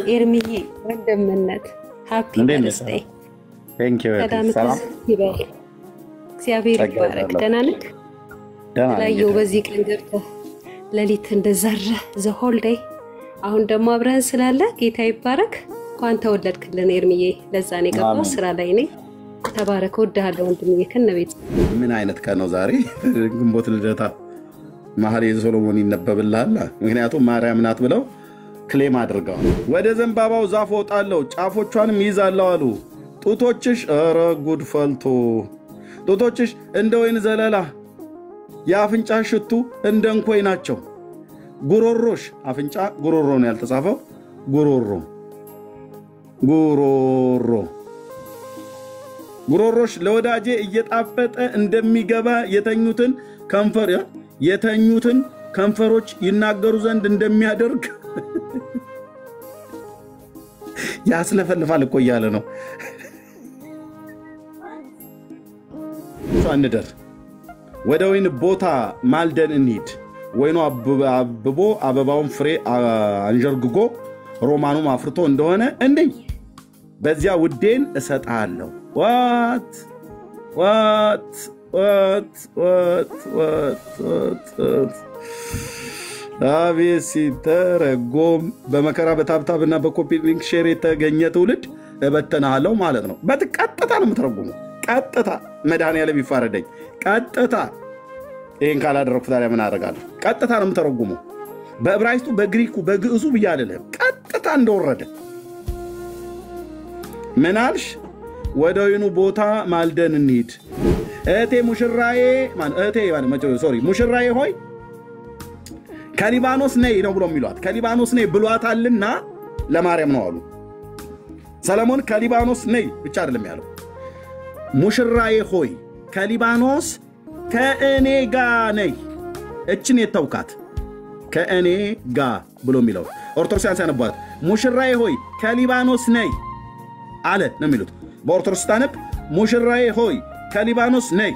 ኤርሚዬ ወንድምነት ሃፒ በርዝዴይ ቴንክ ዩ ሰላም ይበል። እግዚአብሔር ይባረክ። ደህና ነህ? ላየው በዚህ ቀን ገብተህ ሌሊት እንደዘረ ዘ ሆል ዴይ አሁን ደግሞ አብረን ስላለ ጌታ ይባረክ። እንኳን ተወለድክልን ኤርሚዬ። ለዛ ነው የገባው ስራ ላይ ነኝ። ተባረክ። ወድሃለሁ ወንድምዬ ከነቤት። ምን አይነት ቀን ነው ዛሬ? ግንቦት ልደታ መኃልየ ሰሎሞን ይነበብልሃል። ምክንያቱም ማርያም ናት ብለው ክሌም አድርገው ወደ ዘንባባው ዛፍ ወጣለሁ ጫፎቿንም ይዛለሁ አሉ። ጡቶችሽ ኧረ ጉድ ፈልቶ ጡቶችሽ እንደ ወይን ዘለላ የአፍንጫ ሽቱ እንደ እንኮይ ናቸው። ጉሮሮሽ አፍንጫ ጉሮሮ ነው ያልተጻፈው። ጉሮሮሽ ለወዳጄ እየጣፈጠ እንደሚገባ የተኙትን ከንፈሮች ይናገሩ ዘንድ እንደሚያደርግ ያስለፈልፋል እኮ እያለ ነው። እንደር ወደ ወይን ቦታ ማልደን እንሂድ። ወይኑ አብቦ አበባውን ፍሬ አንጀርግጎ ሮማኑም አፍርቶ እንደሆነ እንዴ በዚያ ውዴን እሰጣለሁ። what አቤት ሲተረጎም በመከራ በታብታብና በኮፒ ሊንክ ሼር የተገኘ ትውልድ እበተናለሁ ማለት ነው። በቀጥታ ነው የምትረጉመው። ቀጥታ መድኃኒዓለም ይፋረደኝ። ቀጥታ ይሄን ካላደረኩት ታዲያ ምን አደርጋለሁ? ቀጥታ ነው የምትረጉመው። በዕብራይስጡ በግሪኩ በግዕዙ ብያለለም ቀጥታ እንደወረደ ምን አልሽ? ወደ ወይኑ ቦታ ማልደን እንሂድ። እህቴ ሙሽራዬ ሙሽራዬ ሆይ ከሊባኖስ ነይ ነው ብሎ የሚሏት። ከሊባኖስ ነይ ብሏታልና ለማርያም ነው አሉ። ሰለሞን ከሊባኖስ ነይ ብቻ አይደለም ያለው። ሙሽራዬ ሆይ ከሊባኖስ ከእኔ ጋ ነይ። እችን የተውካት ከእኔ ጋ ብሎ የሚለው ኦርቶዶክሳውያን ሲያነቧት ሙሽራዬ ሆይ ከሊባኖስ ነይ አለ ነው የሚሉት። በኦርቶዶክስ ታነብ ሙሽራዬ ሆይ ከሊባኖስ ነይ።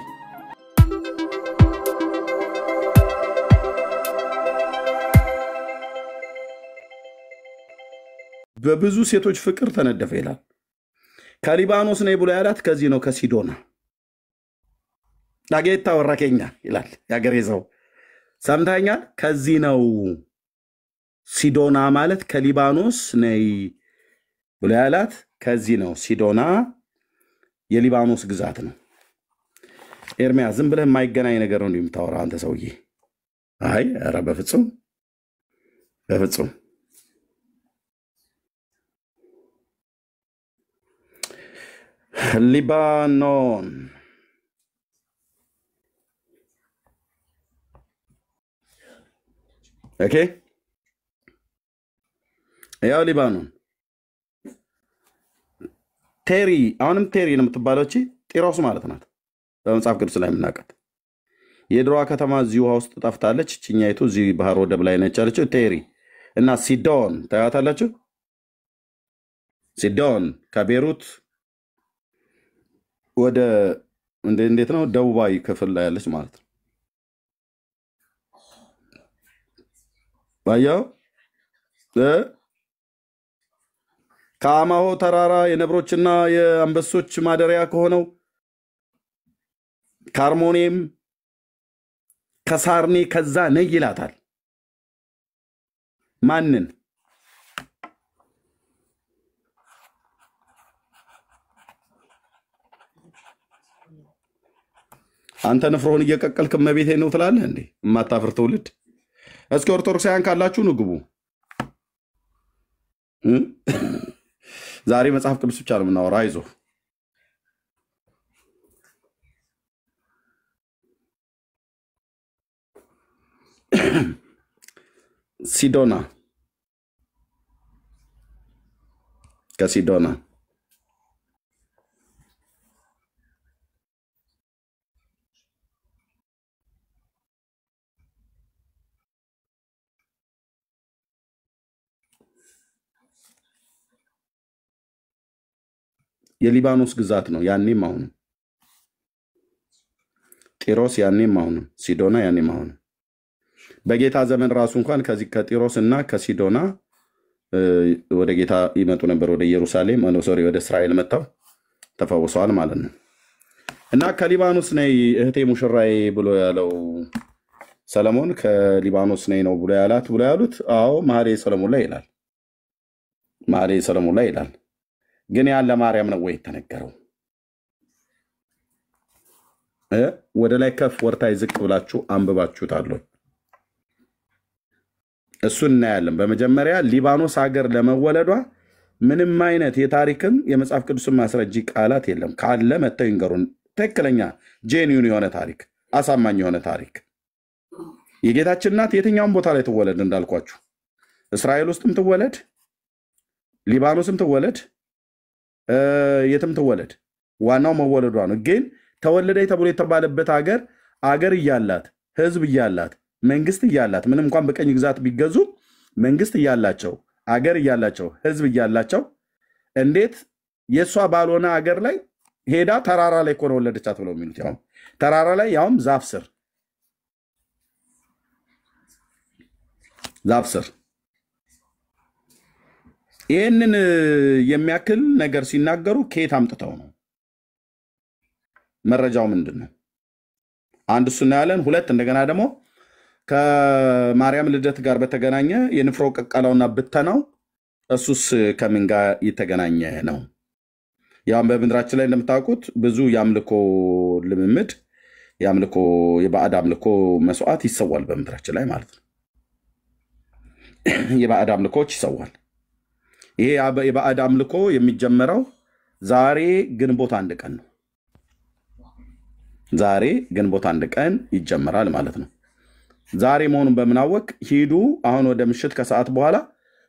በብዙ ሴቶች ፍቅር ተነደፈ ይላል። ከሊባኖስ ነይ ብሎ ያላት ከዚህ ነው፣ ከሲዶና ዳጌታ ወራከኛ ይላል ያገሬ ሰው። ሰምታኛል? ከዚህ ነው። ሲዶና ማለት ከሊባኖስ ነይ ብሎ ያላት ከዚህ ነው። ሲዶና የሊባኖስ ግዛት ነው። ኤርሚያ ዝም ብለህ የማይገናኝ ነገር ነው የምታወራው አንተ ሰውዬ። አይ ኧረ በፍጹም ሊባኖን ኦኬ፣ ያው ሊባኖን ቴሪ፣ አሁንም ቴሪ ነው የምትባለው። እቺ ጢሮስ ማለት ናት በመጽሐፍ ቅዱስ ላይ የምናውቃት። የድሮዋ ከተማ እዚህ ውሃ ውስጥ ጠፍታለች። እቺኛይቱ እዚህ ባህር ወደብ ላይ ነች ያለችው ቴሪ። እና ሲዶን ታያታላችሁ። ሲዶን ከቤሩት ወደ እንዴት ነው ደቡባዊ ክፍል ላይ ያለች ማለት ነው። ባያው ከአማሆ ተራራ የነብሮችና የአንበሶች ማደሪያ ከሆነው ካርሞኔም ከሳርኔ ከዛ ነይ ይላታል። ማንን? አንተ ንፍሮህን እየቀቀልክ እመቤቴ ነው ትላለህ እንዴ? የማታፍር ትውልድ። እስኪ ኦርቶዶክሳውያን ካላችሁ ንግቡ። ዛሬ መጽሐፍ ቅዱስ ብቻ ነው የምናወራ። አይዞህ። ሲዶና ከሲዶና የሊባኖስ ግዛት ነው። ያኔም አሁንም ጢሮስ ያኔም አሁንም ሲዶና ያኔም አሁንም በጌታ ዘመን ራሱ እንኳን ከዚህ ከጢሮስ እና ከሲዶና ወደ ጌታ ይመጡ ነበር ወደ ኢየሩሳሌም ሶሪ ወደ እስራኤል መጥተው ተፈውሰዋል ማለት ነው። እና ከሊባኖስ ነይ እህቴ ሙሽራዬ ብሎ ያለው ሰለሞን ከሊባኖስ ነይ ነው ብሎ ያሉት አዎ መኃልየ ሰሎሞን ላይ ይላል። መኃልየ ሰሎሞን ላይ ይላል። ግን ያን ለማርያም ነው ወይ ተነገረው? ወደ ላይ ከፍ ወርታይ ዝቅ ብላችሁ አንብባችሁታል። እሱን እናያለን። በመጀመሪያ ሊባኖስ ሀገር ለመወለዷ ምንም አይነት የታሪክም የመጽሐፍ ቅዱስም ማስረጃ ቃላት የለም። ካለ መተው ይንገሩን። ትክክለኛ ጄኒዩን የሆነ ታሪክ፣ አሳማኝ የሆነ ታሪክ። የጌታችን እናት የትኛውም ቦታ ላይ ትወለድ እንዳልኳችሁ፣ እስራኤል ውስጥም ትወለድ፣ ሊባኖስም ትወለድ፣ የትም ትወለድ፣ ዋናው መወለዷ ነው። ግን ተወለደ ተብሎ የተባለበት አገር እያላት ህዝብ እያላት መንግስት እያላት ምንም እንኳን በቀኝ ግዛት ቢገዙ መንግስት እያላቸው አገር እያላቸው ህዝብ እያላቸው እንዴት የሷ ባልሆነ አገር ላይ ሄዳ ተራራ ላይ ኮነ ወለደቻት ብለው የሚሉት? ያው ተራራ ላይ ያውም ዛፍ ስር ይህንን የሚያክል ነገር ሲናገሩ ከየት አምጥተው ነው? መረጃው ምንድን ነው? አንድ እሱ እናያለን። ሁለት እንደገና ደግሞ ከማርያም ልደት ጋር በተገናኘ የንፍሮ ቀቀላውና ብተናው እሱስ ከምን ጋር የተገናኘ ነው? ያው በምድራችን ላይ እንደምታውቁት ብዙ የአምልኮ ልምምድ የባዕድ አምልኮ መስዋዕት ይሰዋል በምድራችን ላይ ማለት ነው። የባዕድ አምልኮች ይሰዋል። ይሄ የባዕድ አምልኮ የሚጀመረው ዛሬ ግንቦት 1 ቀን ነው። ዛሬ ግንቦት 1 ቀን ይጀምራል ማለት ነው። ዛሬ መሆኑን በመናወቅ ሂዱ። አሁን ወደ ምሽት ከሰዓት በኋላ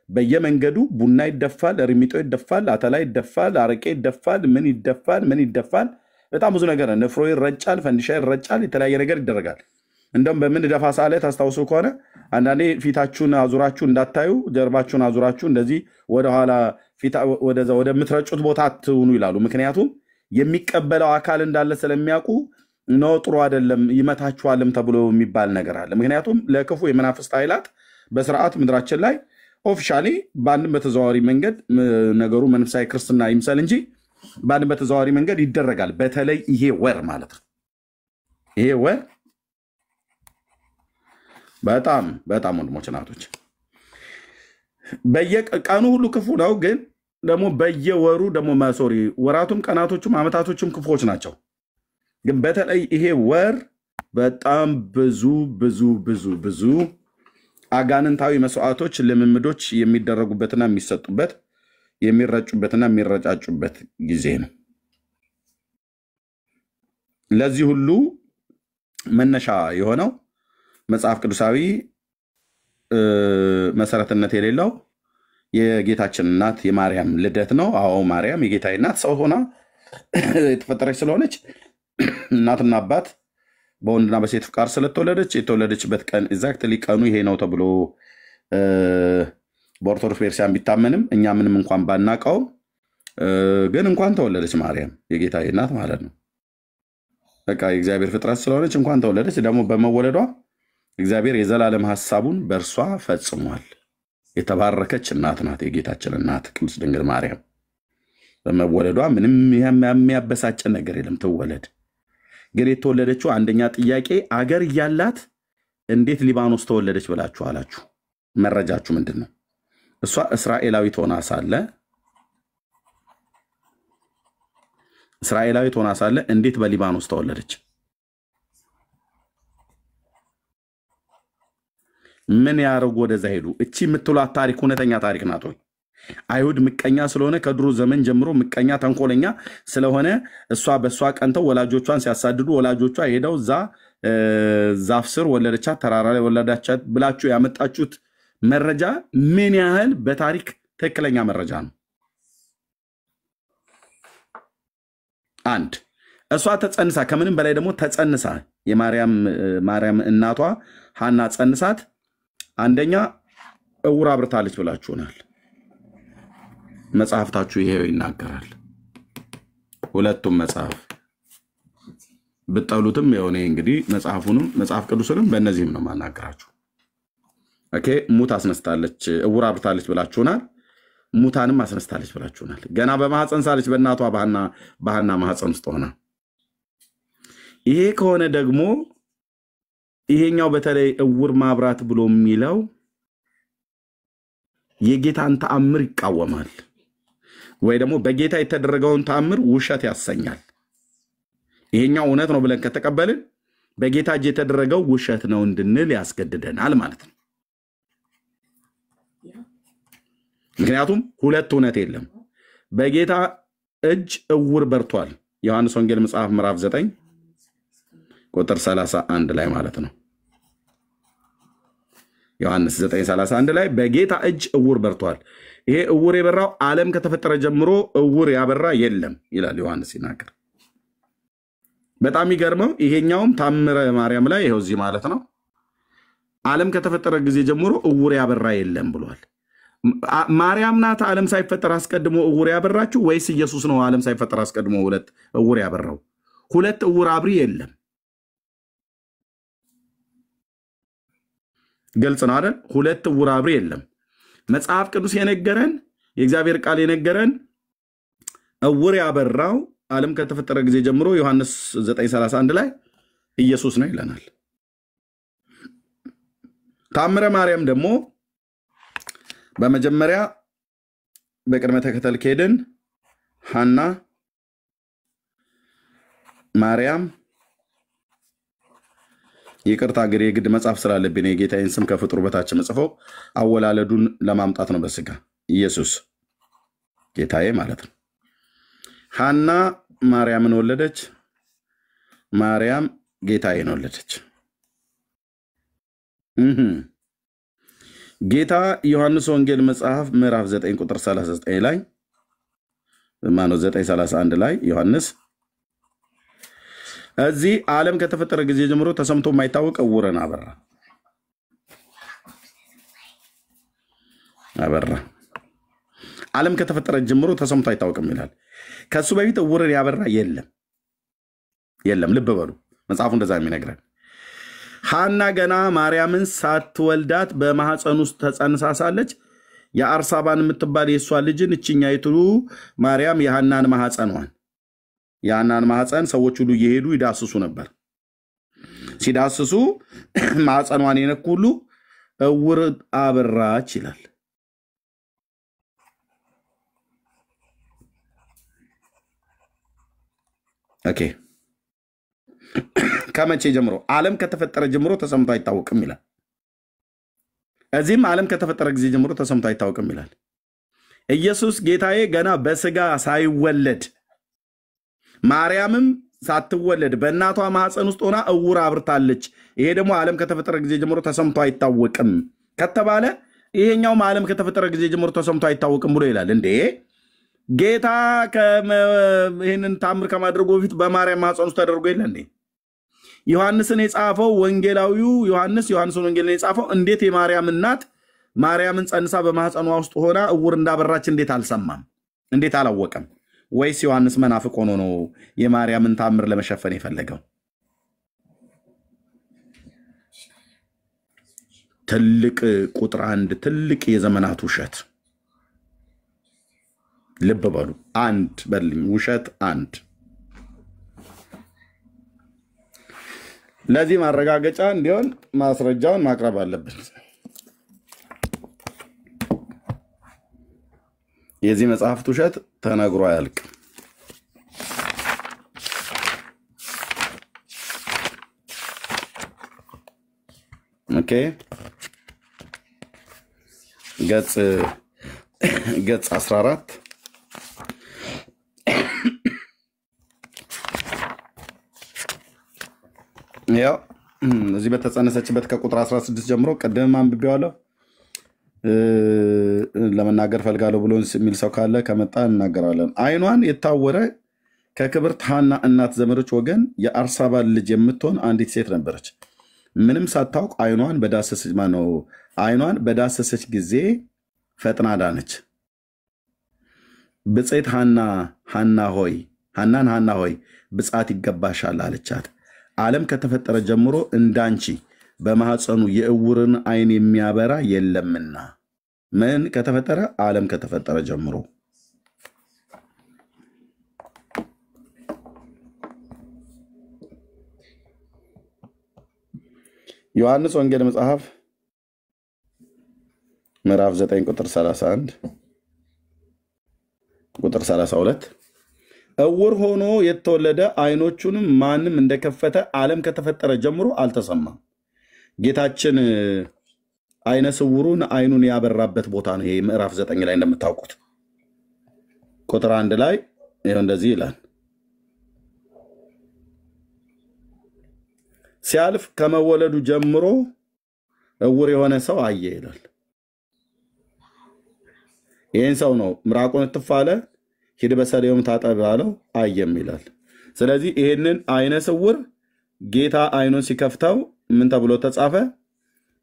በየመንገዱ ቡና ይደፋል፣ ሪሚጦ ይደፋል፣ አተላ ይደፋል፣ አረቄ ይደፋል፣ ምን ይደፋል። በጣም ብዙ ነገር ንፍሮ ይረጫል፣ ፈንዲሻ ይረጫል፣ የተለያየ ነገር ይደረጋል። እንደውም በምን ደፋ ሳለ ታስታውሱ ከሆነ አንዳንዴ ፊታችሁን አዙራችሁ እንዳታዩ ጀርባችሁን አዙራችሁ እንደዚህ ወደኋላ ወደ ምትረጩት ቦታ አትሁኑ ይላሉ። ምክንያቱም የሚቀበለው አካል እንዳለ ስለሚያውቁ ነው። ጥሩ አይደለም ይመታችኋልም ተብሎ የሚባል ነገር አለ። ምክንያቱም ለክፉ የመናፍስት ኃይላት በስርዓት ምድራችን ላይ ኦፊሻሊ በአንድም በተዘዋዋሪ መንገድ ነገሩ መንፈሳዊ ክርስትና ይምሰል እንጂ በአንድም በተዘዋዋሪ መንገድ ይደረጋል። በተለይ ይሄ ወር ማለት ነው። ይሄ ወር በጣም ወንድሞች እናቶች በየቀኑ ሁሉ ክፉ ነው። ግን ደግሞ በየወሩ ደግሞ ማሶሪ ወራቱም ቀናቶቹም አመታቶቹም ክፉዎች ናቸው። ግን በተለይ ይሄ ወር በጣም ብዙ አጋንንታዊ መስዋዕቶች ልምምዶች የሚደረጉበትና የሚሰጡበት የሚረጩበትና የሚረጫጩበት ጊዜ ነው። ለዚህ ሁሉ መነሻ የሆነው መጽሐፍ ቅዱሳዊ መሰረትነት የሌለው የጌታችን እናት የማርያም ልደት ነው። አዎ ማርያም የጌታዬ እናት ሰው ሆና የተፈጠረች ስለሆነች እናትና አባት በወንድና በሴት ፍቃድ ስለተወለደች የተወለደችበት ቀን ኤግዛክትሊ ቀኑ ይሄ ነው ተብሎ በኦርቶዶክስ ቤተክርስቲያን ቢታመንም እኛ ምንም እንኳን ባናቀው ግን እንኳን ተወለደች ማርያም የጌታዬ እናት ማለት ነው። በቃ የእግዚአብሔር ፍጥረት ስለሆነች እንኳን ተወለደች። ደግሞ በመወለዷ እግዚአብሔር የዘላለም ሐሳቡን በእርሷ ፈጽሟል። የተባረከች እናት ናት የጌታችን እናት ቅድስት ድንግል ማርያም። በመወለዷ ምንም የሚያበሳጨን ነገር የለም። ትወለድ። ግን የተወለደችው አንደኛ ጥያቄ አገር እያላት እንዴት ሊባኖስ ተወለደች ብላችሁ አላችሁ? መረጃችሁ ምንድን ነው? እሷ እስራኤላዊት ሆና ሳለ እንዴት በሊባኖስ ተወለደች? ምን ያደርጉ ወደዛ ሄዱ? እቺ የምትሏት ታሪክ እውነተኛ ታሪክ ናት ወይ? አይሁድ ምቀኛ ስለሆነ ከድሮ ዘመን ጀምሮ ምቀኛ ተንኮለኛ ስለሆነ እሷ በእሷ ቀንተው ወላጆቿን ሲያሳድዱ ወላጆቿ ሄደው እዛ ዛፍ ስር ወለደቻት፣ ተራራ ላይ ወለዳቻት ብላችሁ ያመጣችሁት መረጃ ምን ያህል በታሪክ ትክክለኛ መረጃ ነው? አንድ እሷ ተጸንሳ ከምንም በላይ ደግሞ ተጸንሳ የማርያም እናቷ ሐና ጸንሳት አንደኛ እውር አብርታለች ብላችሁናል። መጽሐፍታችሁ ይሄው ይናገራል። ሁለቱም መጽሐፍ ብጠሉትም የሆነ እንግዲህ መጽሐፍ ቅዱስንም በእነዚህም ነው ማናገራችሁ። ኦኬ ሙት አስነስታለች እውር አብርታለች ብላችሁናል። ሙታንም አስነስታለች ብላችሁናል። ገና በማህፀን ሳለች በእናቷ በሐና ማህፀን ውስጥ ሆና። ይሄ ከሆነ ደግሞ ይሄኛው በተለይ እውር ማብራት ብሎ የሚለው የጌታን ተአምር ይቃወማል፣ ወይ ደግሞ በጌታ የተደረገውን ተአምር ውሸት ያሰኛል። ይሄኛው እውነት ነው ብለን ከተቀበልን በጌታ እጅ የተደረገው ውሸት ነው እንድንል ያስገድደናል ማለት ነው። ምክንያቱም ሁለት እውነት የለም። በጌታ እጅ እውር በርቷል። ዮሐንስ ወንጌል መጽሐፍ ምዕራፍ 9 ቁጥር 31 ላይ ማለት ነው። ዮሐንስ 9:31 ላይ በጌታ እጅ እውር በርቷል። ይሄ እውር የበራው ዓለም ከተፈጠረ ጀምሮ እውር ያበራ የለም ይላል ዮሐንስ ሲናገር። በጣም ይገርመው ይሄኛውም ታምረ ማርያም ላይ ይሄው እዚህ ማለት ነው ዓለም ከተፈጠረ ጊዜ ጀምሮ እውር ያበራ የለም ብሏል። ማርያም ናት ዓለም ሳይፈጠር አስቀድሞ እውር ያበራችሁ ወይስ ኢየሱስ ነው ዓለም ሳይፈጠር አስቀድሞ ሁለት እውር ያበራው? ሁለት እውር አብሪ የለም። ግልጽ ነው አይደል? ሁለት እውር አብሪ የለም። መጽሐፍ ቅዱስ የነገረን የእግዚአብሔር ቃል የነገረን እውር ያበራው ዓለም ከተፈጠረ ጊዜ ጀምሮ ዮሐንስ 9:31 ላይ ኢየሱስ ነው ይለናል። ታምረ ማርያም ደግሞ በመጀመሪያ በቅድመ ተከተል ከሄድን ሐና፣ ማርያም ይቅርታ እንግዲህ የግድ መጽሐፍ ስላለብኝ የጌታዬን ስም ከፍጡር በታች መጽፈው አወላለዱን ለማምጣት ነው። በስጋ ኢየሱስ ጌታዬ ማለት ነው። ሐና ማርያምን ወለደች፣ ማርያም ጌታዬን ወለደች። ጌታ ዮሐንስ ወንጌል መጽሐፍ ምዕራፍ 9 ቁጥር 39 ላይ ማነው 9:31 ላይ ዮሐንስ እዚህ ዓለም ከተፈጠረ ጊዜ ጀምሮ ተሰምቶ የማይታወቅ እውርን አበራ። ዓለም ከተፈጠረ ጀምሮ ተሰምቶ አይታወቅም ይላል። ከሱ በፊት እውርን ያበራ የለም። ልብ በሉ መጽሐፉ እንደዛ የሚነግረን። ሐና ገና ማርያምን ሳትወልዳት በማህፀን ውስጥ ተጸንሳሳለች። የአርሳባን የምትባል የሷ ልጅን እችኛይቱ ማርያም የሐናን ማህፀን ሰዎች ሁሉ እየሄዱ ይዳስሱ ነበር። ሲዳስሱ ማህፀኗን የነኩ ሁሉ እውር አበራች ይላል። ኦኬ ከመቼ ጀምሮ? ዓለም ከተፈጠረ ጀምሮ ተሰምቶ አይታወቅም ይላል። እዚህም ዓለም ከተፈጠረ ጊዜ ጀምሮ ተሰምቶ አይታወቅም ይላል። ኢየሱስ ጌታዬ ገና በስጋ ሳይወለድ ማርያምም ሳትወለድ በእናቷ ማህፀን ውስጥ ሆና እውር አብርታለች። ይሄ ደግሞ ዓለም ከተፈጠረ ጊዜ ጀምሮ ተሰምቶ አይታወቅም ከተባለ ይሄኛውም ዓለም ከተፈጠረ ጊዜ ጀምሮ ተሰምቶ አይታወቅም ብሎ ይላል። እንዴ ጌታ ይህንን ታምር ከማድረጉ በፊት በማርያም ማህፀን ውስጥ ተደርጎ የለ እንዴ? ዮሐንስን የጻፈው ወንጌላዊው ዮሐንስን ወንጌልን የጻፈው እንዴት የማርያም እናት ማርያምን ጸንሳ በማህፀኗ ውስጥ ሆና እውር እንዳበራች እንዴት አልሰማም? እንዴት አላወቀም? ወይስ ዮሐንስ መናፍቅ ሆኖ ነው የማርያምን ታምር ለመሸፈን የፈለገው? ትልቅ ቁጥር አንድ ትልቅ የዘመናት ውሸት። ልብ በሉ። አንድ በልኝ ውሸት አንድ። ለዚህ ማረጋገጫ እንዲሆን ማስረጃውን ማቅረብ አለብን። የዚህ መጽሐፍት ውሸት ተነግሮ አያልቅም። ኦኬ ገጽ 14 ያው እዚህ በተጸነሰችበት ከቁጥር 16 ጀምሮ ቀደም አንብቤዋለሁ። ለመናገር ፈልጋለሁ ብሎ የሚል ሰው ካለ ከመጣ እናገራለን። አይኗን የታወረ ከክብርት ሐና እናት ዘመዶች ወገን የአርሳባን ልጅ የምትሆን አንዲት ሴት ነበረች። ምንም ሳታውቅ አይኗን በዳሰሰች ጊዜ ፈጥና ዳነች። ብፅዕት ሐና ሆይ ብፅዓት ይገባሻል አለቻት። ዓለም ከተፈጠረ ጀምሮ እንዳንቺ በማህፀኑ የእውርን አይን የሚያበራ የለምና ምን ከተፈጠረ? ዓለም ከተፈጠረ ጀምሮ። ዮሐንስ ወንጌል መጽሐፍ ምዕራፍ 9 ቁጥር 31 ቁጥር 32 እውር ሆኖ የተወለደ ዓይኖቹንም ማንም እንደከፈተ ዓለም ከተፈጠረ ጀምሮ አልተሰማም። ጌታችን ዓይነ ስውሩን ዓይኑን ያበራበት ቦታ ነው። ይሄ ምዕራፍ 9 ላይ እንደምታውቁት ቁጥር 1 ላይ ይሄው እንደዚህ ይላል፣ ሲያልፍ ከመወለዱ ጀምሮ እውር የሆነ ሰው አየ ይላል። ይሄን ሰው ነው ምራቁን ትፋለ ሂድ በሰሊሆም ታጠብ አለው፣ አየም ይላል። ስለዚህ ይሄንን ዓይነ ስውር ጌታ ዓይኑን ሲከፍተው ምን ተብሎ ተጻፈ?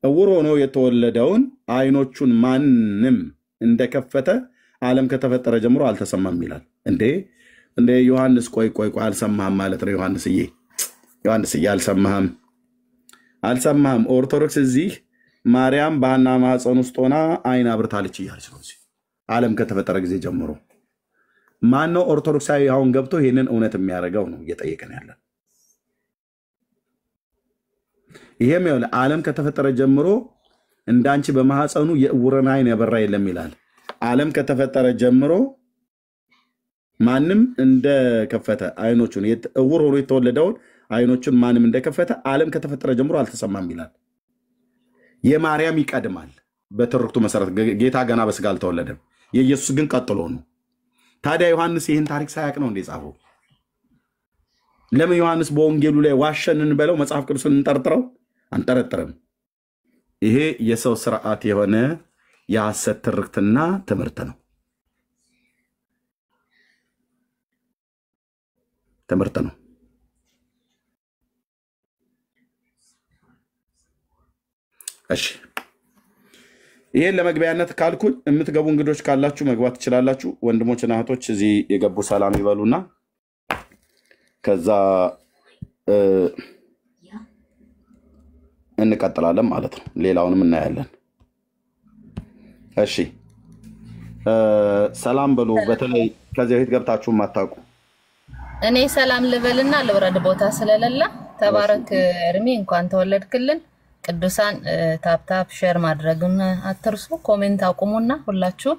እውር ሆኖ የተወለደውን ዓይኖቹን ማንም እንደከፈተ ዓለም ከተፈጠረ ጀምሮ አልተሰማም ይላል። እንዴ ዮሐንስ ቆይ አልሰማህም ማለት ነው። ዮሐንስዬ አልሰማህም። ኦርቶዶክስ እዚህ ማርያም በሐና ማኅፀን ውስጥ ሆና ዓይን አብርታለች እያለች ነው። ዓለም ከተፈጠረ ጊዜ ጀምሮ ማን ነው ኦርቶዶክሳዊ አሁን ገብቶ ይሄንን እውነት የሚያደርገው ነው እየጠየቀን ያለን። ይሄም ይኸውልህ ዓለም ከተፈጠረ ጀምሮ እንዳንቺ በማኅፀኑ የዕውርን ዓይን ያበራ የለም ይላል። ዓለም ከተፈጠረ ጀምሮ ማንም እንደከፈተ ዓይኖቹን ዕውር ሆኖ የተወለደውን ዓይኖቹን ማንም እንደከፈተ ዓለም ከተፈጠረ ጀምሮ አልተሰማም ይላል። የማርያም ይቀድማል በትርክቱ መሰረት። ጌታ ገና በስጋ አልተወለደም። የኢየሱስ ግን ቀጥሎ ነው። ታዲያ ዮሐንስ ይህን ታሪክ ሳያቅ ነው እንደ ጻፈው? ለምን ዮሐንስ በወንጌሉ ላይ ዋሸን እንበለው? መጽሐፍ ቅዱስን እንጠርጥረው? አንጠረጥርም። ይሄ የሰው ስርዓት የሆነ የሐሰት ትርክትና ትምህርት ነው። እሺ ይሄን ለመግቢያነት ካልኩኝ የምትገቡ እንግዶች ካላችሁ መግባት ትችላላችሁ። ወንድሞችና እህቶች እዚህ የገቡ ሰላም ይበሉና ከዛ እንቀጥላለን ማለት ነው። ሌላውንም እናያለን። እሺ ሰላም በሉ። በተለይ ከዚህ በፊት ገብታችሁ ማታውቁ እኔ ሰላም ልበልና ልብረድ ቦታ ስለሌለ ተባረክ እርሚ እንኳን ተወለድክልን። ቅዱሳን ታፕታፕ ሼር ማድረግን አትርሱ። ኮሜንት አቁሙና ሁላችሁ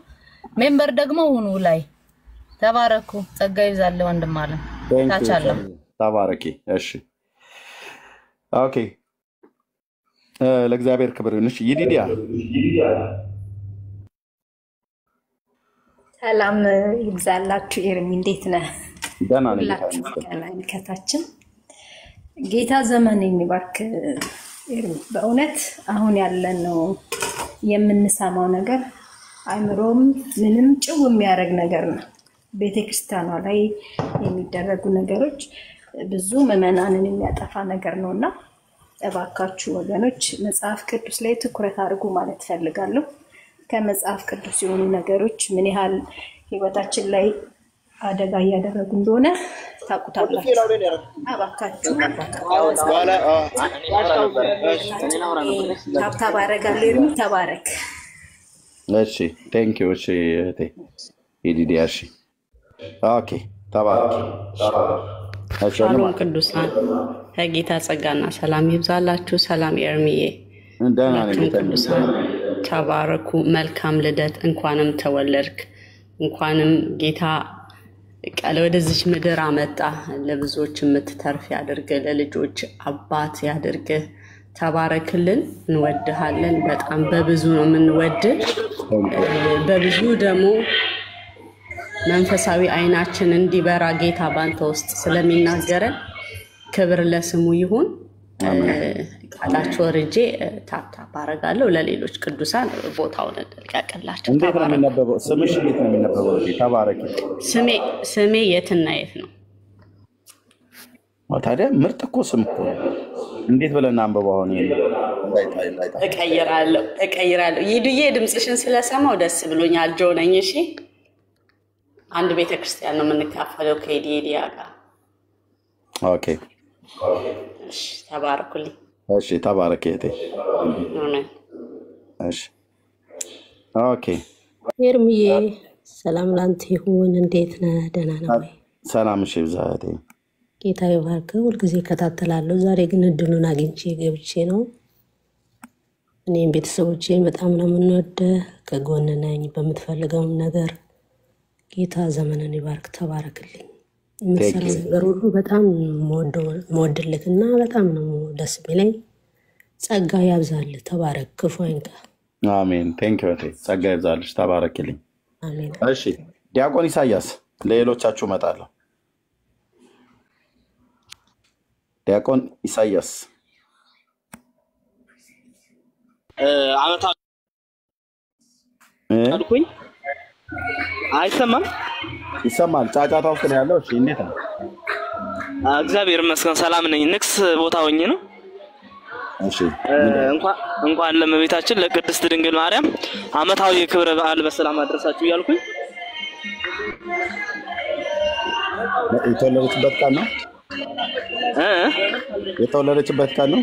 ሜምበር ደግሞ ሁኑ። ላይ ተባረኩ። ጸጋ ይብዛል ወንድም አለ ታቻለሁ። ተባረኪ። እሺ ኦኬ ለእግዚአብሔር ክብር ይሁን። እሺ ይዲዲያ ሰላም ይብዛላችሁ። ኤርሚ እንዴት ነህ? ደህና ነኝ። ከታችን ጌታ ዘመን የሚባርክ ኤርሚ። በእውነት አሁን ያለነው የምንሰማው ነገር አይምሮም ምንም ጭው የሚያደርግ ነገር ነው። ቤተክርስቲያኗ ላይ የሚደረጉ ነገሮች ብዙ ምዕመናንን የሚያጠፋ ነገር ነውና እባካችሁ ወገኖች መጽሐፍ ቅዱስ ላይ ትኩረት አድርጉ ማለት ፈልጋለሁ። ከመጽሐፍ ቅዱስ የሆኑ ነገሮች ምን ያህል ህይወታችን ላይ አደጋ እያደረጉ እንደሆነ ታውቁታላችሁ። እባካችሁ ታባረጋለሁ። ኤርሚ ተባረክ። እሺ ቴንክ ዩ። እሺ እህቴ ይዲዲያ እሺ ኦኬ ተባረክ። ሻሎም ቅዱሳን ከጌታ ጸጋና ሰላም ይብዛላችሁ። ሰላም ኤርሚዬ ቅዱሳን ተባረኩ። መልካም ልደት። እንኳንም ተወለድክ። እንኳንም ጌታ ቃል ወደዚህ ምድር አመጣ። ለብዙዎች የምትተርፍ ያድርግ። ለልጆች አባት ያድርግ። ተባረክልን። እንወድሃለን። በጣም በብዙ ነው የምንወድ። በብዙ ደግሞ መንፈሳዊ አይናችን እንዲበራ ጌታ ባንተ ውስጥ ስለሚናገረን ክብር ለስሙ ይሁን። ቃላቸው ወርጄ ታፕታፕ አደርጋለሁ። ለሌሎች ቅዱሳን ቦታውን ልቀቅላቸው። እንዴት ነው የሚነበበው? ስምሽ እንዴት ነው የሚነበበው? ተባረኪ። ስሜ የትና የት ነው? ታዲያ ምርጥ እኮ ስም እኮ እንዴት ብለን አንበባው? አሁን እቀይራለሁ። ይዱዬ ድምጽሽን ስለሰማው ደስ ብሎኛል። ጆ ነኝ። እሺ አንድ ቤተክርስቲያን ነው የምንካፈለው ከዲዲያ ጋር። ኦኬ እሺ ተባረኩልኝ። እሺ ተባረክ እህቴ። አሜን። እሺ ኦኬ ኤርሚዬ ሰላም ላንተ ይሁን። እንዴት ነህ? ደህና ነህ ወይ? ሰላም እሺ ብዛቴ ጌታ ይባርክ። ሁልጊዜ እከታተላለሁ። ዛሬ ግን እድሉን አግኝቼ ገብቼ ነው። እኔም ቤተሰቦቼ በጣም ነው የምንወደው፣ ከጎን ነኝ በምትፈልገውም ነገር። ጌታ ዘመንን ይባርክ። ተባረክልኝ። የምትሰራው ነገር ሁሉ በጣም መወድልክና በጣም ነው ደስ የሚለኝ። ጸጋ ያብዛልህ። ተባረክ። ክፉ አይንካ። አሜን። ቴንክ ዩ ጸጋ ይብዛልሽ። ተባረክልኝ። አሜን። እሺ ዲያቆን ኢሳያስ ለሌሎቻችሁ እመጣለሁ። ዲያቆን ኢሳያስ አመታ አልኩኝ። አይሰማም? ይሰማል። ጫጫታ ውስጥ ነው ያለው። እሺ እንዴት ነው? እግዚአብሔር ይመስገን ሰላም ነኝ። ንክስ ቦታ ሆኜ ነው። እሺ እንኳን ለእመቤታችን ለቅድስት ድንግል ማርያም አመታዊ የክብረ በዓል በሰላም አደረሳችሁ እያልኩኝ የተወለደችበት ቀን ነው። የተወለደችበት ቀን ነው።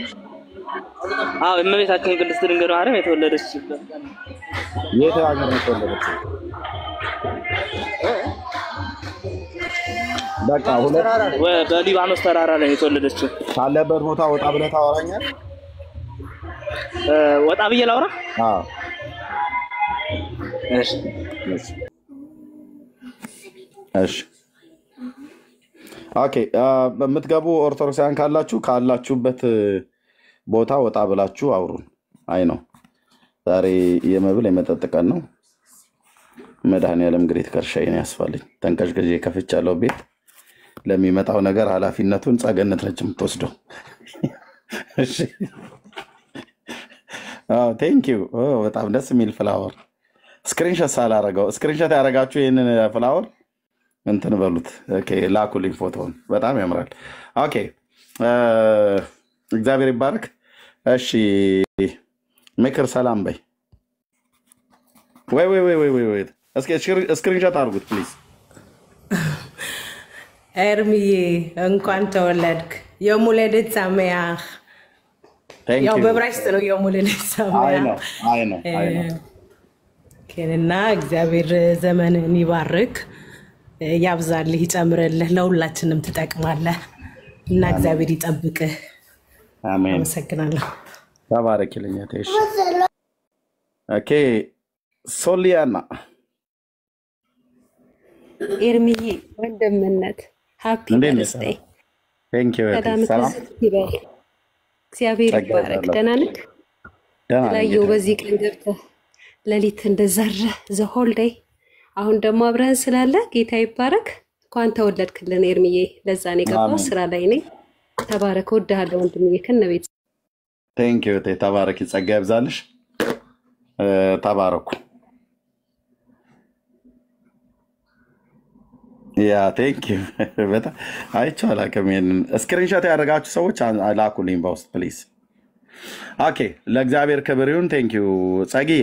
አዎ እመቤታችን ቅድስት ድንግል ማርያም የተወለደችበት ቀን ነው። የት ሀገር ነው የተወለደችው? በቃ በሊባኖስ ተራራ ላይ የተወለደችው። ካለበት ቦታ ወጣ ብለህ ታወራኛለህ? ወጣ ብዬ ላውራ? አዎ እሺ እሺ ኦኬ። በምትገቡ ኦርቶዶክሳውያን ካላችሁበት ቦታ ወጣ ብላችሁ አውሩን። አይ ነው ዛሬ የመብል የመጠጥ ቀን ነው። መድኃኒዓለም እንግዲህ ትከርሻዬን ያስፋልኝ። ተንቀዥቅዤ ከፍቻለሁ ቤት። ለሚመጣው ነገር ኃላፊነቱን ጸገነት ነች የምትወስደው። እሺ ቴንክ ዩ። በጣም ደስ የሚል ፍላወር ስክሪንሾት ሳላረገው ስክሪንሾት ያደረጋችሁ ይህንን ፍላወር እንትን በሉት። ኦኬ ላኩልኝ ፎቶውን። በጣም ያምራል። ኦኬ እግዚአብሔር ይባርክ። እሺ ምክር ሰላም በይ። ወይ እስኪ ስክሪንሾት አድርጉት ፕሊዝ። ኤርሚዬ እንኳን ተወለድክ። የሙለደት ሳሚያህ። ያው በብራይስጥ ነው የሙለደት ሳሚያህ። አይ ነው ከነና እግዚአብሔር ዘመንን ይባርክ፣ ያብዛልህ፣ ይጨምርልህ፣ ለሁላችንም ትጠቅማለህ እና እግዚአብሔር ይጠብቅህ። አሜን። አመሰግናለሁ። ተባረክልኝ። እሺ ኦኬ ሶሊያና ኤርሚዬ ወንድምነት ሃፒ በርዝዴይ። ቴንክ ዩ። ሰላም እግዚአብሔር ይባረክ። ደህና ነህ? ላየው በዚህ ቀን ገብተህ ሌሊት እንደዘረህ ዘ ሆል ዴይ። አሁን ደግሞ አብረን ስላለ ጌታ ይባረክ። እንኳን ተወለድክልን ኤርሚዬ። ለዛ ነው የገባው፣ ስራ ላይ ነኝ። ተባረክ። ወድሃለሁ ወንድምዬ ከነቤት። ቴንክ ዩ። ተባረክ። ጸጋ ይብዛልሽ። ተባረኩ። ያ ቴንክ ዩ። በጣም አይቼው አላውቅም። ይሄንን ስክሪንሾት ያደረጋችሁ ሰዎች ላኩልኝ በውስጥ ፕሊዝ። ኦኬ ለእግዚአብሔር ክብር ይሁን። ቴንክ ዩ ጸግዬ።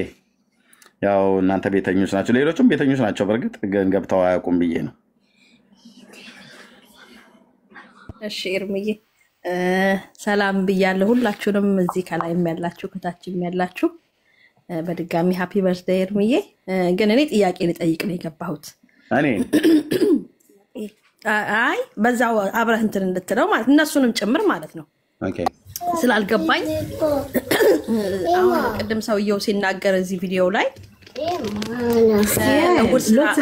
ያው እናንተ ቤተኞች ናቸው፣ ሌሎችም ቤተኞች ናቸው። በእርግጥ ግን ገብተው አያውቁም ብዬ ነው። እሺ ኤርሚዬ ሰላም ብያለሁ ሁላችሁንም፣ እዚህ ከላይም ያላችሁ ከታችም ያላችሁ በድጋሚ ሃፒ በርዝዴይ ኤርሚዬ። ግን እኔ ጥያቄ ልጠይቅ ነው የገባሁት። እኔ አይ በዛው አብረህ እንትን እንድትለው ማለት እነሱንም ጭምር ማለት ነው። ኦኬ ስላልገባኝ አሁን ቅድም ሰውየው ሲናገር እዚህ ቪዲዮ ላይ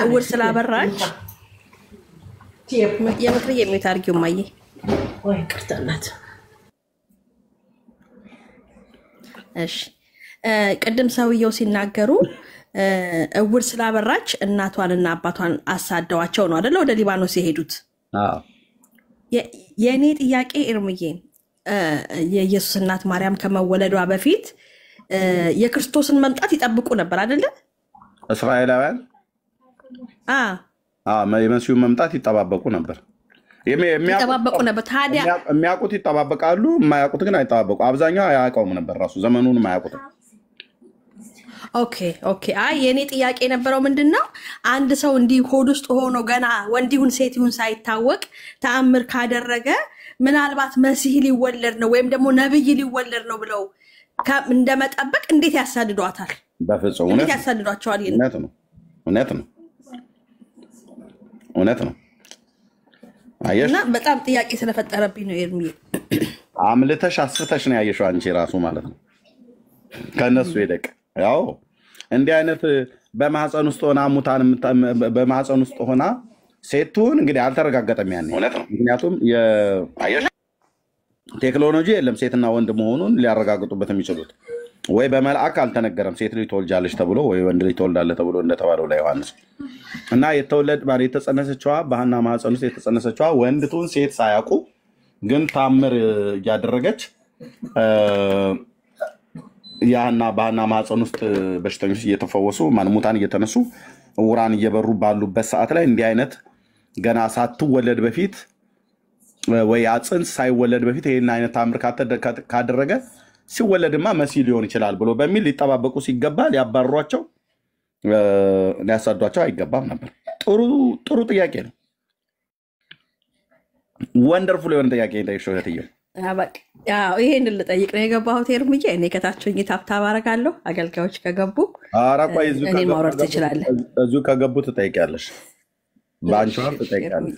እውር ስላበራች የምክር የሚት አድርጊው ማየ ወይ ቅርታናት። እሺ ቅድም ሰውየው ሲናገሩ እውር ስላበራች እናቷንና አባቷን አሳደዋቸው ነው አይደለ? ወደ ሊባኖስ የሄዱት። የእኔ ጥያቄ ኤርሚዬ የኢየሱስ እናት ማርያም ከመወለዷ በፊት የክርስቶስን መምጣት ይጠብቁ ነበር አይደለ? እስራኤላውያን የመሲሁን መምጣት ይጠባበቁ ነበር። ይጠባበቁ ነበር። ታዲያ የሚያውቁት ይጠባበቃሉ፣ የማያውቁት ግን አይጠባበቁ። አብዛኛው አያውቀውም ነበር ራሱ ዘመኑን የማያውቁት። ኦኬ አይ የኔ ጥያቄ የነበረው ምንድነው አንድ ሰው እንዲህ ሆድ ውስጥ ሆኖ ገና ወንድ ይሁን ሴት ይሁን ሳይታወቅ ተአምር ካደረገ ምናልባት መሲህ ሊወለድ ነው ወይም ደግሞ ነብይ ሊወለድ ነው ብለው እንደመጠበቅ እንዴት ያሳድዷታል? በፍጹም እንዴት ያሳድዷቸዋል? እውነት ነው እውነት ነው እውነት ነው። አየሽ እና በጣም ጥያቄ ስለፈጠረብኝ ነው ኤርሚ። አምልተሽ አስፍተሽ ነው ያየሽው አንቺ ራሱ ማለት ነው። ከነሱ ይደቅ ያው እንዲህ አይነት በማህፀን ውስጥ ሆና ሙታን በማህፀን ውስጥ ሆና ሴቱን እንግዲህ አልተረጋገጠም ያኔ እውነት ነው። ምክንያቱም አየሽ ቴክኖሎጂ የለም ሴትና ወንድ መሆኑን ሊያረጋግጡበት የሚችሉት ወይ በመልአክ አልተነገረም ሴት ልጅ ትወልጃለች ተብሎ ወይ ወንድ ልጅ ትወልዳለህ ተብሎ እንደተባለው ለዮሐንስ እና የተጸነሰችዋ በሐና ማህፀን ውስጥ የተጸነሰችዋ ወንድቱን ሴት ሳያውቁ ግን ታምር እያደረገች ያና በሐና ማህፀን ውስጥ በሽተኞች እየተፈወሱ ሙታን እየተነሱ ዕውራን እየበሩ ባሉበት ሰዓት ላይ እንዲህ አይነት ገና ሳትወለድ በፊት ወይ አጽንስ ሳይወለድ በፊት ይሄን አይነት ታምር ካደረገ ሲወለድማ መሲህ ሊሆን ይችላል ብሎ በሚል ሊጠባበቁ ሲገባ ሊያባሯቸው ሊያሳዷቸው አይገባም ነበር። ጥሩ ጥያቄ ነው። ወንደርፉል የሆነ ጥያቄ ጠይቅሽው እህትዬው። ይሄን ልጠይቅ ነው የገባሁት ኤርምዬ። እኔ ከታችኝ ታብታብ አደርጋለሁ። አገልጋዮች ከገቡ እኔ ማውረድ ትችላለህ። እዚሁ ከገቡ ትጠይቂያለሽ። በአንቺ ሀብ ትጠይቂያለሽ።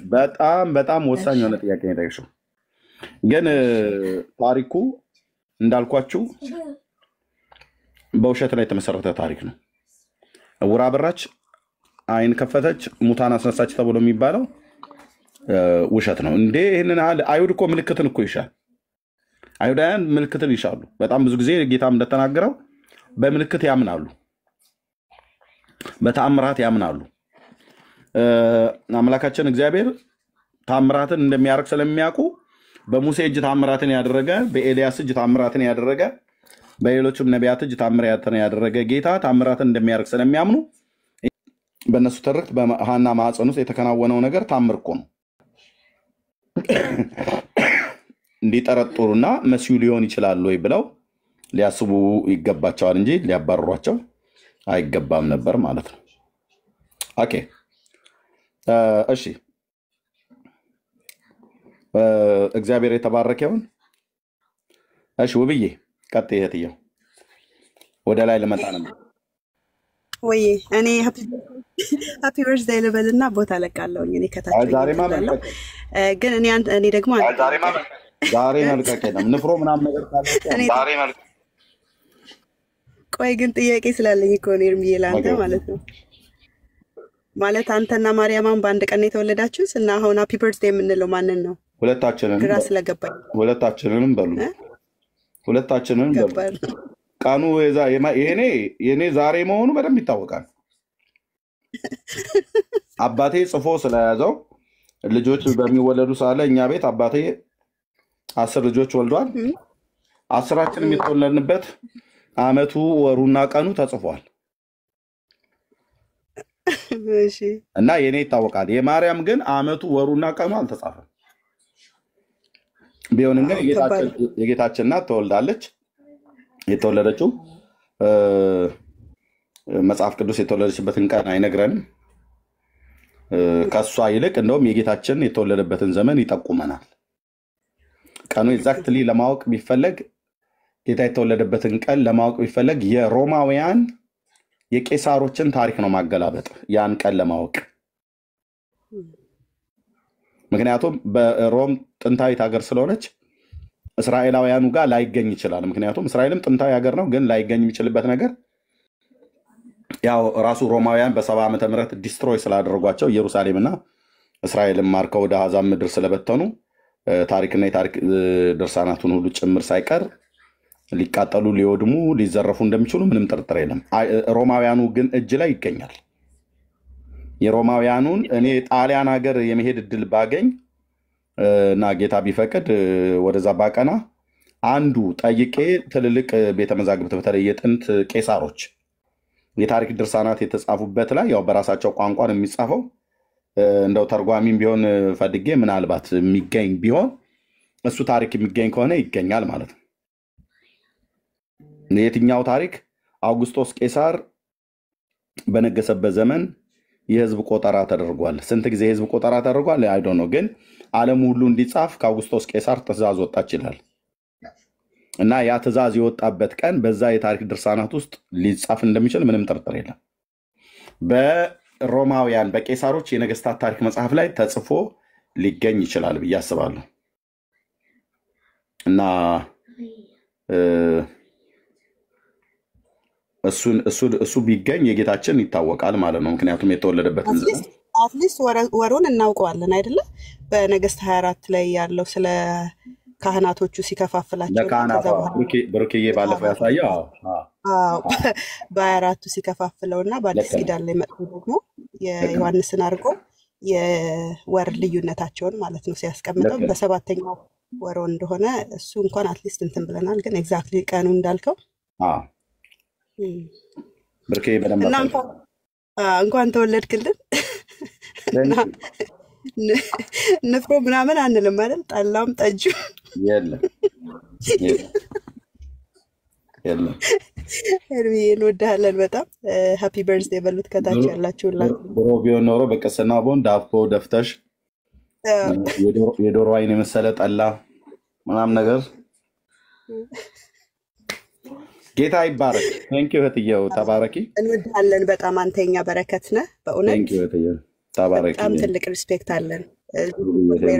በጣም ወሳኝ የሆነ ጥያቄ ነው የጠይቅሽው። ግን ታሪኩ እንዳልኳችሁ በውሸት ላይ የተመሰረተ ታሪክ ነው። ዕውር አበራች፣ አይን ከፈተች፣ ሙታን አስነሳች ተብሎ የሚባለው ውሸት ነው እንዴ? ይህንን አይሁድ እኮ ምልክትን እኮ ይሻል። አይሁዳውያን ምልክትን ይሻሉ። በጣም ብዙ ጊዜ ጌታም እንደተናገረው በምልክት ያምናሉ፣ በተአምራት ያምናሉ። አምላካችን እግዚአብሔር ተአምራትን እንደሚያደርግ ስለሚያውቁ በሙሴ እጅ ተአምራትን ያደረገ፣ በኤልያስ እጅ ተአምራትን ያደረገ፣ በሌሎችም ነቢያት እጅ ተአምራትን ያደረገ ጌታ ተአምራትን እንደሚያደርግ ስለሚያምኑ በእነሱ ትርክት በሐና ማህፀን ውስጥ የተከናወነው ነገር ታምር እኮ ነው። እንዲጠረጥሩና መሲሁ ሊሆን ይችላል ወይ ብለው ሊያስቡ ይገባቸዋል እንጂ ሊያባርሯቸው አይገባም ነበር ማለት ነው። ኦኬ እሺ፣ እግዚአብሔር የተባረከ ይሁን። እሺ ውብዬ ቀጥይ እህትዬው። ወደ ላይ ልመጣ ነበር ወይ እኔ ሃፒ በርዝዴይ ልበልና ቦታ ለቃለሁኝ። እኔ ከታች ግን እኔ ደግሞ ዛሬ መልቀቅ የለም ንፍሮ ምናምን ነገር ካለ ቆይ ግን ጥያቄ ስላለኝ እኮ ነው ኤርሚዬ ለአንተ ማለት ነው። ማለት አንተና ማርያማን በአንድ ቀን የተወለዳችሁት እና አሁን ሃፒ በርዝዴይ የምንለው ማንን ነው? ግራ ስለገባኝ ሁለታችንንም በሉ ሁለታችንንም በሉ። ቀኑ የኔ ዛሬ መሆኑ በደንብ ይታወቃል። አባቴ ጽፎ ስለያዘው ልጆች በሚወለዱ ሰዓት ላይ እኛ ቤት አባቴ 10 ልጆች ወልዷል። 10ችንም የተወለድንበት አመቱ ወሩና ቀኑ ተጽፏል። እና የኔ ይታወቃል። የማርያም ግን አመቱ ወሩና ቀኑ አልተጻፈም። ቢሆንም ግን የጌታችን እናት ተወልዳለች። የተወለደችው መጽሐፍ ቅዱስ የተወለደችበትን ቀን አይነግረንም። ከሷ ይልቅ እንደውም የጌታችን የተወለደበትን ዘመን ይጠቁመናል። ቀኑ ኤግዛክትሊ ለማወቅ ቢፈለግ ጌታ የተወለደበትን ቀን ለማወቅ ቢፈለግ የሮማውያን የቄሳሮችን ታሪክ ነው ማገላበጥ ያን ቀን ለማወቅ። ምክንያቱም በሮም ጥንታዊት ሀገር ስለሆነች እስራኤላውያኑ ጋር ላይገኝ ይችላል። ምክንያቱም እስራኤልም ጥንታዊ ሀገር ነው፣ ግን ላይገኝ የሚችልበት ነገር ያው ራሱ ሮማውያን በ70 ዓመተ ምህረት ዲስትሮይ ስላደረጓቸው ኢየሩሳሌምና እስራኤልን ማርከው ወደ አሕዛብ ምድር ስለበተኑ ታሪክና የታሪክ ድርሳናቱን ሁሉ ጭምር ሳይቀር ሊቃጠሉ፣ ሊወድሙ፣ ሊዘረፉ እንደሚችሉ ምንም ጥርጥር የለም። ሮማውያኑ ግን እጅ ላይ ይገኛል። የሮማውያኑን እኔ ጣሊያን ሀገር የመሄድ እድል ባገኝ እና ጌታ ቢፈቅድ ወደዛ ባቀና አንዱ ጠይቄ ትልልቅ ቤተመዛግብት በተለይ የጥንት ቄሳሮች የታሪክ ድርሳናት የተጻፉበት ላይ ያው በራሳቸው ቋንቋ ነው የሚጻፈው። እንደው ተርጓሚም ቢሆን ፈልጌ ምናልባት የሚገኝ ቢሆን እሱ ታሪክ የሚገኝ ከሆነ ይገኛል ማለት ነው። የትኛው ታሪክ? አውግስጦስ ቄሳር በነገሰበት ዘመን የህዝብ ቆጠራ ተደርጓል። ስንት ጊዜ የህዝብ ቆጠራ ተደርጓል አይዶ ነው፣ ግን ዓለም ሁሉ እንዲጻፍ ከአውግስጦስ ቄሳር ትእዛዝ ወጣች ይላል። እና ያ ትእዛዝ የወጣበት ቀን በዛ የታሪክ ድርሳናት ውስጥ ሊጻፍ እንደሚችል ምንም ጥርጥር የለም። በሮማውያን በቄሳሮች የነገስታት ታሪክ መጽሐፍ ላይ ተጽፎ ሊገኝ ይችላል ብዬ አስባለሁ። እና እሱ ቢገኝ የጌታችን ይታወቃል ማለት ነው። ምክንያቱም የተወለደበትን ዘመን አትሊስት ወሩን እናውቀዋለን አይደለ? በነገስት 24 ላይ ያለው ስለ ካህናቶቹ ሲከፋፍላቸው ብሩክዬ ባለፈው ያሳየው በ24ቱ ሲከፋፍለውና በአዲስ ኪዳን ላይ መጥቶ ደግሞ የዮሐንስን አድርጎ የወር ልዩነታቸውን ማለት ነው ሲያስቀምጠው በሰባተኛው ወር እንደሆነ እሱ እንኳን አትሊስት እንትን ብለናል። ግን ኤግዛክትሊ ቀኑ እንዳልከው ብሩክዬ በደንብ እንኳን ተወለድክልን ንፍሮ ምናምን አንልም አይደል? ጠላም ጠጁ የለም። ኤርሚዬ እንወድሃለን በጣም። ሃፒ በርዝዴይ በሉት ከታች ያላችሁላችሁ። ድሮ ቢሆን ኖሮ በቅስና ቦን ዳቦ ደፍተሽ የዶሮ አይን የመሰለ ጠላ ምናምን ነገር። ጌታ ይባረክ። ቴንኪው እህትዬው ተባረኪ። እንወድሃለን በጣም አንተኛ በረከት ነህ በእውነት። ቴንኪው እህትዬው ተባረኪ። በጣም ትልቅ ሪስፔክት አለን።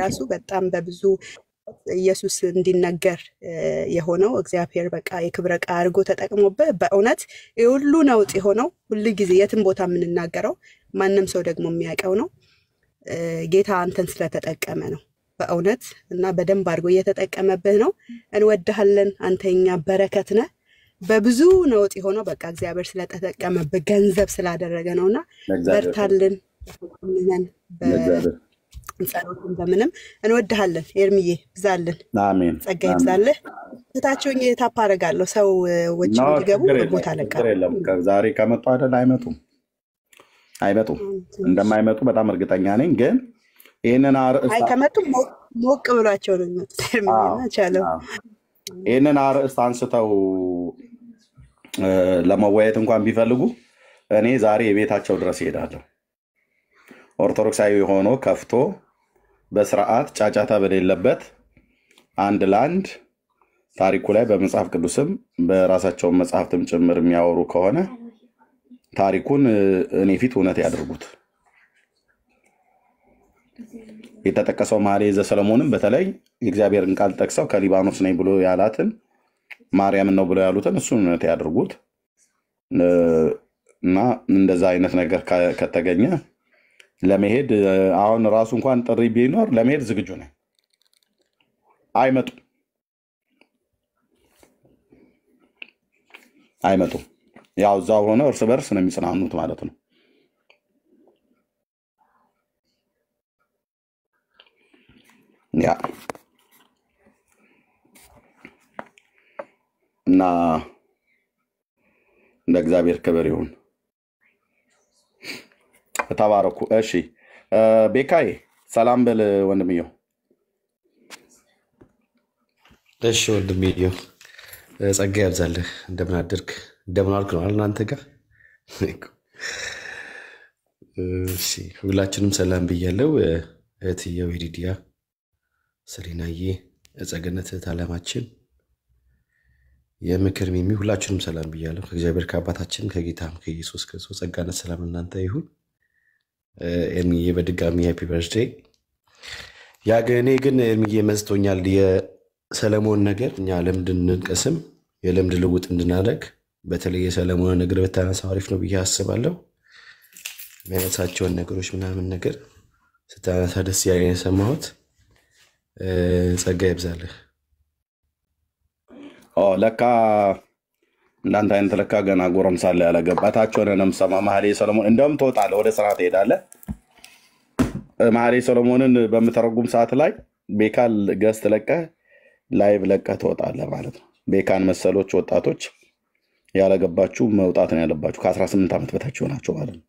ራሱ በጣም በብዙ ኢየሱስ እንዲነገር የሆነው እግዚአብሔር በቃ የክብረ ዕቃ አድርጎ ተጠቅሞበት በእውነት የሁሉ ነውጥ የሆነው ሁሉ ጊዜ የትም ቦታ የምንናገረው ማንም ሰው ደግሞ የሚያውቀው ነው። ጌታ አንተን ስለተጠቀመ ነው በእውነት እና በደንብ አድርጎ እየተጠቀመብህ ነው። እንወድሃለን። አንተኛ በረከት ነህ። በብዙ ነውጥ የሆነው በቃ እግዚአብሔር ስለተጠቀመብህ ገንዘብ ስላደረገ ነውና በርታልን። ጸሎትን በምንም እንወድሃለን ኤርሚዬ። ብዛልን። አሜን። ጸጋ ይብዛልህ። እታቸውኝ የታፕ አደርጋለሁ ሰው ወጭ እንዲገቡ ቦታ ለቃለሁ። ዛሬ ከመጡ አይደል አይመጡም። እንደማይመጡ በጣም እርግጠኛ ነኝ። ግን ይሄንን አርእስት ከመጡ ሞቅ ብሏቸው ነው የሚመጡት። ኤርሚዬና ቻለው ይሄንን አርእስት አንስተው ለመወያየት እንኳን ቢፈልጉ እኔ ዛሬ የቤታቸው ድረስ እሄዳለሁ። ኦርቶዶክሳዊ ሆኖ ከፍቶ በስርዓት ጫጫታ በሌለበት አንድ ለአንድ ታሪኩ ላይ በመጽሐፍ ቅዱስም በራሳቸው መጽሐፍትም ጭምር የሚያወሩ ከሆነ ታሪኩን እኔ ፊት እውነት ያድርጉት። የተጠቀሰው መኃልየ ዘሰሎሞንም በተለይ የእግዚአብሔርን ቃል ጠቅሰው ከሊባኖስ ነኝ ብሎ ያላትን ማርያምን ነው ብሎ ያሉትን እሱን እውነት ያድርጉት እና እንደዛ አይነት ነገር ከተገኘ ለመሄድ አሁን ራሱ እንኳን ጥሪ ቢኖር ለመሄድ ዝግጁ ነኝ። አይመጡም። ያው እዛው ሆነው እርስ በርስ ነው የሚጽናኑት ማለት ነው። ያ እና እንደ እግዚአብሔር ክብር ይሁን። ተባረኩ። እሺ ቤካዬ ሰላም በል ወንድምየው። እሺ ወንድምየው ጸጋ ያብዛልህ። እንደምን አደርክ? እንደምን አልክ ነው እናንተ ጋር? እሺ ሁላችንም ሰላም ብያለሁ። እህትየው ዲዲያ ሰሪናዬ፣ ጸገነት አለማችን፣ የምክር ሚሚ ሁላችንም ሰላም ብያለሁ። ከእግዚአብሔር ከአባታችን ከጌታም ከኢየሱስ ክርስቶስ ጸጋና ሰላም እናንተ ይሁን። ኤርሚዬ በድጋሚ ሃፒ በርዝዴይ። ያገኔ ግን ኤርሚዬ መስቶኛል። የሰለሞን ነገር እኛ ልምድ እንድንቀስም የልምድ ልውጥ እንድናደርግ በተለይ የሰለሞን ነገር ብታነሳው አሪፍ ነው ብዬ አስባለሁ። የሚያነሳቸውን ነገሮች ምናምን ነገር ስታነሳ ደስ ያለኝ የሰማሁት። ጸጋ ይብዛልህ። ለካ እንዳንተ አይነት ለካ ገና ጎረምሳ ላይ ያለገባታቸውን ነው የምሰማ። መኃልየ ሰሎሞን እንደውም ትወጣለህ፣ ወደ ስራ ትሄዳለህ። መኃልየ ሰሎሞንን በምተረጉም ሰዓት ላይ ቤካን ገስት ለቀህ ላይቭ ለቀህ ትወጣለህ ማለት ነው። ቤካን መሰሎች ወጣቶች ያለገባችሁ መውጣት ነው ያለባችሁ። ከ18 ዓመት በታች ሆናችሁ ማለት ነው።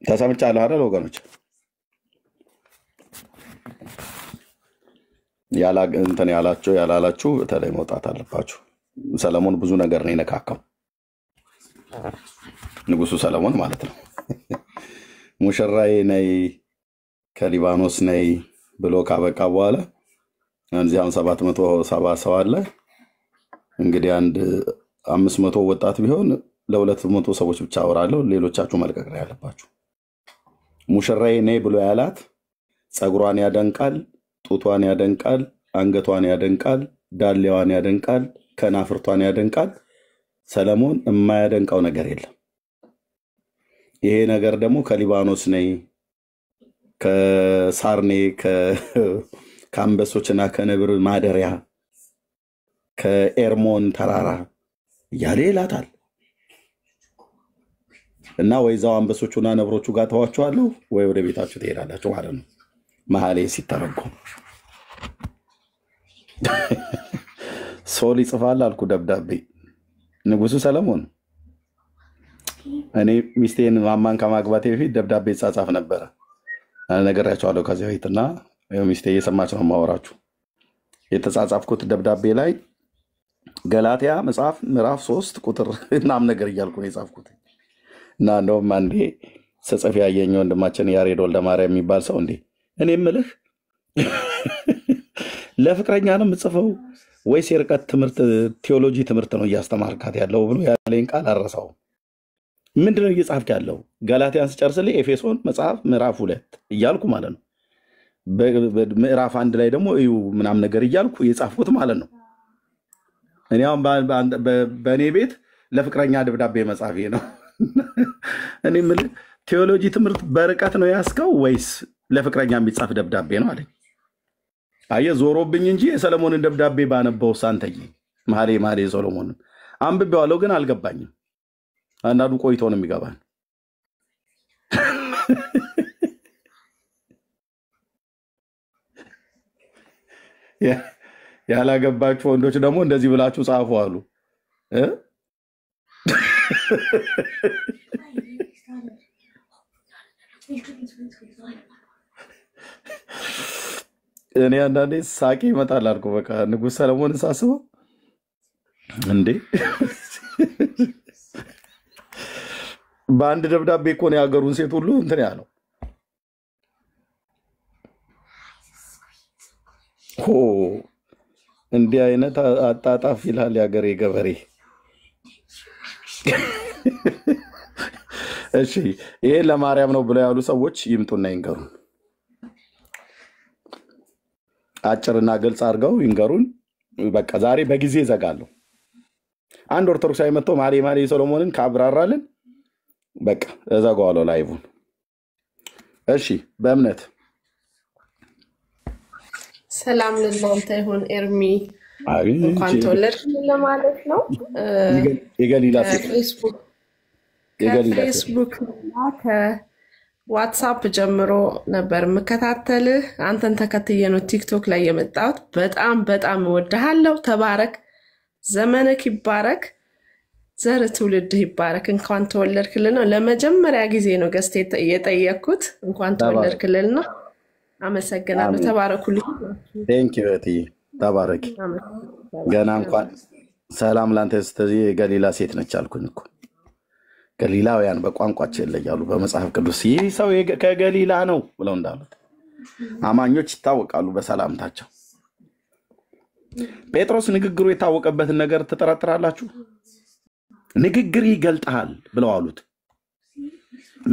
ተሰምቻለሁ አይደል ወገኖች? እንትን ያላላችሁ በተለይ መውጣት አለባችሁ። ሰለሞን ብዙ ነገር ነው የነካካው፣ ንጉሱ ሰለሞን ማለት ነው። ሙሽራዬ ነይ ከሊባኖስ ነይ ብሎ ካበቃ በኋላ አንዚያም 770 ሰው አለ። እንግዲህ አንድ 500 ወጣት ቢሆን ለ200 ሰዎች ብቻ አወራለሁ። ሌሎቻችሁ መልቀቅ ነው ያለባችሁ። ሙሽራዬ ነይ ብሎ ያላት ጸጉሯን ያደንቃል፣ ጡቷን ያደንቃል፣ አንገቷን ያደንቃል፣ ዳሌዋን ያደንቃል፣ ከናፍርቷን ያደንቃል። ሰለሞን የማያደንቀው ነገር የለም። ይሄ ነገር ደግሞ ከሊባኖስ ነይ ከሳርኔ ከአንበሶችና ከነብር ማደሪያ ከኤርሞን ተራራ እያለ ይላታል። እና ወይዛው አንበሶቹና ነብሮቹ ጋር ተዋቸዋለሁ ወይ ወደ ቤታችሁ ትሄዳላችሁ ማለት ነው። መኃልየ ሲተረጎም ሶል ይጽፋል አልኩ ደብዳቤ። ንጉሱ ሰለሞን እኔ ሚስቴን ማማን ከማግባቴ በፊት ደብዳቤ ጻጻፍ ነበረ ነገራቸዋለሁ ከዚህ በፊትና ሚስቴ እየሰማች ነው ማወራችሁ። የተጻጻፍኩት ደብዳቤ ላይ ገላትያ መጽሐፍ ምዕራፍ 3 ቁጥር ምናምን ነገር እያልኩ ነው የጻፍኩት። እና እንደውም አንዴ ሰጸፍ ያየኝ ወንድማችን ያሬድ ወልደማርያም የሚባል ሰው እንዴ እኔ የምልህ ለፍቅረኛ ነው የምጽፈው ወይስ የርቀት ትምህርት ቴዎሎጂ ትምህርት ነው እያስተማርካት ያለው ብሎ ያለኝ ቃል አረሳው። ምንድነው እየጻፍክ ያለው? ገላትያን ስጨርስልኝ ኤፌሶን መጽሐፍ ምዕራፍ 2 እያልኩ ማለት ነው። ምዕራፍ 1 ላይ ደግሞ እዩ ምናምን ነገር እያልኩ የጻፍኩት ማለት ነው። እኔ አሁን በእኔ ቤት ለፍቅረኛ ደብዳቤ መጻፌ ነው። እኔ የምልህ ቴዎሎጂ ትምህርት በርቀት ነው ያስከው ወይስ ለፍቅረኛ የሚጻፍ ደብዳቤ ነው አለኝ። አየህ ዞሮብኝ እንጂ የሰለሞንን ደብዳቤ ባነበው ሳንተይ መኃልየ ሰሎሞንን አንብቤዋለሁ፣ ግን አልገባኝም። አንዳንዱ ቆይቶ ነው የሚገባን። ያላገባችሁ ወንዶች ደግሞ እንደዚህ ብላችሁ ጻፉ አሉ። እኔ አንዳንዴ ሳቄ ይመጣል አልኩ። በቃ ንጉስ ሰለሞንን ሳስበው እንዴ በአንድ ደብዳቤ እኮ ነው የሀገሩን ሴት ሁሉ እንትን ያለው። እንዲህ አይነት አጣጣፍ ይላል የሀገሬ ገበሬ። እሺ ይሄ ለማርያም ነው ብለው ያሉ ሰዎች ይምጡና ይንገሩን። አጭርና ግልጽ አድርገው ይንገሩን። በቃ ዛሬ በጊዜ ዘጋለሁ። አንድ ኦርቶዶክሳዊ መጥቶ መኃልየ ሰሎሞንን ካብራራልን በቃ እዘጋዋለሁ ላይቡን። እሺ በእምነት ሰላም ለእናንተ ይሁን። ኤርሚ እንኳን ተወለድክ ለማለት ነው። የገሊላ ሴት ከፌስቡክ እና ከዋትሳፕ ጀምሮ ነበር የምከታተልህ። አንተን ተከትዬ ነው ቲክቶክ ላይ የመጣሁት። በጣም እወድሃለሁ። ተባረክ፣ ዘመንክ ይባረክ፣ ዘር ትውልድህ ይባረክ። እንኳን ተወለድክልን ነው። ለመጀመሪያ ጊዜ ነው ገስት የጠየቅኩት። እንኳን ተወለድክልን ነው። አመሰግናለሁ። ተባረኩልኝ። ቴንክ ዩ እህቴ፣ ተባረኪ። ገና እንኳን ሰላም ላንተ ስትይ የገሊላ ሴት ነች አልኩኝ እኮ። ገሊላውያን በቋንቋቸው ይለያሉ በመጽሐፍ ቅዱስ። ይህ ሰው ከገሊላ ነው ብለው እንዳሉት አማኞች ይታወቃሉ በሰላምታቸው። ጴጥሮስ ንግግሩ የታወቀበትን ነገር ትጠረጥራላችሁ? ንግግር ይገልጣል ብለው አሉት።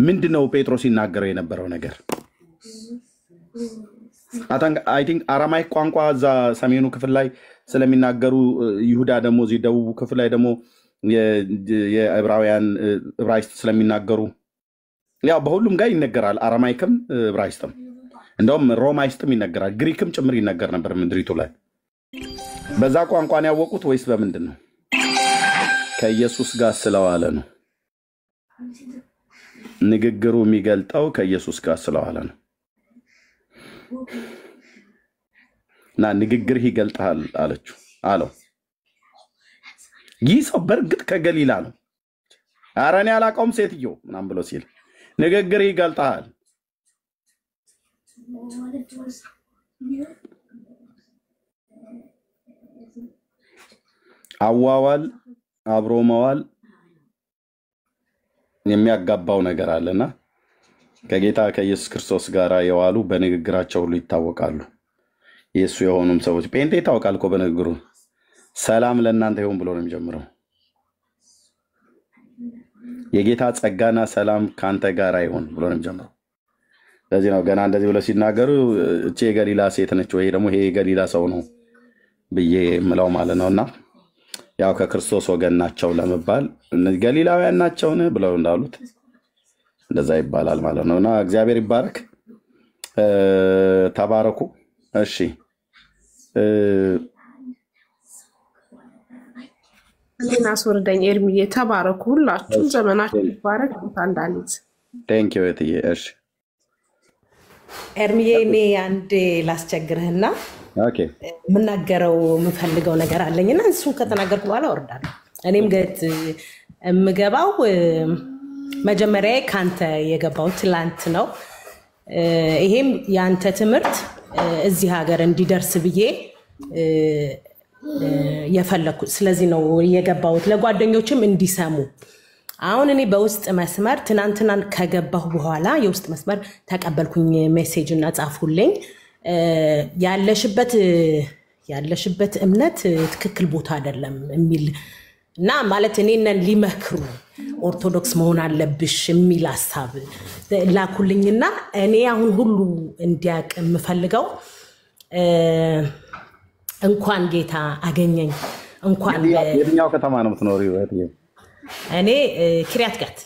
ምንድነው ጴጥሮስ ይናገረው የነበረው ነገር? አይ ቲንክ አራማይክ ቋንቋ እዛ ሰሜኑ ክፍል ላይ ስለሚናገሩ፣ ይሁዳ ደግሞ እዚህ ደቡቡ ክፍል ላይ ደግሞ የዕብራውያን ዕብራይስጥ ስለሚናገሩ ያው በሁሉም ጋር ይነገራል። አራማይክም ዕብራይስጥም እንደውም ሮማይስጥም ይነገራል። ግሪክም ጭምር ይነገር ነበር ምድሪቱ ላይ። በዛ ቋንቋን ያወቁት ወይስ በምንድን ነው? ከኢየሱስ ጋር ስለዋለ ነው። ንግግሩ የሚገልጠው ከኢየሱስ ጋር ስለዋለ ነው። እና ንግግርህ ይገልጣል አለችው አለው። ይህ ሰው በእርግጥ ከገሊላ ነው። ኧረ እኔ አላውቀውም ሴትዮ ምናምን ብሎ ሲል ንግግርህ ይገልጣል። አዋዋል አብሮ መዋል የሚያጋባው ነገር አለና ከጌታ ከኢየሱስ ክርስቶስ ጋር የዋሉ በንግግራቸው ሁሉ ይታወቃሉ። የእሱ የሆኑም ሰዎች ጴንጤ ይታወቃል እኮ በንግግሩ። ሰላም ለእናንተ ይሁን ብሎ ነው የሚጀምረው። የጌታ ጸጋና ሰላም ካንተ ጋር ይሁን ብሎ ነው የሚጀምረው። ለዚህ ነው ገና እንደዚህ ብለው ሲናገሩ እቺ የገሊላ ሴት ነች ወይ ደግሞ ይሄ የገሊላ ሰው ነው ብዬ ምለው ማለት ነውና ያው ከክርስቶስ ወገን ናቸው ለመባል እነዚህ ገሊላውያን ናቸውን ብለው እንዳሉት እንደዛ ይባላል ማለት ነውና እግዚአብሔር ይባረክ። ተባረኩ። እሺ እኔን አስወርደኝ ኤርሚዬ። ተባረኩ ሁላችሁም፣ ዘመናችሁ ይባረክ። አንዳንዴ ቴንክ ዩ እትዬ። እሺ ኤርሚዬ እኔ አንዴ ላስቸግርህና የምናገረው የምፈልገው ነገር አለኝና እሱን ከተናገርኩ በኋላ ወርዳለሁ። እኔም ገት የምገባው መጀመሪያ ካንተ የገባው ትላንት ነው። ይሄም ያንተ ትምህርት እዚህ ሀገር እንዲደርስ ብዬ የፈለኩት ስለዚህ ነው የገባሁት፣ ለጓደኞችም እንዲሰሙ። አሁን እኔ በውስጥ መስመር ትናንትና ከገባሁ በኋላ የውስጥ መስመር ተቀበልኩኝ፣ ሜሴጅ እና ጻፉልኝ። ያለሽበት እምነት ትክክል ቦታ አይደለም የሚል እና ማለት እኔን ሊመክሩ ኦርቶዶክስ መሆን አለብሽ የሚል ሐሳብ ላኩልኝና እኔ አሁን ሁሉ እንዲያውቅ የምፈልገው እንኳን ጌታ አገኘኝ እንኳን የትኛው ከተማ ነው የምትኖሪው? እኔ ኪሪያት ጋት።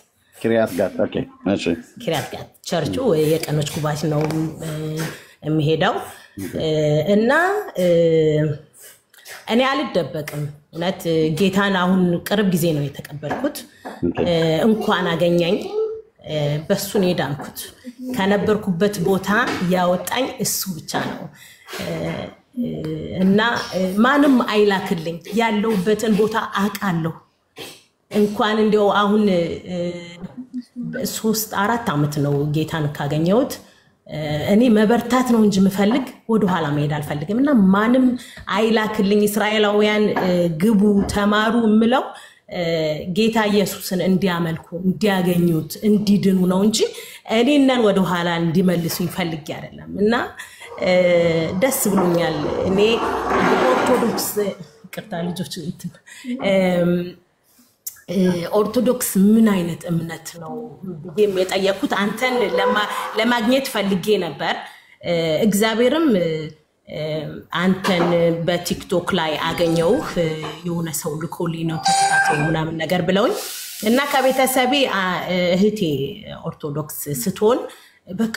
ኦኬ እሺ። ኪሪያት ጋት ቸርቹ የቀኖች ጉባኤ ነው የሚሄደው እና እኔ አልደበቅም። እውነት ጌታን አሁን ቅርብ ጊዜ ነው የተቀበልኩት። እንኳን አገኘኝ፣ በሱ ነው የዳንኩት። ከነበርኩበት ቦታ ያወጣኝ እሱ ብቻ ነው እና ማንም አይላክልኝ፣ ያለውበትን ቦታ አውቃለሁ። እንኳን እንደው አሁን 3-4 ዓመት ነው ጌታን ካገኘሁት። እኔ መበርታት ነው እንጂ ምፈልግ ወደ ኋላ መሄድ አልፈልግም እና ማንም አይላክልኝ። እስራኤላውያን ግቡ ተማሩ ምለው ጌታ ኢየሱስን እንዲያመልኩ እንዲያገኙት እንዲድኑ ነው እንጂ እኔነን ወደ ኋላ እንዲመልሱኝ ፈልጌ አይደለም እና ደስ ብሎኛል። እኔ ኦርቶዶክስ ቅርታ ልጆች ኦርቶዶክስ ምን አይነት እምነት ነው ብዬም የጠየኩት አንተን ለማግኘት ፈልጌ ነበር። እግዚአብሔርም አንተን በቲክቶክ ላይ አገኘውህ፣ የሆነ ሰው ልኮልኝ ነው ተከታታይ ምናምን ነገር ብለውኝ እና ከቤተሰቤ እህቴ ኦርቶዶክስ ስትሆን በቃ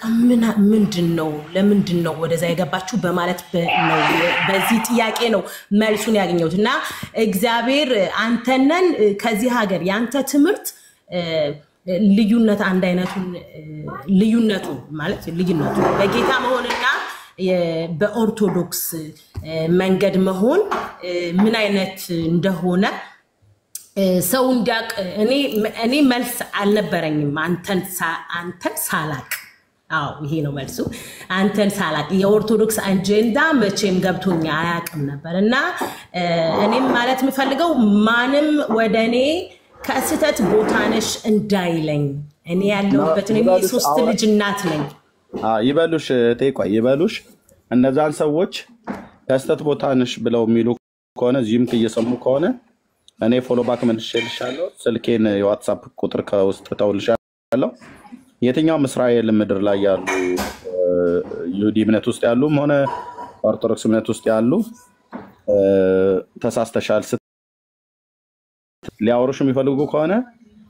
ምንድነው ለምንድነው ወደዛ የገባችሁ በማለት ነው በዚህ ጥያቄ ነው መልሱን ያገኘሁት እና እግዚአብሔር አንተነን ከዚህ ሀገር ያንተ ትምህርት ልዩነት አንድ አይነቱን ልዩነቱ ማለት ልዩነቱ በጌታ መሆንና በኦርቶዶክስ መንገድ መሆን ምን አይነት እንደሆነ ሰው እንዲያውቅ እኔ መልስ አልነበረኝም አንተን ሳላቅ። አዎ ይሄ ነው መልሱ። አንተን ሳላቅ የኦርቶዶክስ አጀንዳ መቼም ገብቶኛ አያውቅም ነበርና እኔም ማለት የምፈልገው ማንም ወደኔ ከስተት ቦታነሽ እንዳይለኝ። እኔ ያለውበት እኔ 3 ልጅ እናት ነኝ። ይበሉሽ ተይቋይ ይበሉሽ። እነዛን ሰዎች ከስተት ቦታነሽ ብለው የሚሉ ከሆነ ዚህም እየሰሙ ከሆነ እኔ ፎሎ ባክ መልሼልሻለሁ። ስልኬን የዋትስአፕ ቁጥር ከውስጥ ተውልሻለሁ። የትኛውም እስራኤል ምድር ላይ ያሉ ይሁዲ እምነት ውስጥ ያሉም ሆነ ኦርቶዶክስ እምነት ውስጥ ያሉ ተሳስተሻል ሊያወሩሽ የሚፈልጉ ከሆነ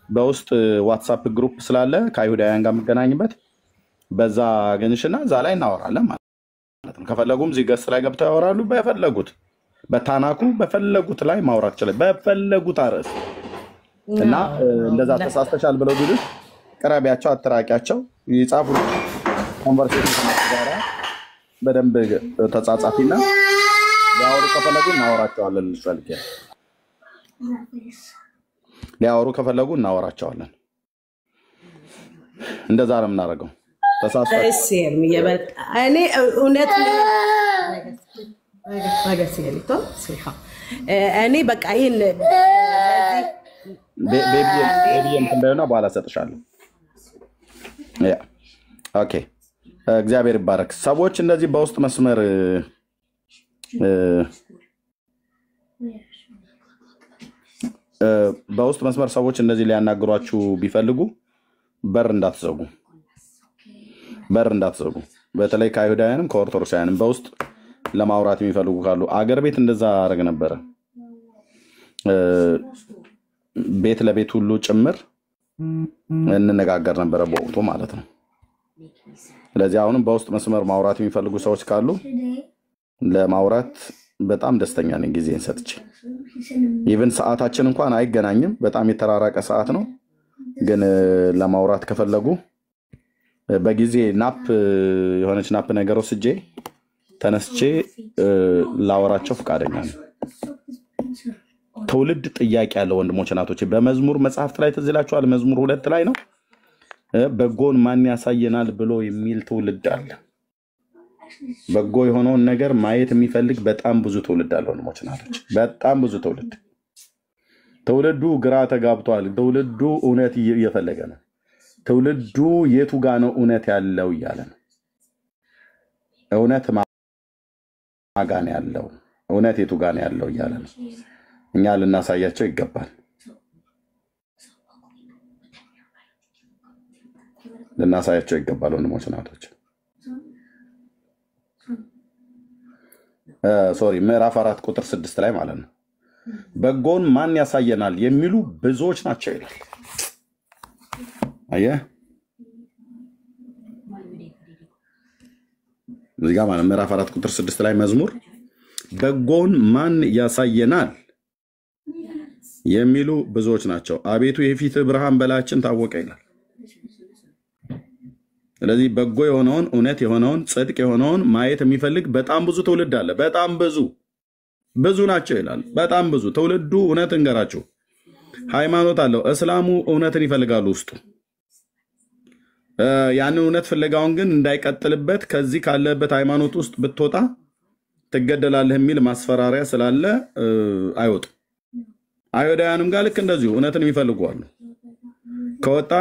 በውስጥ ዋትስአፕ ግሩፕ ስላለ ከአይሁዳውያን ጋር የምገናኝበት በዛ አገኝሽና እዛ ላይ እናወራለን ማለት ነው። ከፈለጉም እዚህ ገጽ ላይ ገብተው ያወራሉ። በፈለጉት በታናኩ በፈለጉት ላይ ማውራት ይችላል፣ በፈለጉት አርዕስት እና እንደዛ ተሳስተሻል ብለው ቢሉሽ ቀራቢያቸው አትራቂያቸው ይጻፉ። ኮንቨርሴሽን ጋራ በደንብ ተጻጻፊና ሊያወሩ ከፈለጉ እናወራቸዋለን። ልፈልግ ሊያወሩ ከፈለጉ እናወራቸዋለን። እንደዛ ነው የምናደርገው። ተሳስተሽ እኔ እውነት እኔ በቃ ይሄን ቤቢ እንደሆነ በኋላ ሰጥሻለሁ። ኦኬ እግዚአብሔር ይባረክ። ሰዎች እንደዚህ በውስጥ መስመር ሰዎች እንደዚህ ሊያናግሯችሁ ቢፈልጉ በር እንዳትዘጉ። በተለይ ከአይሁዳውያንም ከኦርቶዶክሳውያንም በውስጥ ለማውራት የሚፈልጉ ካሉ አገር ቤት እንደዛ አረግ ነበረ። ቤት ለቤት ሁሉ ጭምር እንነጋገር ነበረ በወቅቱ ማለት ነው። ስለዚህ አሁንም በውስጥ መስመር ማውራት የሚፈልጉ ሰዎች ካሉ ለማውራት በጣም ደስተኛ ነኝ ጊዜን ሰጥቼ። ኢቭን ሰዓታችን እንኳን አይገናኝም፣ በጣም የተራራቀ ሰዓት ነው። ግን ለማውራት ከፈለጉ በጊዜ የሆነች ናፕ ነገር ወስጄ ተነስቼ ላወራቸው ፈቃደኛ ነኝ። ትውልድ ጥያቄ ያለው ወንድሞች እናቶች በመዝሙር መጽሐፍት ላይ ትዝ ይላችኋል። መዝሙር 2 ላይ ነው በጎን ማን ያሳየናል ብሎ የሚል ትውልድ አለ። በጎ የሆነውን ነገር ማየት የሚፈልግ በጣም ብዙ ትውልድ አለ ወንድሞች እናቶች፣ በጣም ብዙ ትውልዱ ግራ ተጋብቷል። ትውልዱ እውነት እየፈለገ ነው። ትውልዱ የቱ ጋ ነው እውነት ያለው እያለ ነው። እውነት ማጋ ነው ያለው፣ እውነት የቱ ጋ ነው ያለው እያለ ነው። እኛ ልናሳያቸው ይገባል። ወንድሞች እናቶች። ምዕራፍ 4 ቁጥር 6 ላይ ማለት ነው በጎን ማን ያሳየናል የሚሉ ብዙዎች ናቸው ይላል። አየህ እዚህ ጋር ማለት ምዕራፍ 4 ቁጥር 6 ላይ መዝሙር በጎን ማን ያሳየናል የሚሉ ብዙዎች ናቸው። አቤቱ የፊት ብርሃን በላያችን ታወቀ ይላል። ስለዚህ በጎ የሆነውን እውነት የሆነውን ጽድቅ የሆነውን ማየት የሚፈልግ በጣም ብዙ ትውልድ አለ። በጣም ብዙ ናቸው ይላል። በጣም ብዙ ትውልዱ እውነት እንገራችሁ ሃይማኖት አለው። እስላሙ እውነትን ይፈልጋሉ ውስጡ። ያንን እውነት ፍለጋውን ግን እንዳይቀጥልበት ከዚህ ካለበት ሃይማኖት ውስጥ ብትወጣ ትገደላለህ የሚል ማስፈራሪያ ስላለ አይወጡ። አይሁዳውያንም ጋር ልክ እንደዚሁ እውነትን የሚፈልጉ አሉ። ከወጣ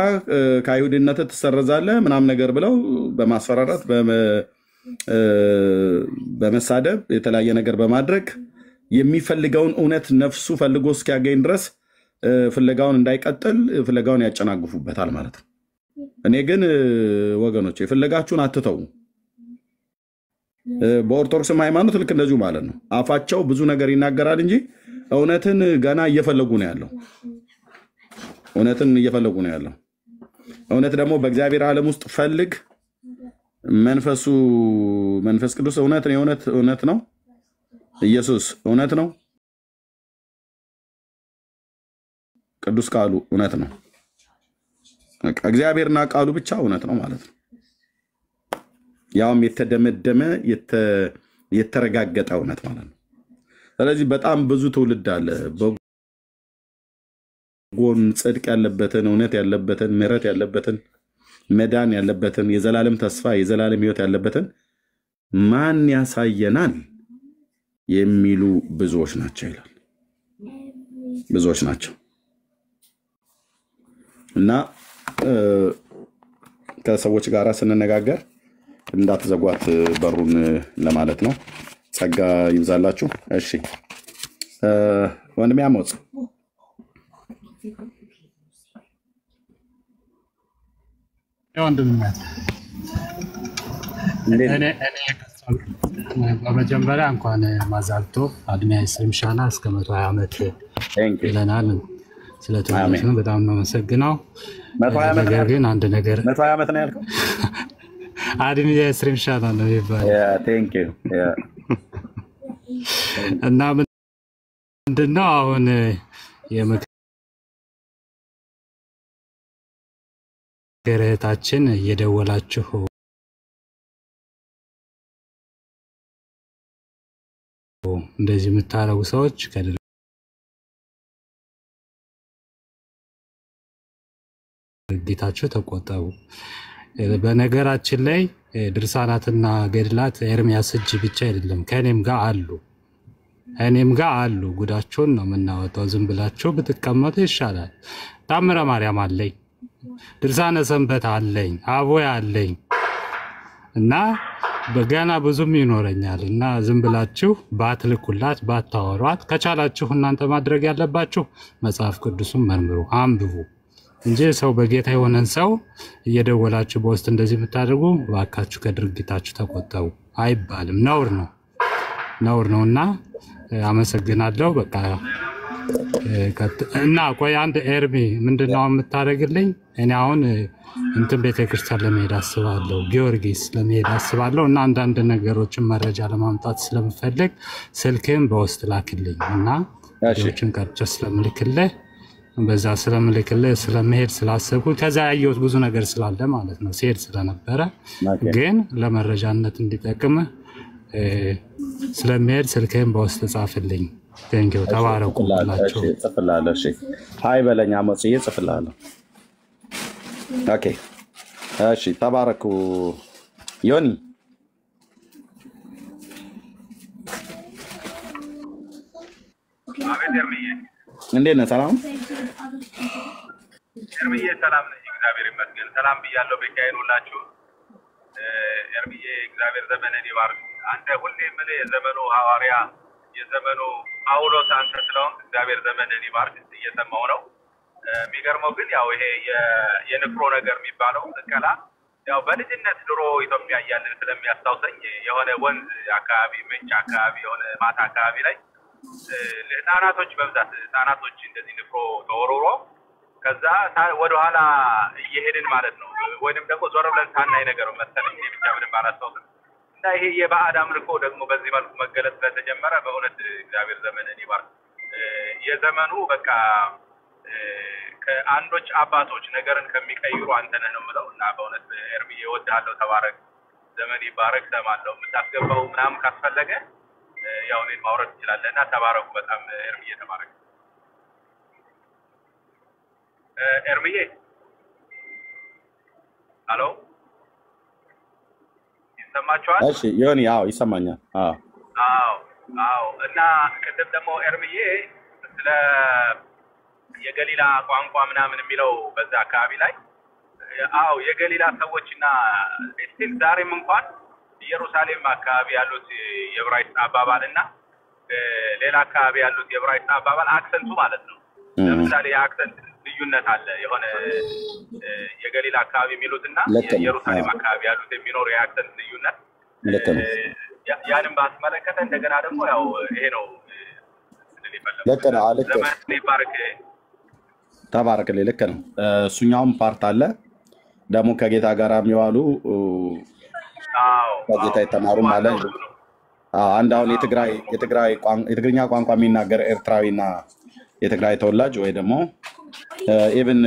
ከአይሁድነት ትሰረዛለህ ምናምን ነገር ብለው በማስፈራራት በመሳደብ የተለያየ ነገር በማድረግ የሚፈልገውን እውነት ነፍሱ ፈልጎ እስኪያገኝ ድረስ ፍለጋውን እንዳይቀጥል ፍለጋውን ያጨናግፉበታል ማለት ነው። እኔ ግን ወገኖች ፍለጋችሁን አትተው። በኦርቶዶክስም ሃይማኖት ልክ እንደዚሁ ማለት ነው። አፋቸው ብዙ ነገር ይናገራል እንጂ እውነትን ገና እየፈለጉ ነው ያለው። እውነት ደግሞ በእግዚአብሔር ዓለም ውስጥ ፈልግ። መንፈስ ቅዱስ እውነት ነው። ኢየሱስ እውነት ነው። ቅዱስ ቃሉ እውነት ነው። እግዚአብሔርና ቃሉ ብቻ እውነት ነው ማለት ነው። ያውም የተደመደመ የተረጋገጠ እውነት ማለት ነው። ስለዚህ በጣም ብዙ ትውልድ አለ በጎን ጽድቅ ያለበትን እውነት ያለበትን ምሕረት ያለበትን መዳን ያለበትን የዘላለም ተስፋ የዘላለም ሕይወት ያለበትን ማን ያሳየናል የሚሉ ብዙዎች ናቸው ይላል። ብዙዎች ናቸው እና ከሰዎች ጋር ስንነጋገር እንዳትዘጓት በሩን ለማለት ነው። ጸጋ ይብዛላችሁ። እሺ ወንድሜ አሞጽ በመጀመሪያ እንኳን ማዛልቶ አድሜ ስምሻና እስከ 120 ዓመት ይለናል። ስለተመለሽ ነው በጣም ነው መሰግናው። 120 ዓመት ግን አንድ ነገር 120 ዓመት ነው ያልከው? አድሜ ስምሻና ነው ይባላል። ቴንክ ዩ እና ምንድነው አሁን የምክርታችን እየደወላችሁ እንደዚህ የምታረጉ ሰዎች ከድርጊታችሁ ተቆጠቡ። በነገራችን ላይ ድርሳናትና ገድላት ኤርሚያስ እጅ ብቻ አይደለም ከኔም ጋር አሉ። ጉዳቸውን ነው የምናወጣው። ዝም ብላችሁ ብትቀመጡ ይሻላል። ታምረ ማርያም አለኝ፣ ድርሳነ ሰንበት አለኝ፣ አቦይ አለኝ፣ እና በገና ብዙም ይኖረኛል እና ዝም ብላችሁ ባትልኩላት ባታወሯት ከቻላችሁ እናንተ ማድረግ ያለባችሁ መጽሐፍ ቅዱስን መርምሩ አንብቡ እንጂ ሰው በጌታ የሆነን ሰው እየደወላችሁ በውስጥ እንደዚህ የምታደርጉ ባካችሁ ከድርጊታችሁ ተቆጠቡ አይባልም ነውር ነውና አመሰግናለሁ በቃ እና ቆይ አንድ ኤርሚ ምንድነው የምታደርግልኝ እኔ አሁን እንትን ቤተክርስቲያን ለመሄድ አስባለሁ ጊዮርጊስ ለመሄድ አስባለሁ እና አንዳንድ ነገሮችን መረጃ ለማምጣት ስለምፈልግ ስልክም በውስጥ ላክልኝ እና ቪዲዮችን ቀርጬ ስለምልክልህ በዛ ስለምልክልህ ስለመሄድ ስላሰብኩ ከዛ ያየሁት ብዙ ነገር ስላለ ማለት ነው ሲሄድ ስለነበረ ግን ለመረጃነት እንዲጠቅም ስለመሄድ ስልክም በውስጥ ጻፍልኝ ቴንኪው ተባረኩ ብላችሁ ጽፍላለሁ እሺ ሃይ በለኛ አመጽዬ ጽፍላለሁ ኦኬ እሺ ተባረኩ ዮኒ አቤት ኤርሚዬ እንዴት ነህ ሰላም ኤርሚዬ ሰላም ነኝ እግዚአብሔር ይመስገን ሰላም ብያለሁ በካይን ሁላችሁ ኤርሚዬ እግዚአብሔር ዘመንን ይባርክ አንተ ሁሌ ምን የዘመኑ ሐዋርያ የዘመኑ ጳውሎስ አንተ ስለሆንክ እግዚአብሔር ዘመንን ይባርክ እየሰማው ነው የሚገርመው ግን ያው ይሄ የንፍሮ ነገር የሚባለው ስቀላ ያው በልጅነት ድሮ ኢትዮጵያ እያለን ስለሚያስታውሰኝ የሆነ ወንዝ አካባቢ ምንጭ አካባቢ የሆነ ማታ አካባቢ ላይ ህፃናቶች በብዛት ህፃናቶች እንደዚህ ንፍሮ ተወርውሮ ከዛ ወደ ኋላ እየሄድን ማለት ነው ወይንም ደግሞ ዞር ብለን ሳናይ ነገር መሰለኝ ብቻ ምንም ባላስታውስም እና ይሄ የባዕድ አምልኮ ደግሞ በዚህ መልኩ መገለጽ ስለተጀመረ በእውነት እግዚአብሔር ዘመንን ይባርክ የዘመኑ በቃ ከአንዶች አባቶች ነገርን ከሚቀይሩ አንተ ነህ ነው የምለው እና በእውነት ኤርሚዬ እወድሃለሁ ተባረክ ዘመን ይባረክ ሰማለሁ የምታስገባው ምናምን ካስፈለገ ያው እኔን ማውረድ ትችላለህ እና ተባረኩ በጣም ኤርሚዬ ተባረክ ኤርሚዬ አሎ ይሰማችኋል እሺ ዮኒ አዎ ይሰማኛል አዎ እና ቅድም ደግሞ ኤርሚዬ ስለ የገሊላ ቋንቋ ምናምን የሚለው በዛ አካባቢ ላይ አዎ የገሊላ ሰዎችና እስቲል ዛሬም እንኳን ኢየሩሳሌም አካባቢ ያሉት የዕብራይስጥ አባባልና ሌላ አካባቢ ያሉት የዕብራይስጥ አባባል አክሰንቱ ማለት ነው ለምሳሌ የአክሰንት ልዩነት አለ የሆነ የገሊላ አካባቢ የሚሉትና የኢየሩሳሌም አካባቢ ያሉት የሚኖር የአክሰንት ልዩነት ያንን ባስመለከተ እንደገና ደግሞ ያው ይሄ ነው ልክ ተባረክልኝ ልክ ነው እሱኛውም ፓርት አለ ደግሞ ከጌታ ጋር የሚዋሉ ከጌታ የተማሩ ማለት አንድ አሁን የትግርኛ ቋንቋ የሚናገር ኤርትራዊና የትግራይ ተወላጅ ወይ ደግሞ ኢቭን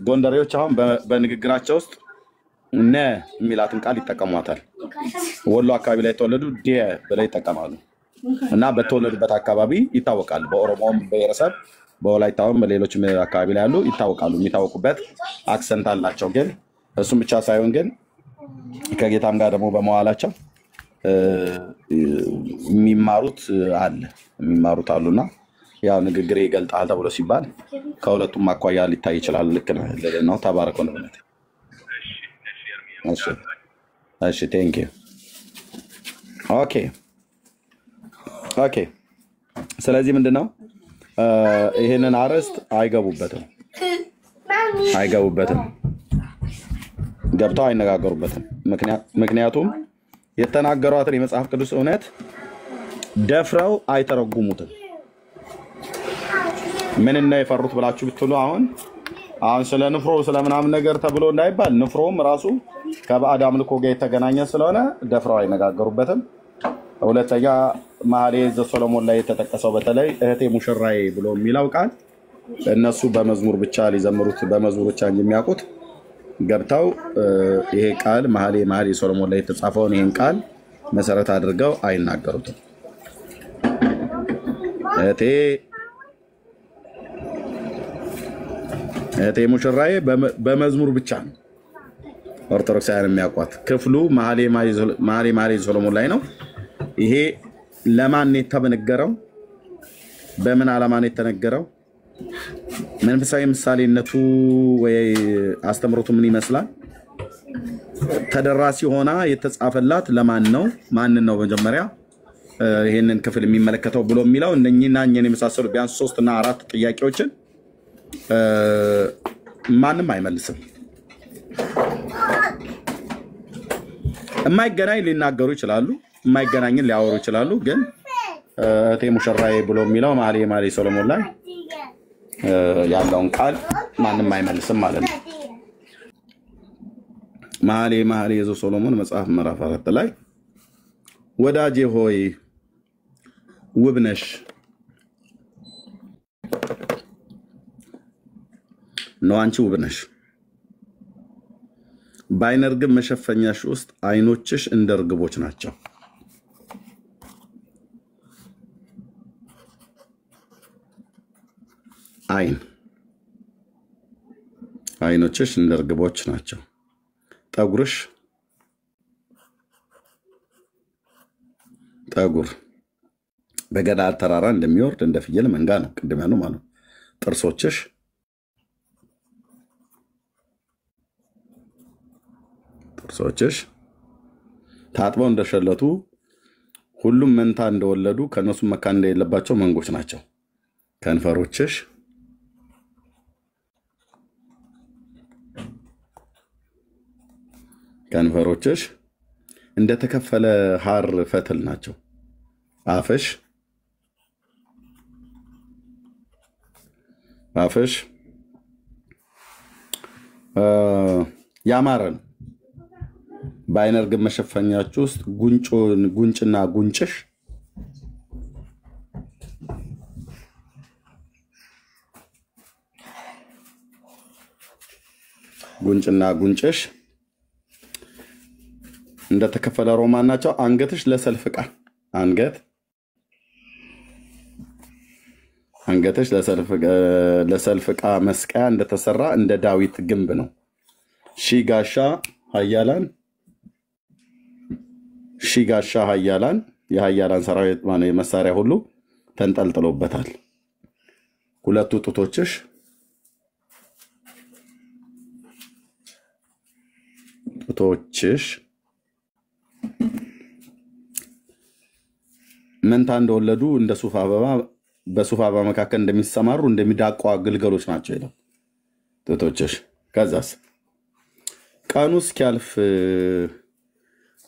ጎንደሬዎች አሁን በንግግራቸው ውስጥ ነ የሚላትን ቃል ይጠቀሟታል ወሎ አካባቢ ላይ ተወለዱ ዲ ብለው ይጠቀማሉ እና በተወለዱበት አካባቢ ይታወቃል በኦሮሞም በየረሰብ በወላይታውም በሌሎችም አካባቢ ላይ ያሉ ይታወቃሉ የሚታወቁበት አክሰንት አላቸው ግን እሱም ብቻ ሳይሆን ግን ከጌታም ጋር ደግሞ በመዋላቸው የሚማሩት አሉና ያው ንግግር ይገልጣል ተብሎ ሲባል ከሁለቱም አኳያ ሊታይ ይችላል ልክ ነው ተባረከ ነው እሺ ቴንክ ዩ ኦኬ ስለዚህ ምንድነው ይሄንን አረስት አይገቡበትም ገብተው አይነጋገሩበትም ምክንያቱም የተናገሯትን የመጽሐፍ ቅዱስ እውነት ደፍረው አይተረጉሙትም ምን እና የፈሩት ብላችሁ ብትሉ አሁን ስለ ንፍሮ ስለምናምን ነገር ተብሎ እንዳይባል ንፍሮም ራሱ ከባዕድ አምልኮ ጋር የተገናኘ ስለሆነ ደፍረው አይነጋገሩበትም ሁለተኛ መኃልየ ዘሰሎሞን ላይ የተጠቀሰው በተለይ እህቴ ሙሽራዬ ብሎ የሚለው ቃል እነሱ በመዝሙር ብቻ ሊዘምሩት በመዝሙር ብቻ የሚያውቁት ገብተው ይሄ ቃል መኃልየ ሰሎሞን ላይ የተጻፈውን ይሄን ቃል መሰረት አድርገው አይናገሩትም እህቴ ሙሽራዬ በመዝሙር ብቻ ነው ኦርቶዶክሳውያን የሚያውቋት ክፍሉ መኃልየ ሰሎሞን ላይ ነው ይሄ ለማን የተነገረው በምን ዓላማ ነው የተነገረው መንፈሳዊ ምሳሌነቱ ወይ አስተምሮቱ ምን ይመስላል ተደራሲ ሆና የተጻፈላት ለማን ነው? ማንን ነው መጀመሪያ ይሄንን ክፍል የሚመለከተው ብሎ የሚለው እነኚህና እኛን የመሳሰሉ ቢያንስ 3 እና 4 ጥያቄዎችን ማንም አይመልስም። የማይገናኝ ሊናገሩ ይችላሉ፣ የማይገናኝን ሊያወሩ ይችላሉ። ግን እቴ ሙሽራዬ ብሎ የሚለው መኃልየ ሰሎሞን ላይ ያለውን ቃል ማንም አይመልስም ማለት ነው። መኃልየ ዘሰሎሞን መጽሐፍ ምዕራፍ 4 ላይ ወዳጄ ሆይ ውብ ነሽ ነው፣ አንቺ ውብ ነሽ። በዓይነ ርግብ መሸፈኛሽ ውስጥ ዓይኖችሽ እንደ ርግቦች ናቸው። ዓይኖችሽ እንደ ርግቦች ናቸው። ጠጉር በገለዓድ ተራራ እንደሚወርድ እንደ ፍየል መንጋ ነው። ቅድም ያለው ማለት ጥርሶችሽ ታጥበው እንደሸለቱ ሁሉም መንታ እንደወለዱ ከነሱም መካን እንደሌለባቸው መንጎች ናቸው። ከንፈሮችሽ እንደተከፈለ ሐር ፈትል ናቸው። አፍሽ ያማረ ነው። በዓይነ ርግብ መሸፈኛችሁ ውስጥ ጉንጭና ጉንጭሽ እንደተከፈለ ሮማን ናቸው። አንገትሽ አንገትሽ ለሰልፍ ዕቃ መስቀያ እንደተሰራ እንደ ዳዊት ግንብ ነው። ሺህ ጋሻ ኃያላን የኃያላን ሰራዊት መሳሪያ ሁሉ ተንጠልጥሎበታል። ሁለቱ ጡቶችሽ መንታ እንደወለዱ እንደ ሱፍ አበባ በሱፍ አበባ መካከል እንደሚሰማሩ እንደሚዳቋ ግልገሎች ናቸው ይላል። ጡቶችሽ ከዛስ ቀኑ እስኪያልፍ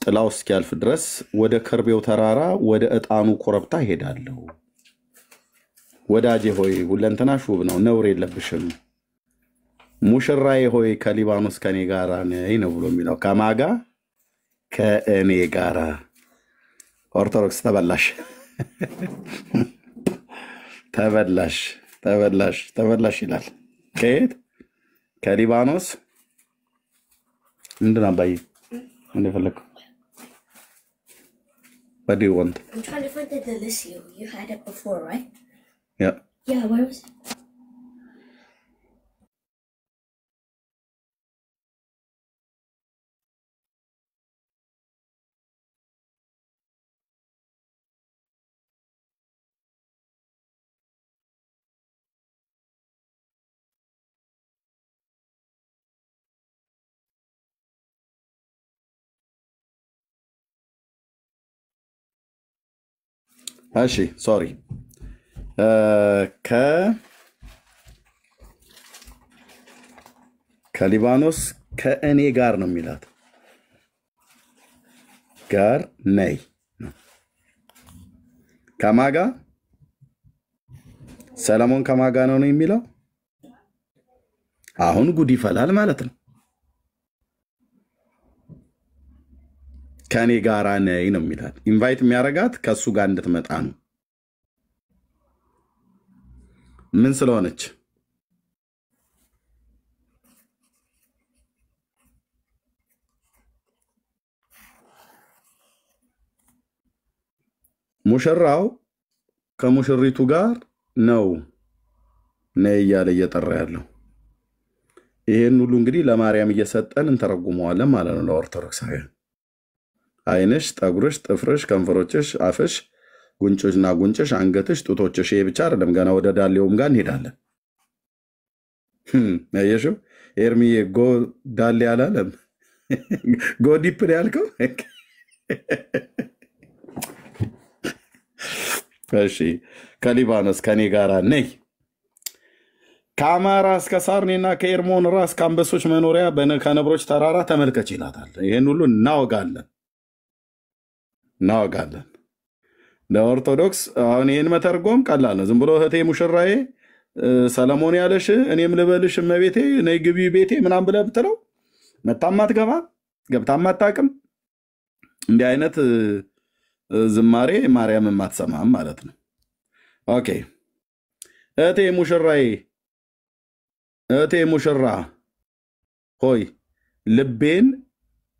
ጥላው እስኪያልፍ ድረስ ወደ ከርቤው ተራራ ወደ ዕጣኑ ኮረብታ ሄዳለሁ። ወዳጄ ሆይ ሁለንተናሽ ውብ ነው፣ ነውር የለብሽም። ሙሽራዬ ሆይ ከሊባኖስ ከኔ ጋራ ነይ ነው ብሎ የሚለው ከማጋ ከእኔ ጋራ። ኦርቶዶክስ ተበላሽ ይላል። ከየት? ከሊባኖስ። ምንድን አባዬ ምን የፈለግከው? What do you want? I'm trying to find the Delisio. You had it before, right? Yeah. Yeah, where was it? እሺ ሶሪ ከሊባኖስ ከእኔ ጋር ነው የሚላት። ጋር ነይ ከማጋ ሰለሞን ከማጋ ነው የሚለው። አሁን ጉድ ይፈላል ማለት ነው። ከኔ ጋራ ነይ ነው የሚላት። ኢንቫይት የሚያረጋት ከሱ ጋር እንድትመጣ ነው። ምን ስለሆነች? ሙሽራው ከሙሽሪቱ ጋር ነው ነይ እያለ እየጠራ ያለው። ይሄን ሁሉ እንግዲህ ለማርያም እየሰጠን እንተረጉመዋለን ማለት ነው ለኦርቶዶክሳውያን። ዓይንሽ፣ ጠጉርሽ፣ ጥፍርሽ፣ ከንፈሮችሽ፣ አፍሽ፣ ጉንጮችና ጉንጭሽ፣ አንገትሽ፣ ጡቶችሽ። ይሄ ብቻ አይደለም፣ ገና ወደ ዳሌውም ጋር እንሄዳለን። ያየሽው ኤርሚዬ ጎ ዳሌ አላለም። ጎዲፕ ነው ያልከው? እሺ ከሊባኖስ ከኔ ጋራ ነይ። ከአማራ እስከ ሳርኔና ከኤርሞን ራስ ከአንበሶች መኖሪያ ከነብሮች ተራራ ተመልከች ይላታል። ይህን ሁሉ እናወጋለን። ለኦርቶዶክስ አሁን ይህን መተርጎም ቀላል ነው። ዝም ብሎ እህቴ ሙሽራዬ ሰለሞን ያለሽ እኔም ልበልሽ እመቤቴ ነይ ግቢ ቤቴ ምናምን ብለህ ብትለው መታም አትገባም፣ ገብታም አታውቅም። እንዲህ አይነት ዝማሬ ማርያምም አትሰማም ማለት ነው። ኦኬ እህቴ ሙሽራ ሆይ ልቤን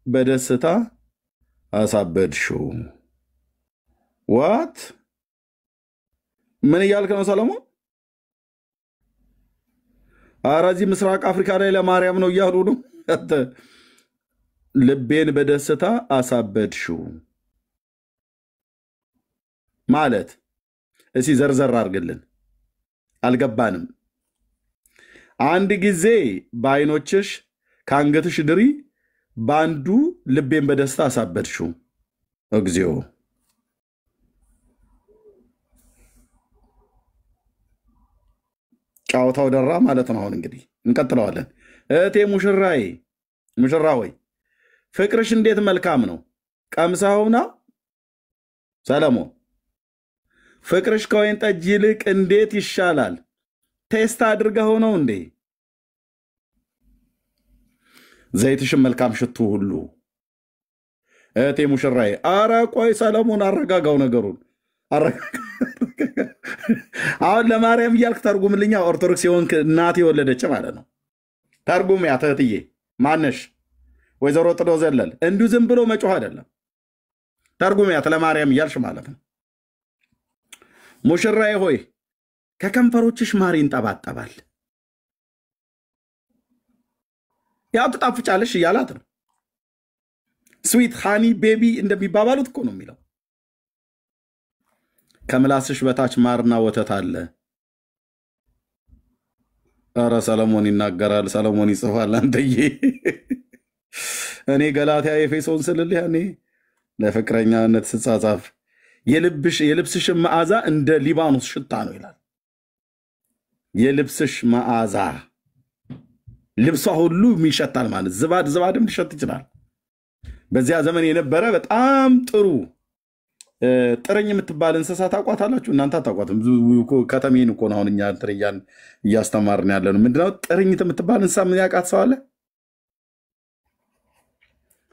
በደስታ አሳበድሽው። ዋት ምን እያልክ ነው ሰለሞን? ኧረ እዚህ ምስራቅ አፍሪካ ላይ ለማርያም ነው እያሉ ነው። ልቤን በደስታ አሳበድሽው ማለት እስኪ ዘርዘር አድርግልን፣ አልገባንም። አንድ ጊዜ በዓይኖችሽ ከአንገትሽ ድሪ በአንዱ ልቤን በደስታ አሳበድሽው። እግዚኦ ጫወታው ደራ ማለት ነው። አሁን እንግዲህ እንቀጥለዋለን። እህቴ ሙሽራ ሆይ ፍቅርሽ እንዴት መልካም ነው። ቀምሰውና ሰለሞን ፍቅርሽ ከወይን ጠጅ ይልቅ እንዴት ይሻላል። ቴስት አድርገው ነው እንዴ? ዘይትሽም መልካም ሽቱ ሁሉ። እህቴ ሙሽራዬ አረ ቆይ ሰለሞን አረጋጋው ነገሩን። አሁን ለማርያም እያልክ ተርጉምልኛ። ኦርቶዶክስ የሆንክ እናት የወለደች ማለት ነው። ተርጉም ያ እህትዬ ማነሽ? ወይዘሮ ጥዶ ዘለል እንዲሁ ዝም ብሎ መጮህ አይደለም። ተርጉም ያት ለማርያም እያልሽ ማለት ነው። ሙሽራዬ ሆይ ከከንፈሮችሽ ማር ይንጠባጠባል። ያው ትጣፍጫለሽ እያላት ነው። ስዊት ሃኒ ቤቢ እንደሚባባሉት እኮ ነው የሚለው። ከምላስሽ በታች ማርና ወተት አለ። ኧረ ሰለሞን ይናገራል፣ ሰለሞን ይጽፋል። አንተዬ እኔ ገላትያ ኤፌሶን ስልልህ ያኔ ለፍቅረኛነት ስጻጻፍ የልብስሽ መዓዛ እንደ ሊባኖስ ሽታ ነው ይላል። የልብስሽ መዓዛ ልብሷ ሁሉ ይሸታል ማለት ዝባድም ሊሸት ይችላል። በዚያ ዘመን የነበረ በጣም ጥሩ ጥርኝ የምትባል እንስሳ ታውቋታላችሁ? እናንተ አታውቋትም። ከተሜን እኮ ነው አሁን እኛ ትርያን እያስተማርን ያለ ነው። ምንድነው ጥርኝት የምትባል እንስሳ? ምን ያውቃት ሰው አለ?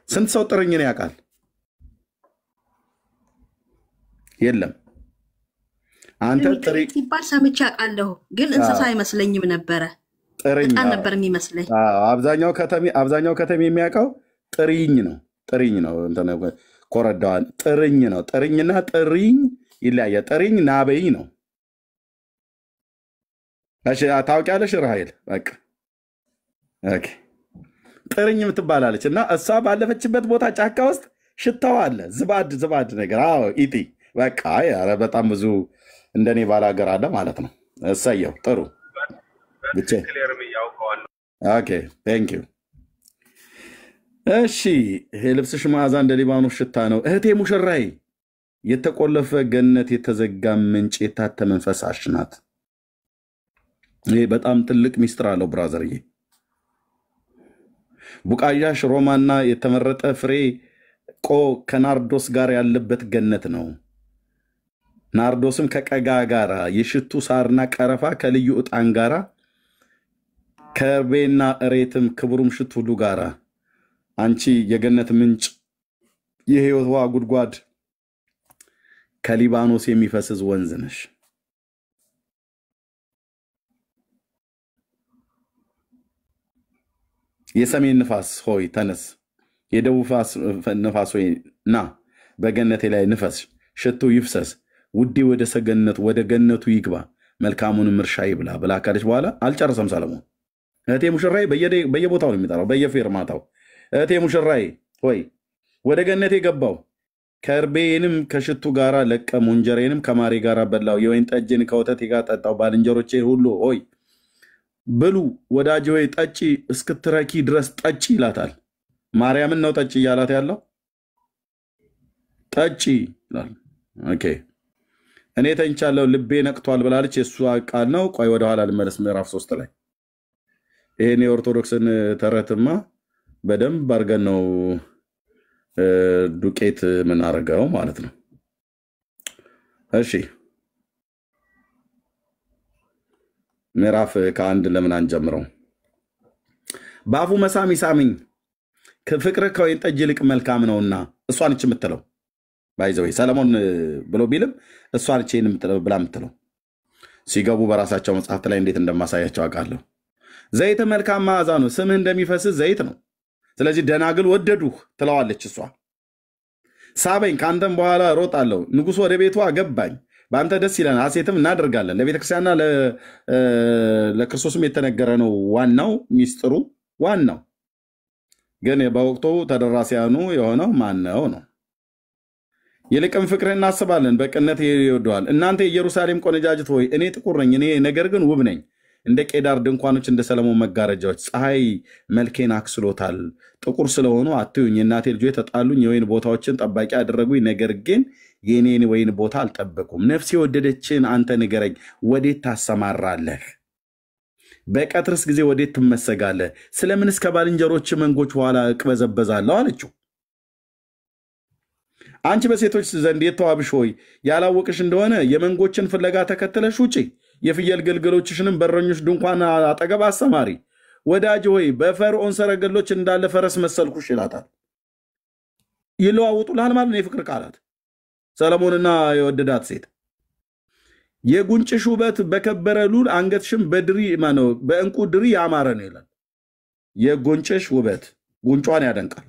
ስንት ሰው ጥርኝን ያውቃል? የለም። አንተ ጥርኝ ሲባል ሰምቼ አውቃለሁ፣ ግን እንስሳ አይመስለኝም ነበረ። ጥርኝ ነበር የሚመስለኝ። አብዛኛው ከተሜ የሚያውቀው ጥርኝ ነው። ኮረዳዋን ጥርኝ ነው። ጥርኝና ጥርኝ ይለያያል። ጥርኝ ናበይ ነው። እሺ ታውቂያለሽ ራሔል? በቃ ኦኬ። ጥርኝ የምትባላለች እና እሷ ባለፈችበት ቦታ ጫካ ውስጥ ሽታዋ አለ። ዝባድ ነገር። አዎ ኢቲ በቃ ኧረ በጣም ብዙ እንደኔ ባላገር አለ ማለት ነው። እሰየው ጥሩ ብቻ። ኦኬ ቴንክ ዩ። እሺ የልብስሽ መዓዛ እንደ ሊባኖስ ሽታ ነው። እህቴ ሙሽራዬ የተቆለፈ ገነት የተዘጋ ምንጭ የታተመ ፈሳሽ ናት። ይሄ በጣም ትልቅ ሚስጥር አለው ብራዘርዬ። ቡቃያሽ ሮማና የተመረጠ ፍሬ ከናርዶስ ጋር ያለበት ገነት ነው። ናርዶስም ከቀጋ ጋራ፣ የሽቱ ሳርና ቀረፋ ከልዩ ዕጣን ጋራ፣ ከርቤና እሬትም ክብሩም ሽቱ ሁሉ ጋራ አንቺ የገነት ምንጭ የሕይወት ውሃ ጉድጓድ ከሊባኖስ የሚፈስዝ ወንዝ ነሽ። የሰሜን ንፋስ ሆይ ተነስ፣ የደቡብ ንፋስ ሆይ ና፣ በገነቴ ላይ ንፈስ፣ ሽቱ ይፍሰስ፣ ውዴ ወደ ሰገነቱ ወደ ገነቱ ይግባ፣ መልካሙንም እርሻ ይብላ ብላ ካለች በኋላ አልጨረሰም ሰለሞን። እህቴ ሙሽራዬ በየቦታው ነው የሚጠራው፣ በየፌርማታው። እህቴ ሙሽራዬ ሆይ ወደ ገነቴ ገባው፣ ከርቤንም ከሽቱ ጋራ ለቀሙ፣ እንጀራዬንም ከማሬ ጋር በላው፣ የወይን ጠጅን ከወተቴ ጋር ጠጣው። ባልንጀሮቼ ሁሉ ሆይ ብሉ፣ ወዳጅ ሆይ ጠጪ፣ እስክትረኪ ድረስ ጠጪ ይላታል። ማርያምን ነው ጠጪ እያላት ያለው ጠጪ ይላል። ኦኬ እኔ ተኝቻለሁ ልቤ ነቅቷል ብላለች። የእሷ ቃል ነው። ቆይ ወደኋላ ልመለስ። ምዕራፍ 3 ላይ ይሄን የኦርቶዶክስን ተረትማ በደንብ አድርገን ነው ዱቄት ምን አደረገው ማለት ነው። እሺ ምዕራፍ ከአንድ ለምን አንጀምረው? በአፉ መሳም ይሳምኝ ከፍቅር ከወይን ጠጅ ይልቅ መልካም ነውና እሷን እች የምትለው ባይዘው ሰለሞን ብሎ ቢልም እሷን እች የምትለው ብላ የምትለው ሲገቡ በራሳቸው መጽሐፍት ላይ እንዴት እንደማሳያቸው አውቃለሁ። ዘይት መልካም መዓዛ ነው፣ ስምህ እንደሚፈስስ ዘይት ነው። ስለዚህ ደናግል ወደዱህ ትለዋለች እሷ። ሳበኝ ከአንተም በኋላ እሮጣለሁ፣ ንጉሥ ወደ ቤቱ አገባኝ፣ በአንተ ደስ ይለናል፣ ሐሴትም እናደርጋለን። ለቤተክርስቲያንና ለክርስቶስም የተነገረ ነው። ዋናው ሚስጥሩ ዋናው ግን በወቅቱ ተደራሲያኑ የሆነው ማነው ነው። ይልቅም ፍቅርህ እናስባለን፣ በቅነት ይወደዋል። እናንተ የኢየሩሳሌም ቆነጃጅት ሆይ እኔ ጥቁር ነኝ፣ እኔ ነገር ግን ውብ ነኝ፣ እንደ ቄዳር ድንኳኖች እንደ ሰለሞን መጋረጃዎች። ፀሐይ መልኬን አክስሎታል፣ ጥቁር ስለሆኑ አትዩኝ። የእናቴ ልጆች ተጣሉኝ፣ የወይን ቦታዎችን ጠባቂ አደረጉኝ፣ ነገር ግን የኔን ወይን ቦታ አልጠበቁም። ነፍሴ የወደደችን አንተ ንገረኝ፣ ወዴት ታሰማራለህ? በቀትርስ ጊዜ ወዴት ትመሰጋለህ? ስለምን እስከ ባልንጀሮች መንጎች ኋላ እቅበዘበዛለሁ አለችው። አንቺ በሴቶች ዘንድ የተዋብሽ ሆይ ያላወቅሽ እንደሆነ የመንጎችን ፍለጋ ተከትለሽ ውጪ፣ የፍየል ግልገሎችሽንም በረኞች ድንኳን አጠገብ አሰማሪ። ወዳጅ ሆይ በፈርዖን ሰረገሎች እንዳለ ፈረስ መሰልኩሽ ይላታል። ይለዋውጡልሃል ማለት ነው የፍቅር ቃላት። ሰለሞንና የወደዳት ሴት የጉንጭሽ ውበት በከበረ ሉል አንገትሽም በድሪ ማነው በእንቁ ድሪ ያማረ ነው ይላል። የጉንጭሽ ውበት ጉንጯን ያደንቃል።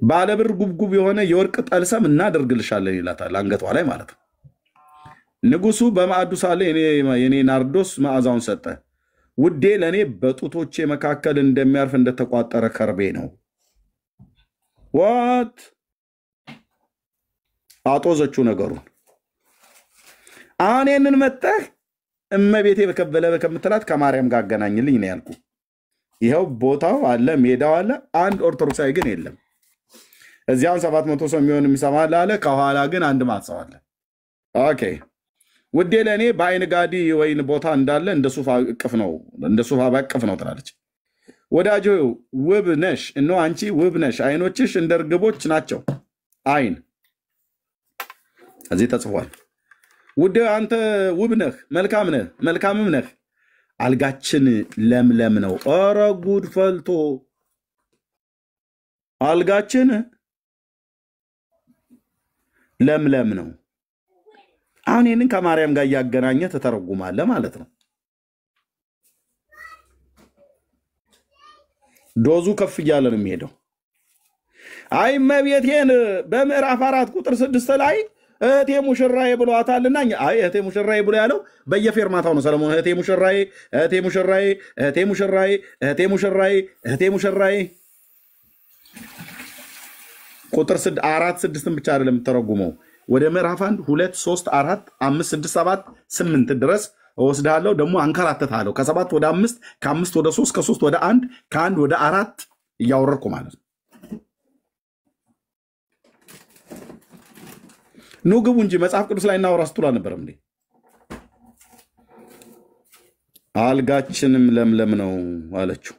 ባለብር ጉብጉብ የሆነ የወርቅ ጠልሰም እናደርግልሻለን ይላታል አንገቷ ላይ ማለት ነው። ንጉሱ በማዕዱ ሳለ የኔ ናርዶስ መዓዛውን ሰጠ። ውዴ ለእኔ በጡቶቼ መካከል እንደሚያርፍ እንደተቋጠረ ከርቤ ነው። ዋት አጦዘችው ነገሩን። አሁን ይህንን መጠህ እመቤቴ በከበለ ከምትላት ከማርያም ጋር አገናኝልኝ ነው ያልኩ። ይኸው ቦታው አለ፣ ሜዳው አለ። አንድ ኦርቶዶክሳዊ ግን የለም። እዚያውን 700 ሰው የሚሆን የሚሰማል አለ። ከኋላ ግን አንድ ማጽው አለ። ኦኬ ውዴ ለእኔ በአይን ጋዲ ወይን ቦታ እንዳለ እንደ ሱፍ እቅፍ ነው፣ እንደ ሱፍ አቅፍ ነው ትላለች። ወዳጆ ውብ ነሽ፣ እነሆ አንቺ ውብ ነሽ፣ አይኖችሽ እንደ ርግቦች ናቸው። አይን እዚህ ተጽፏል። ውዴ አንተ ውብ ነህ፣ መልካም ነህ፣ መልካምም ነህ። አልጋችን ለምለም ነው። ኧረ ጉድ ፈልቶ አልጋችን ለምለም ነው። አሁን ይህንን ከማርያም ጋር እያገናኘ ተተረጉማለህ ማለት ነው። ዶዙ ከፍ እያለ ነው የሚሄደው። አይ እመቤቴን በምዕራፍ 4 ቁጥር 6 ላይ እህቴ ሙሽራዬ ብሏታልና፣ አይ እህቴ ሙሽራዬ ብሎ ያለው በየፌርማታው ነው ሰለሞን። እህቴ ሙሽራዬ፣ እህቴ ሙሽራዬ፣ እህቴ ሙሽራዬ፣ እህቴ ሙሽራዬ፣ እህቴ ሙሽራዬ። ቁጥር 4 6 ብቻ አይደለም ተረጉመው ወደ ምዕራፍ 1 2 3 4 5 6 7 8 ድረስ ወስዳለሁ። ደግሞ አንከራተታለሁ። ከ7 ወደ 5 ከ5 ወደ 3 ከ3 ወደ 1 ከ1 ወደ 4 እያወረድኩ ማለት ነው። ኑ ግቡ እንጂ መጽሐፍ ቅዱስ ላይ እናወራ ስትሉ አልነበረም እንዴ? አልጋችንም ለምለም ነው አለችው።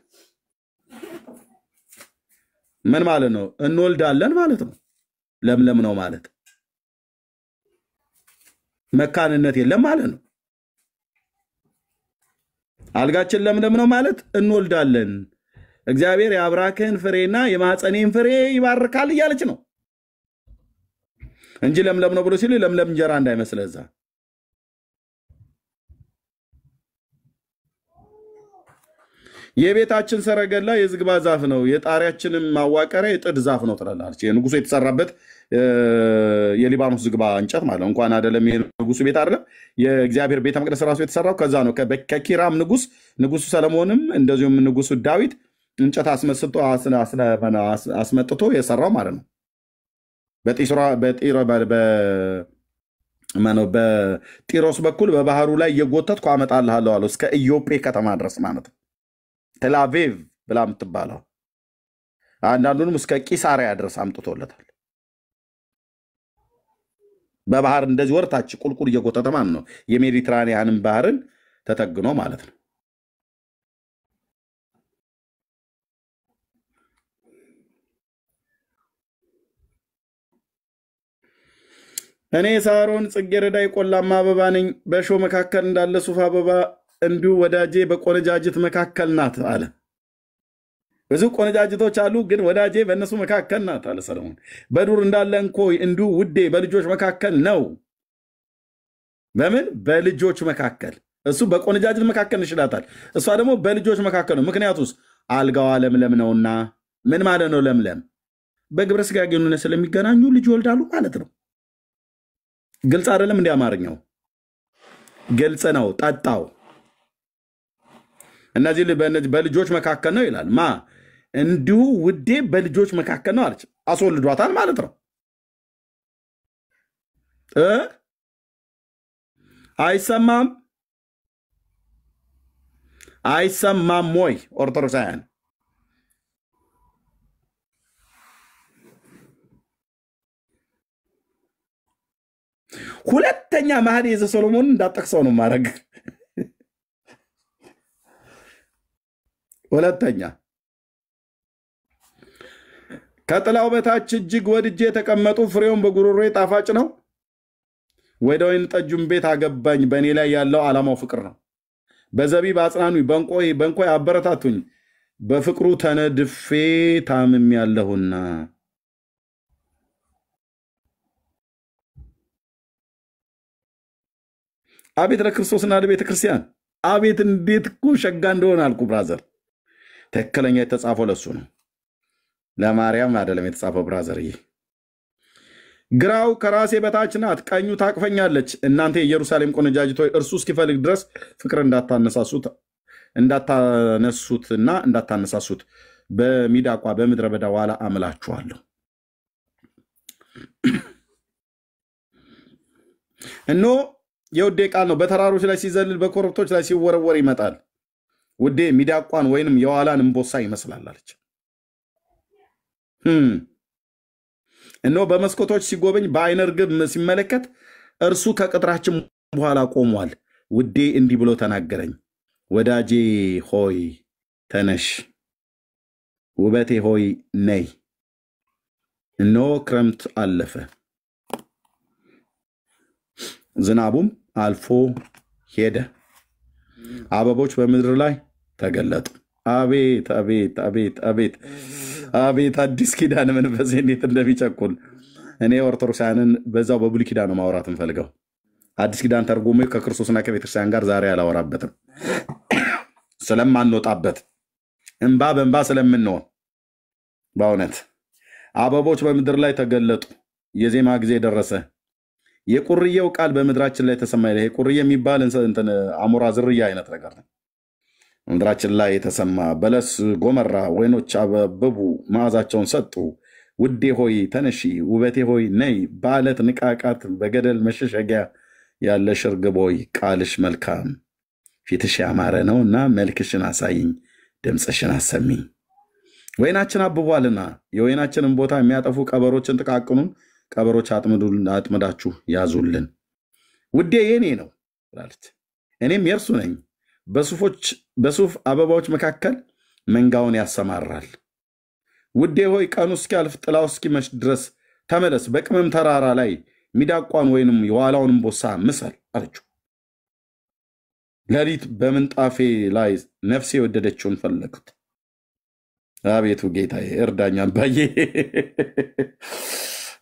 ምን ማለት ነው? እንወልዳለን ማለት ነው። ለምለም ነው ማለት መካንነት የለም ማለት ነው። አልጋችን ለምለም ነው ማለት እንወልዳለን፣ እግዚአብሔር የአብራክህን ፍሬና የማህፀኔን ፍሬ ይባርካል እያለች ነው እንጂ ለምለም ነው ብሎ ሲል ለምለም እንጀራ እንዳይመስልህ። እዛ የቤታችን ሰረገላ የዝግባ ዛፍ ነው፣ የጣሪያችንም ማዋቀሪያ የጥድ ዛፍ ነው ትላለች። የንጉሱ የተሰራበት የሊባኖስ ዝግባ እንጨት ማለት እንኳን አይደለም የንጉሱ ቤት አይደለም፣ የእግዚአብሔር ቤተ መቅደስ ራሱ የተሰራው ከዛ ነው። ከኪራም ንጉሱ ሰለሞንም እንደዚሁም ንጉሱ ዳዊት እንጨት አስመጥቶ የሰራው ማለት ነው። በጢሮስ በኩል በባህሩ ላይ እየጎተትኩ አመጣልሃለሁ አለው እስከ ኢዮጴ ከተማ ድረስ ማለት ነው። ቴላቪቭ ብላ የምትባለው አንዳንዱንም እስከ ቂሳሪያ ድረስ አምጥቶለታል። በባህር እንደዚህ ወርታች ቁልቁል እየጎተተ ማለት ነው። የሜዲትራኒያንን ባህርን ተጠግኖ ማለት ነው። እኔ ሳሮን ጽጌረዳ የቆላማ አበባ ነኝ፣ በእሾህ መካከል እንዳለ ሱፍ አበባ እንዲሁ ወዳጄ በቆነጃጅት መካከል ናት አለ። ብዙ ቆነጃጅቶች አሉ፣ ግን ወዳጄ በእነሱ መካከል ናት አለ ሰለሞን። በዱር እንዳለ እንኮይ እንዲሁ ውዴ በልጆች መካከል ነው። በምን? በልጆች መካከል። እሱ በቆነጃጅት መካከል ይሽላታል፣ እሷ ደግሞ በልጆች መካከል ነው። ምክንያቱስ አልጋዋ ለምለም ነውና። ምን ማለት ነው ለምለም? በግብረ ሥጋ ግንኙነት ስለሚገናኙ ልጅ ይወልዳሉ ማለት ነው። ግልጽ አይደለም? እንደ አማርኛው ግልጽ ነው። ጠጣው እነዚህ በልጆች መካከል ነው ይላል። ማ እንዲሁ ውዴ በልጆች መካከል ነው አለች። አስወልዷታል ማለት ነው። አይሰማም? አይሰማም ወይ ኦርቶዶክሳውያን? ሁለተኛ መኃልየ ዘሰሎሞንን እንዳጠቅሰው ነው ማድረግ። ሁለተኛ ከጥላው በታች እጅግ ወድጄ የተቀመጡ ፍሬውን በጉሮሮዬ ጣፋጭ ነው። ወደ ወይን ጠጁም ቤት አገባኝ። በእኔ ላይ ያለው ዓላማው ፍቅር ነው። በዘቢብ አጽናኑኝ፣ በእንኮይ አበረታቱኝ። በፍቅሩ ተነድፌ ታምም ያለሁና። አቤት ለክርስቶስና ለቤተ ክርስቲያን! አቤት እንዴት እኮ ሸጋ እንደሆነ አልኩ ብራዘር። ትክክለኛ የተጻፈው ለሱ ነው፣ ለማርያም አይደለም የተጻፈው ብራዘርዬ። ግራው ከራሴ በታች ናት፣ ቀኙ ታቅፈኛለች። እናንተ የኢየሩሳሌም ቆነጃጅቶች እርሱ እስኪፈልግ ድረስ ፍቅር እንዳታነሱትና እንዳታነሳሱት በሚዳቋ በምድረ በዳ ዋላ አምላችኋለሁ። እኖ የውዴ ቃል ነው፣ በተራሮች ላይ ሲዘልል በኮረብቶች ላይ ሲወረወር ይመጣል። ውዴ ሚዳቋን ወይንም የዋላን እምቦሳ ይመስላል አለች። እኖ በመስኮቶች ሲጎበኝ በአይነ ርግብ ሲመለከት እርሱ ከቅጥራችን በኋላ ቆሟል። ውዴ እንዲህ ብሎ ተናገረኝ፣ ወዳጄ ሆይ ተነሽ፣ ውበቴ ሆይ ነይ። እኖ ክረምት አለፈ፣ ዝናቡም አልፎ ሄደ፣ አበቦች በምድር ላይ ተገለጡ። አቤት አቤት አቤት አቤት አቤት! አዲስ ኪዳን መንፈስ እንዴት እንደሚጨቁን! እኔ ኦርቶዶክሳውያንን በዛው በብሉይ ኪዳን ነው ማውራት እንፈልገው። አዲስ ኪዳን ተርጉሜ ከክርስቶስና ከቤተክርስቲያን ጋር ዛሬ አላወራበትም፣ ስለማንወጣበት እንባ በእንባ ስለምንሆን። በእውነት አበቦች በምድር ላይ ተገለጡ፣ የዜማ ጊዜ ደረሰ። የቁርየው ቃል በምድራችን ላይ ተሰማ። ይሄ ቁርየ የሚባል አሞራ ዝርያ አይነት ነገር ነው። ምድራችን ላይ የተሰማ በለስ ጎመራ፣ ወይኖች አበቡ፣ መዓዛቸውን ሰጡ። ውዴ ሆይ ተነሺ፣ ውበቴ ሆይ ነይ። በዓለት ንቃቃት፣ በገደል መሸሸጊያ ያለሽ ርግብ ሆይ ቃልሽ መልካም፣ ፊትሽ ያማረ ነው እና መልክሽን አሳይኝ፣ ድምፅሽን አሰሚኝ። ወይናችን አብቧልና የወይናችንን ቦታ የሚያጠፉ ቀበሮችን ጥቃቅኑን ቀበሮች አጥምዳችሁ ያዙልን። ውዴ የኔ ነው ትላለች፣ እኔም የእርሱ ነኝ። በሱፍ አበባዎች መካከል መንጋውን ያሰማራል። ውዴ ሆይ ቀኑ እስኪያልፍ ጥላው እስኪመሽ ድረስ ተመለስ። በቅመም ተራራ ላይ ሚዳቋን ወይንም የዋላውን እምቦሳ ምሰል አለችው። ሌሊት በምንጣፌ ላይ ነፍሴ የወደደችውን ፈለግኩት። አቤቱ ጌታዬ እርዳኝ፣ አባዬ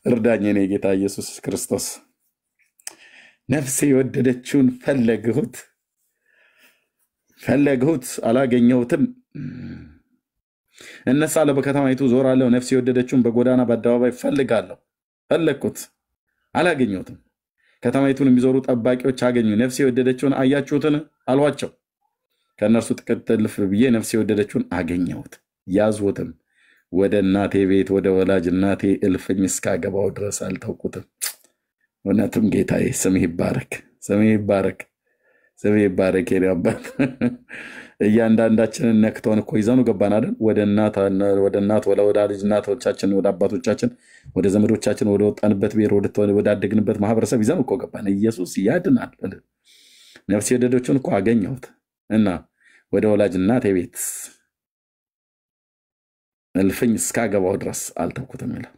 እርዳኝ፣ እኔ ጌታ ኢየሱስ ክርስቶስ። ነፍሴ የወደደችውን ፈለግሁት አላገኘሁትም። እነሳለሁ፣ በከተማይቱ ዞራለሁ። ነፍሴ የወደደችውን በጎዳና በአደባባይ ፈለግኩት አላገኘሁትም። ከተማይቱን የሚዞሩ ጠባቂዎች አገኙ። ነፍሴ የወደደችውን አያችሁትን አልኋቸው። ከእነርሱ ጥቂት እልፍ ብዬ ነፍሴ የወደደችውን አገኘሁት፣ ያዝሁትም። ወደ እናቴ ቤት ወደ ወላጅ እናቴ እልፍኝ እስካገባው ድረስ አልተውኩትም። እውነትም ጌታዬ ስምህ ይባረክ፣ ስምህ ይባረክ፣ ስምህ ይባረክ። የኔ አባት እያንዳንዳችንን ነክተውን እኮ ይዘኑ ገባን አይደል? ወደ እናት ወደ ወዳጅ እናቶቻችን ወደ አባቶቻችን ወደ ዘመዶቻችን ወደ ወጣንበት ብሔር ወደ አደግንበት ማህበረሰብ ይዘኑ እኮ ገባን። ኢየሱስ ያድናል። ነፍስ የወደደችውን እኮ አገኘሁት እና ወደ ወላጅ እናቴ ቤት እልፍኝ እስካገባው ድረስ አልተውኩትም ይላል።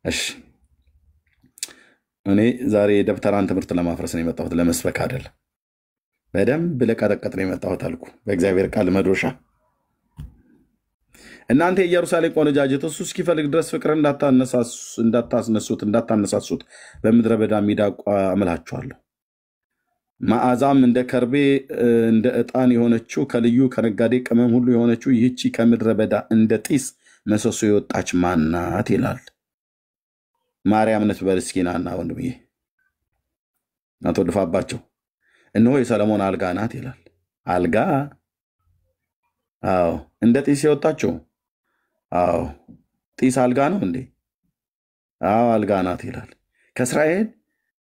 እሺ እኔ ዛሬ ደብተራን ትምህርት ለማፍረስ ነው የመጣሁት፣ ለመስበክ አይደለም። በደንብ ለቀጠቀጥ ነው የመጣሁት አልኩ በእግዚአብሔር ቃል መዶሻ። እናንተ የኢየሩሳሌም ቆነጃጅት እሱ እስኪፈልግ ድረስ ፍቅር እንዳታነሳሱት በምድረ በዳ ሚዳቋ አምላችኋለሁ። መዓዛም እንደ ከርቤ እንደ ዕጣን የሆነችው ከልዩ ከነጋዴ ቅመም ሁሉ የሆነችው ይህቺ ከምድረ በዳ እንደ ጢስ መሰሶ የወጣች ማናት ይላል። ማርያም ነት በልስኪናና ወንድምዬ ናቶ ድፋባቸው እነሆ የሰለሞን አልጋ ናት ይላል። አልጋ አዎ፣ እንደ ጢስ የወጣችው አዎ፣ ጢስ አልጋ ነው እንዴ? አዎ አልጋ ናት ይላል። ከእስራኤል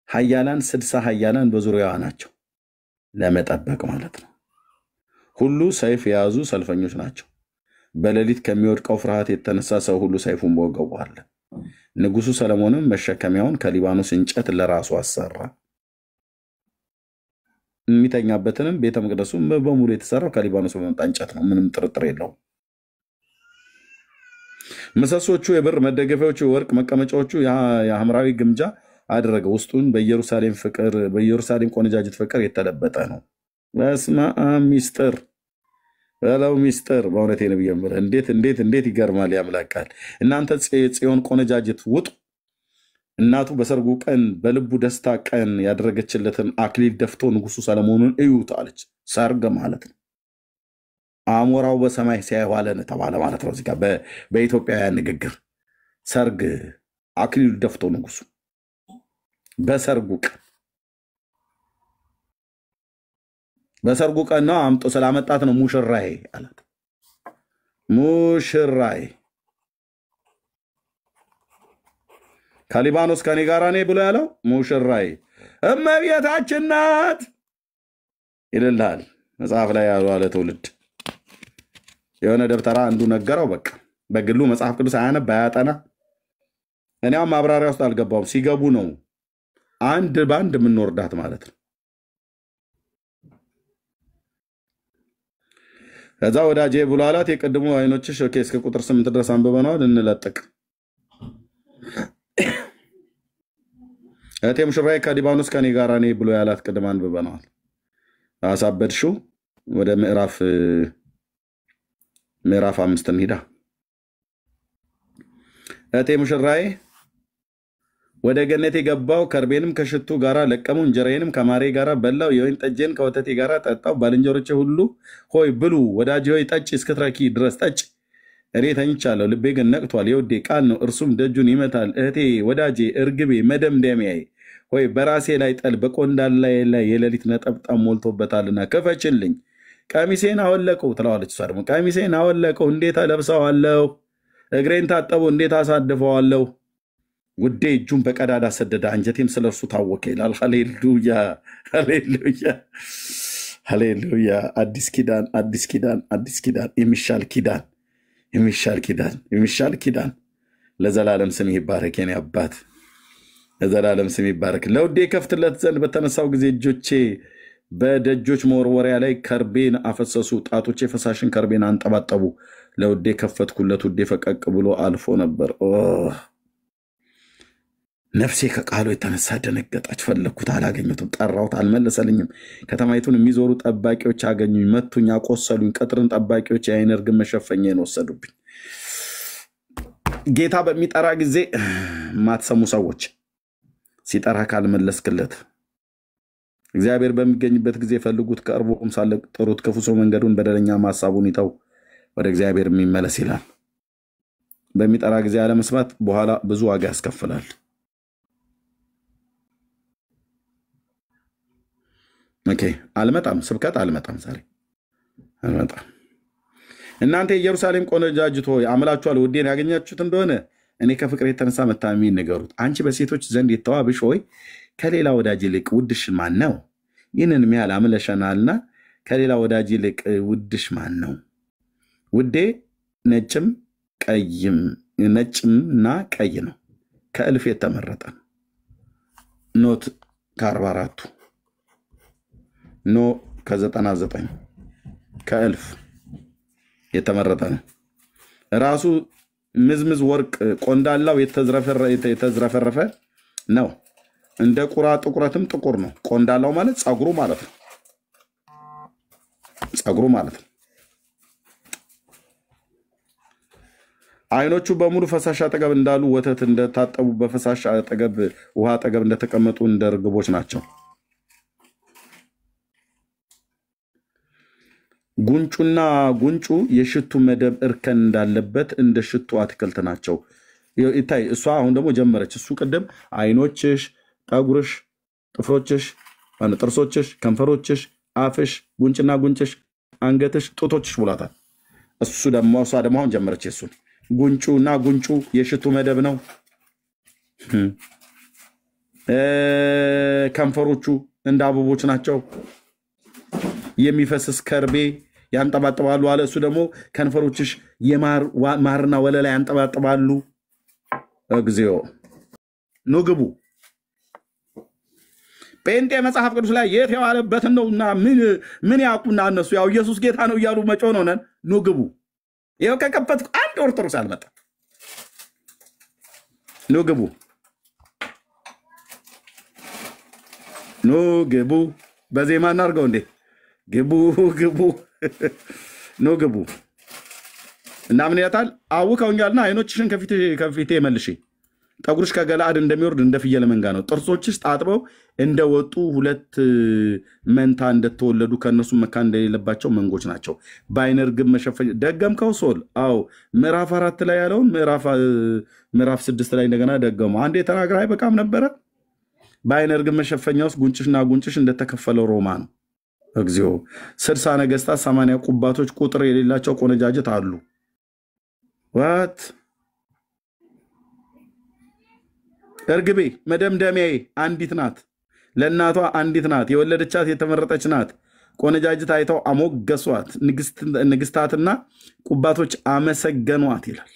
ኃያላን 60 ኃያላን በዙሪያዋ ናቸው፣ ለመጠበቅ ማለት ነው። ሁሉ ሰይፍ የያዙ ሰልፈኞች ናቸው። በሌሊት ከሚወድቀው ፍርሃት የተነሳ ሰው ሁሉ ሰይፉን በወገቡ አለ። ንጉሱ ሰለሞንም መሸከሚያውን ከሊባኖስ እንጨት ለራሱ አሰራ። የሚተኛበትንም ቤተ መቅደሱም በሙሉ የተሰራው ከሊባኖስ በመጣ እንጨት ነው፣ ምንም ጥርጥር የለውም። ምሰሶቹ የብር መደገፊያዎቹ የወርቅ መቀመጫዎቹ የሐምራዊ ግምጃ አደረገ። ውስጡን በኢየሩሳሌም ቆነጃጅት ፍቅር የተለበጠ ነው። በስመ አብ ሚስጥር በለው ሚስጥር። በእውነቴ ነው ብየምር እንዴት ይገርማል ያምላክ ቃል። እናንተ ጽዮን ቆነጃጅት ውጡ። እናቱ በሰርጉ ቀን በልቡ ደስታ ቀን ያደረገችለትን አክሊል ደፍቶ ንጉሱ ሰለሞንን እዩት አለች። ሰርግ ማለት ነው። አሞራው በሰማይ ሲያይዋለን ተባለ ማለት ነው። እዚህ ጋር በኢትዮጵያውያን ንግግር ሰርግ አክሊል ደፍቶ ንጉሱ በሰርጉ ቀን ነው አምጦ ስላመጣት ነው ሙሽራዬ አላት። ሙሽራዬ ከሊባኖስ ከኔ ጋር ነኝ ብሎ ያለው ሙሽራዬ እመቤታችን ናት ይልልሃል መጽሐፍ ላይ ያሉ አለ ትውልድ። የሆነ ደብተራ አንዱ ነገረው። በቃ በግሉ መጽሐፍ ቅዱስ አያነብ አያጠና። እኔም ማብራሪያ ውስጥ አልገባውም። ሲገቡ ነው አንድ ባንድ የምንወርዳት ማለት ነው። ከዛ ወዳጄ ብሎ አላት የቀድሞ አይኖችሽ ኦኬ እስከ ቁጥር 8 ድረስ አንብበናል እንለጥቅ። እቴ ሙሽራዬ ከሊባኖስ ከኔ ጋር ነኝ ብሎ ያላት ቀድማ አንብበናል። አሳበድሽው። ወደ ምዕራፍ 5 እንሂዳ። እቴ ሙሽራዬ ወደ ገነት የገባው ከርቤንም ከሽቱ ጋራ ለቀሙ፣ እንጀራዬንም ከማሬ ጋራ በላው፣ የወይን ጠጄን ከወተቴ ጋራ ጠጣው። ባልንጀሮቼ ሁሉ ሆይ ብሉ፣ ወዳጄ ሆይ ጠጪ፣ እስክትረኪ ድረስ ጠጪ። እኔ ተኝቻለሁ፣ ልቤ ግን ነቅቷል። የውዴ ቃል ነው እርሱም ደጁን ይመታል። እህቴ ወዳጄ እርግቤ መደምደሚያዬ ሆይ በራሴ ላይ ጠል በቆንዳላዬ ላይ የሌሊት ነጠብጣብ ሞልቶበታልና ክፈችልኝ። ቀሚሴን አወለቀው ትለዋለች እሷ ደግሞ። ቀሚሴን አወለቀው እንዴት አለብሰዋለሁ? እግሬን ታጠበው እንዴት አሳድፈዋለሁ? ውዴ እጁን በቀዳዳ ሰደደ፣ አንጀቴም ስለርሱ ታወከ ይላል። ሃሌሉያ ሃሌሉያ ሃሌሉያ። አዲስ ኪዳን አዲስ ኪዳን አዲስ ኪዳን፣ የሚሻል ኪዳን ለዘላለም ስም ይባረክ። የኔ አባት ለዘላለም ስም ይባረክ። ለውዴ ከፍትለት ዘንድ በተነሳው ጊዜ እጆቼ በደጆች መወርወሪያ ላይ ከርቤን አፈሰሱ፣ ጣቶቼ ፈሳሽን ከርቤን አንጠባጠቡ። ለውዴ ከፈትኩለት፣ ውዴ ፈቀቅ ብሎ አልፎ ነበር። ነፍሴ ከቃሉ የተነሳ ደነገጠች። ፈለግኩት አላገኘሁትም፣ ጠራሁት አልመለሰልኝም። ከተማይቱን የሚዞሩ ጠባቂዎች አገኙኝ፣ መቱኝ፣ አቆሰሉኝ። ቅጥርን ጠባቂዎች የዓይን ርግብ መሸፈኛን ወሰዱብኝ። ጌታ በሚጠራ ጊዜ ማትሰሙ ሰዎች፣ ሲጠራ ካልመለስክለት፣ እግዚአብሔር በሚገኝበት ጊዜ ፈልጉት፣ ከቅርቡም ሳለ ጥሩት። ክፉ ሰው መንገዱን በደለኛ ሐሳቡን ይተው፣ ወደ እግዚአብሔር የሚመለስ ይላል። በሚጠራ ጊዜ አለመስማት በኋላ ብዙ ዋጋ ያስከፍላል። ኦኬ አልመጣም፣ ስብከት አልመጣም፣ ዛሬ አልመጣም። እናንተ የኢየሩሳሌም ቆነጃጅት ሆይ አምላችኋል። ውዴን ያገኛችሁት እንደሆነ እኔ ከፍቅር የተነሳ መታመሚ ንገሩት። አንቺ በሴቶች ዘንድ የተዋብሽ ሆይ ከሌላ ወዳጅ ይልቅ ውድሽ ማን ነው? ይህንን ሚያል አምለሸናልና ከሌላ ወዳጅ ይልቅ ውድሽ ማን ነው? ውዴ ነጭምና ቀይ ነው። ከእልፍ የተመረጠ ነው። ኖት ከ44 ኖ ከ99 ከእልፍ የተመረጠ ነው። ራሱ ምዝምዝ ወርቅ ቆንዳላው የተዝረፈረፈ ነው። እንደ ቁራ ጥቁረትም ጥቁር ነው። ቆንዳላው ማለት ጸጉሩ ማለት ነው። ጸጉሩ ማለት ነው። አይኖቹ በሙሉ ፈሳሽ አጠገብ እንዳሉ ወተት እንደታጠቡ በፈሳሽ አጠገብ ውሃ አጠገብ እንደተቀመጡ እንደ ርግቦች ናቸው። ጉንጩና ጉንጩ የሽቱ መደብ እርከን እንዳለበት እንደ ሽቱ አትክልት ናቸው። ይታይ እሷ አሁን ደግሞ ጀመረች። እሱ ቀደም አይኖችሽ፣ ጠጉርሽ፣ ጥፍሮችሽ፣ ጥርሶችሽ፣ ከንፈሮችሽ፣ አፍሽ፣ ጉንጭና ጉንጭሽ፣ አንገትሽ፣ ጡቶችሽ ብሏታል። እሷ ደግሞ አሁን ጀመረች። እሱን ጉንጩና ጉንጩ የሽቱ መደብ ነው። ከንፈሮቹ እንደ አበቦች ናቸው። የሚፈስስ ከርቤ ያንጠባጥባሉ አለ። እሱ ደግሞ ከንፈሮችሽ የማርና ወለላ ያንጠባጥባሉ። እግዚኦ ኑ ግቡ። ጴንጤ መጽሐፍ ቅዱስ ላይ የት የዋለበትን ነውና ምን ያውቁና እነሱ ያው ኢየሱስ ጌታ ነው እያሉ መጮህ ነው። ነን ኑ ግቡ። ይኸው ከከፈትኩ አንድ ኦርቶዶክስ አልመጣም። ኑ ግቡ፣ ኑ ግቡ። በዜማ እናድርገው እንዴ! ግቡ ግቡ ኑ ግቡ። እና ምን ያታል? አውከውኛልና አይኖችሽን ከፊቴ መልሺ። ጠጉርሽ ከገለአድ እንደሚወርድ እንደ ፍየል መንጋ ነው። ጥርሶችሽ ታጥበው እንደወጡ ሁለት መንታ እንደተወለዱ ከእነሱ መካን እንደሌለባቸው መንጎች ናቸው። በዓይነ ርግብ መሸፈኛ ደገምከው ሶል። አዎ ምዕራፍ 4 ላይ ያለውን ምዕራፍ 6 ላይ እንደገና ደገመው። አንዴ ተናግራ አይበቃም ነበረ? በዓይነ ርግብ መሸፈኛ ውስጥ ጉንጭሽና ጉንጭሽ እንደተከፈለው ሮማ ነው። እግዚኦ 60 ነገስታት 80 ቁባቶች ቁጥር የሌላቸው ቆነጃጅት አሉ። ዋት እርግቤ መደምደሚያዬ አንዲት ናት፣ ለእናቷ አንዲት ናት፣ የወለደቻት የተመረጠች ናት። ቆነጃጅት አይተው አሞገሷት፣ ንግስታትና ቁባቶች አመሰገኗት ይላል።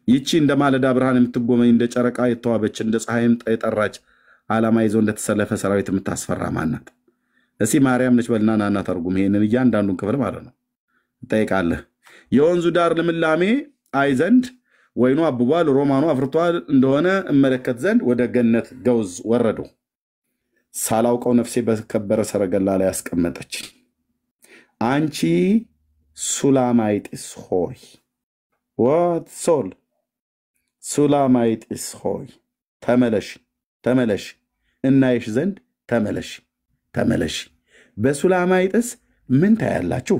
ይቺ እንደ ማለዳ ብርሃን የምትጎመኝ እንደ ጨረቃ የተዋበች እንደ ፀሐይም የጠራች ዓላማ ይዞ እንደተሰለፈ ሰራዊት የምታስፈራ ማናት? እስኪ ማርያም ነች በልና ናና ተርጉም። ይሄንን እያንዳንዱን ክፍል ማለት ነው ትጠይቃለህ። የወንዙ ዳር ልምላሜ አይ ዘንድ ወይኑ አብቧል፣ ሮማኑ አፍርቷል እንደሆነ እመለከት ዘንድ ወደ ገነት ገውዝ ወረዱ። ሳላውቀው ነፍሴ በከበረ ሰረገላ ላይ ያስቀመጠች። አንቺ ሱላማይጢስ ሆይ ወት ሶል ሱላማይጢስ ሆይ ተመለሽ እናይሽ ዘንድ ተመለሽ። በሱላማይጢስ ምን ታያላችሁ?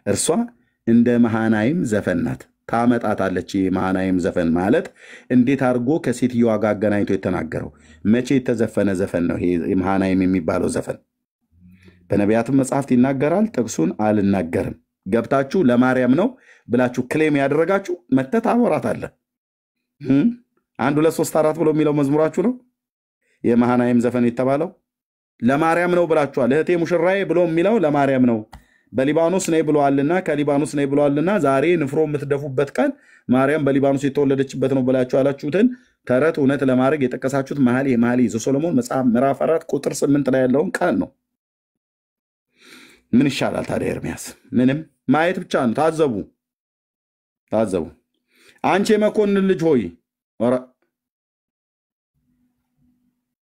እርሷ እንደ መሃናይም ዘፈን ናት። ታመጣታለች። መሃናይም ዘፈን ማለት እንዴት አድርጎ ከሴትዮዋ ጋር አገናኝቶ የተናገረው መቼ የተዘፈነ ዘፈን ነው ይሄ መሃናይም የሚባለው ዘፈን? በነቢያትም መጽሐፍት ይናገራል። ጥቅሱን አልናገርም። ገብታችሁ ለማርያም ነው ብላችሁ ክሌም ያደረጋችሁ መተት አወራት አለ 1 2 3 4 ብሎ የሚለው መዝሙራችሁ ነው። የመሃናይም ዘፈን የተባለው ለማርያም ነው ብላችኋል። እህቴ ሙሽራዬ ብሎ የሚለው ለማርያም ነው። በሊባኖስ ነይ ብሏልና ከሊባኖስ ነይ ብሏልና ዛሬ ንፍሮ የምትደፉበት ቀን ማርያም በሊባኖስ የተወለደችበት ነው ብላችሁ ያላችሁትን ተረት እውነት ለማድረግ የጠቀሳችሁት መኃልየ ዘሰሎሞን መጽሐፍ ምዕራፍ 4 ቁጥር 8 ላይ ያለውን ቃል ነው። ምን ይሻላል ታዲያ ኤርሚያስ? ምንም ማየት ብቻ ነው። ታዘቡ። አንቺ የመኮንን ልጅ ሆይ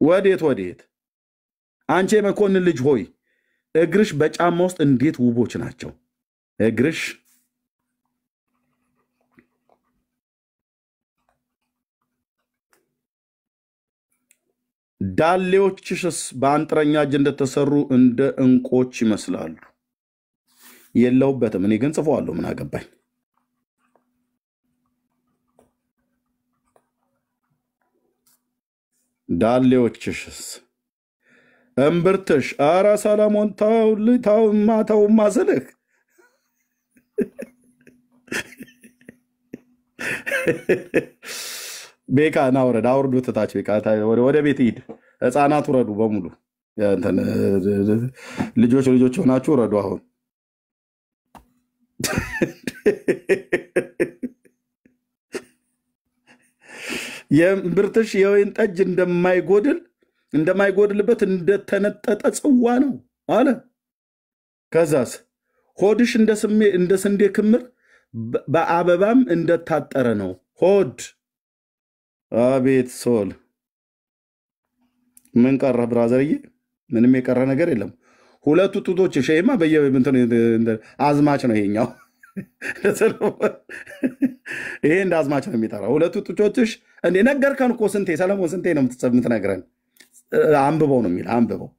ወዴት? አንቺ የመኮንን ልጅ ሆይ እግርሽ በጫማ ውስጥ እንዴት ውቦች ናቸው። እግርሽ ዳሌዎችሽስ በአንጥረኛ እጅ እንደተሰሩ እንደ ዕንቆች ይመስላሉ። የለውበትም። እኔ ግን ጽፈዋለሁ። ምን አገባኝ? ዳሌዎችሽስ እምብርትሽ አረ ሰለሞን ተውማ ስልህ ቤካ ና ውረድ። አውርዱ ትታች ቤካ ወደ ቤት ሂድ። ህፃናት ውረዱ በሙሉ ልጆች ሆናችሁ ረዱ አሁን የምርትሽ የወይን ጠጅ እንደማይጎድልበት እንደተነጠጠ ጽዋ ነው አለ። ከዛስ ሆድሽ እንደ ስንዴ ክምር በአበባም እንደታጠረ ነው ሆድ። አቤት ሶል ምን ቀረ ብራዘርዬ? ምንም የቀረ ነገር የለም። ሁለቱ ጡቶች ሸይማ አዝማች ነው ይሄኛው። ይሄ እንደ አዝማች ነው የሚጠራው። ሁለቱ ጡቶችሽ እንዴ ነገርከን እኮ ስንቴ ሰለሞን ስንቴ ነው የምትነግረን? አንብበው ነው የሚል አንብበው።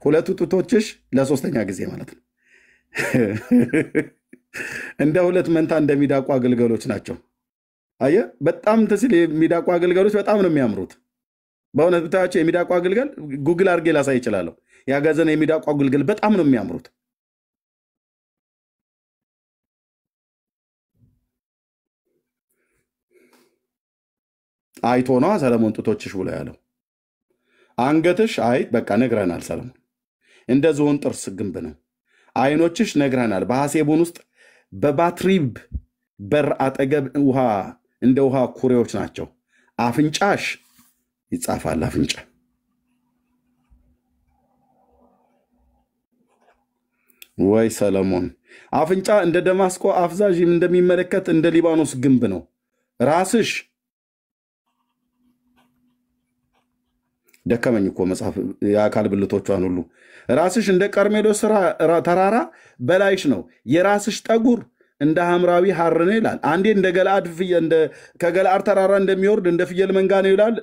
ሁለቱ ጡቶችሽ ለሶስተኛ ጊዜ ማለት ነው። እንደ ሁለት መንታ እንደሚዳቁ አገልገሎች ናቸው። አየ በጣም ተስል የሚዳቁ አገልገሎች በጣም ነው የሚያምሩት። በእውነት ብታያቸው የሚዳቁ አገልገል ጉግል አድርጌ ላሳይ እችላለሁ። ያጋዘነ የሚዳቁ አገልገል በጣም ነው የሚያምሩት። አይቶ ነው ሰለሞን ጡቶችሽ ብሎ ያለው። አንገትሽ አይ በቃ ነግረናል ሰለሞን እንደ ዝሆን ጥርስ ግንብ ነው። አይኖችሽ ነግረናል በሐሴቡን ውስጥ በባትሪብ በር አጠገብ እንደ ውሃ ኩሬዎች ናቸው። አፍንጫሽ ይጻፋል አፍንጫ ወይ ሰለሞን አፍንጫ እንደ ደማስቆ አፍዛዥ እንደሚመለከት እንደ ሊባኖስ ግንብ ነው። ራስሽ ደከመኝ እኮ መጽሐፍ የአካል ብልቶቿን ሁሉ ራስሽ እንደ ቀርሜሎስ ተራራ በላይሽ ነው። የራስሽ ጠጉር እንደ ሐምራዊ ሐር ነው ይላል። አንዴ እንደ ገለአድ ከገለአድ ተራራ እንደሚወርድ እንደ ፍየል መንጋ ነው ይላል።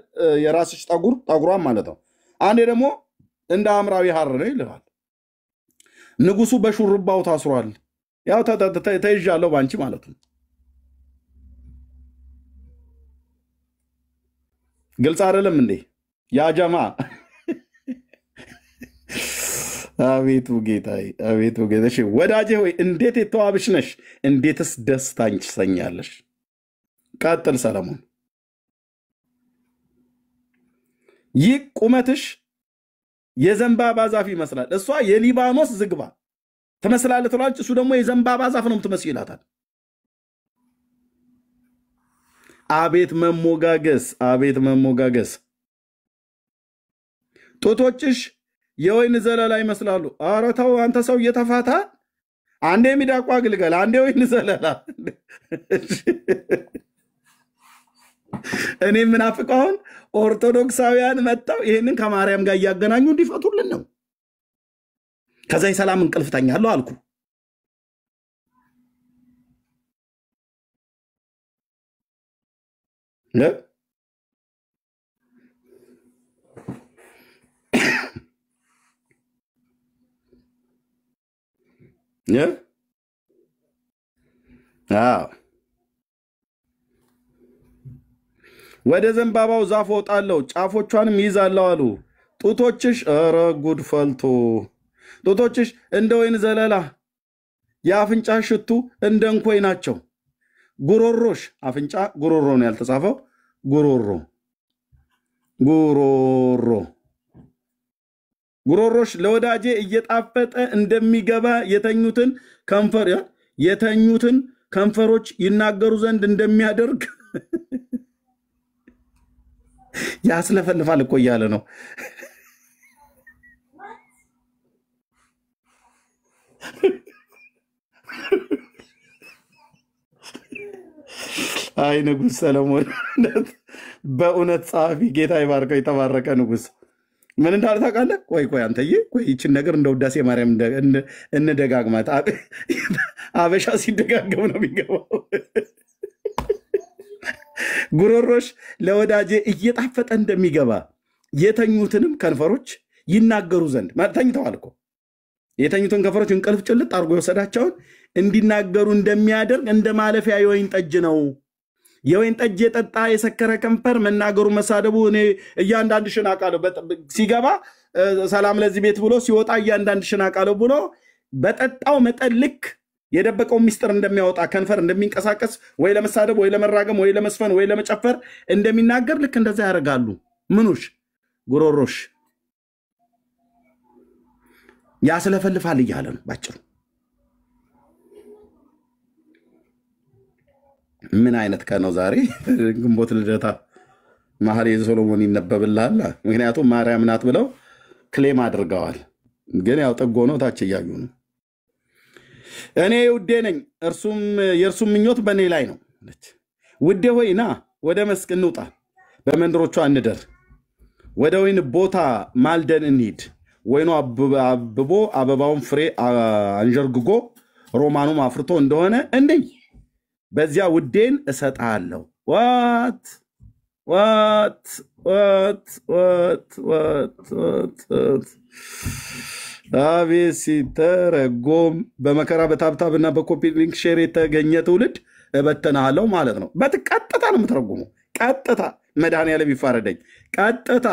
የራስሽ ጠጉሯን ማለት ነው። አንዴ ደግሞ እንደ ሐምራዊ ሐር ነው ይላል። ንጉሱ በሹርባው ታስሯል። ያው ተይዣለሁ ባንቺ ማለት ነው። ግልጽ አይደለም እንዴ? ያ ጀማ አቤቱ ጌታዬ አቤቱ ጌታዬ ወዳጄ ሆይ እንዴት የተዋብሽ ነሽ! እንዴትስ ደስ ታሰኛለሽ! ቀጥል ሰለሞን። ይህ ቁመትሽ የዘንባባ ዛፍ ይመስላል። እሷ የሊባኖስ ዝግባ ትመስላለች ትላለች። እሱ ደግሞ የዘንባባ ዛፍ ነው የምትመስል ይላታል። አቤት መሞጋገስ አቤት መሞጋገስ። ጡቶችሽ የወይን ዘለላ ይመስላሉ። ኧረ ተው አንተ ሰው እየተፋታ አንዴ ሚዳቋ አገልገል አንዴ ወይን ዘለላ። እኔ ምናፍቀውን ኦርቶዶክሳውያን መጣው ይሄንን ከማርያም ጋር እያገናኙ እንዲፈቱልን ነው። ከዛ የሰላም እንቅልፍ ተኛለሁ አልኩ። ወደ ዘንባባው ዛፍ ወጣለሁ ጫፎቿንም ይዛለሁ አሉ። ጡቶችሽ ኧረ ጉድ ፈልቶ ጡቶችሽ እንደ ወይን ዘለላ የአፍንጫ ሽቱ እንደ እንኮይ ናቸው። ጉሮሮሽ አፍንጫ ጉሮሮ ነው ያልተጻፈው። ጉሮሮሽ ለወዳጄ እየጣፈጠ እንደሚገባ የተኙትን ከንፈሮች ይናገሩ ዘንድ እንደሚያደርግ ያስለፈልፋል እኮ እያለ ነው። አይ ንጉሥ ሰለሞን በእውነት ጸሐፊ ጌታ ይባርከው የተባረከ ንጉሥ ምን እንዳለ ታውቃለህ? ቆይ አንተዬ ቆይ ይችን ነገር እንደ ውዳሴ ማርያም እንደጋግማት። አበሻ ሲደጋገም ነው የሚገባው። ጉሮሮሽ ለወዳጄ እየጣፈጠ እንደሚገባ የተኙትንም ከንፈሮች ይናገሩ ዘንድ ተኝተዋል እኮ የተኙትን ከንፈሮች እንቅልፍ ጭልጥ አድርጎ የወሰዳቸውን እንዲናገሩ እንደሚያደርግ እንደ ማለፊያ የወይን ጠጅ ነው። የወይን ጠጅ የጠጣ የሰከረ ከንፈር መናገሩ መሳደቡ እኔ እያንዳንድሽን አውቃለሁ። ሲገባ ሰላም ለዚህ ቤት ብሎ ሲወጣ እያንዳንድሽን አውቃለሁ ብሎ በጠጣው መጠን ልክ የደበቀው ሚስጥር እንደሚያወጣ ከንፈር እንደሚንቀሳቀስ ወይ ለመሳደብ ወይ ለመራገም ወይ ለመስፈን ወይ ለመጨፈር እንደሚናገር ልክ እንደዛ ያደርጋሉ። ምኑሽ ጉሮሮሽ ያስለፈልፋል እያለ ነው ባጭሩ። ምን አይነት ቀን ነው ዛሬ? ግንቦት ልደታ መኃልየ ሰሎሞን ይነበብልሃል። ምክንያቱም ማርያም ናት ብለው ክሌም አድርገዋል። ግን ያው ጥጎ ነው፣ ታች እያዩ ነው። እኔ ውዴ ነኝ የእርሱም ምኞት በእኔ ላይ ነው። ውዴ ሆይ ና ወደ መስክ እንውጣ፣ በመንደሮቿ እንደር፣ ወደ ወይን ቦታ ማልደን እንሂድ። ወይኑ አብቦ አበባውን ፍሬ አንዠርግጎ ሮማኑም አፍርቶ እንደሆነ እንይ፣ በዚያ ውዴን እሰጥሃለሁ። ዋት አቤት ሲተረጎም በመከራ በታብታብና በኮፒ ሊንክ ሼር የተገኘ ትውልድ እበተናለሁ ማለት ነው። ቀጥታ ነው የምትረጉመው። ቀጥታ መድኃኒዓለም ይፋረደኝ። ቀጥታ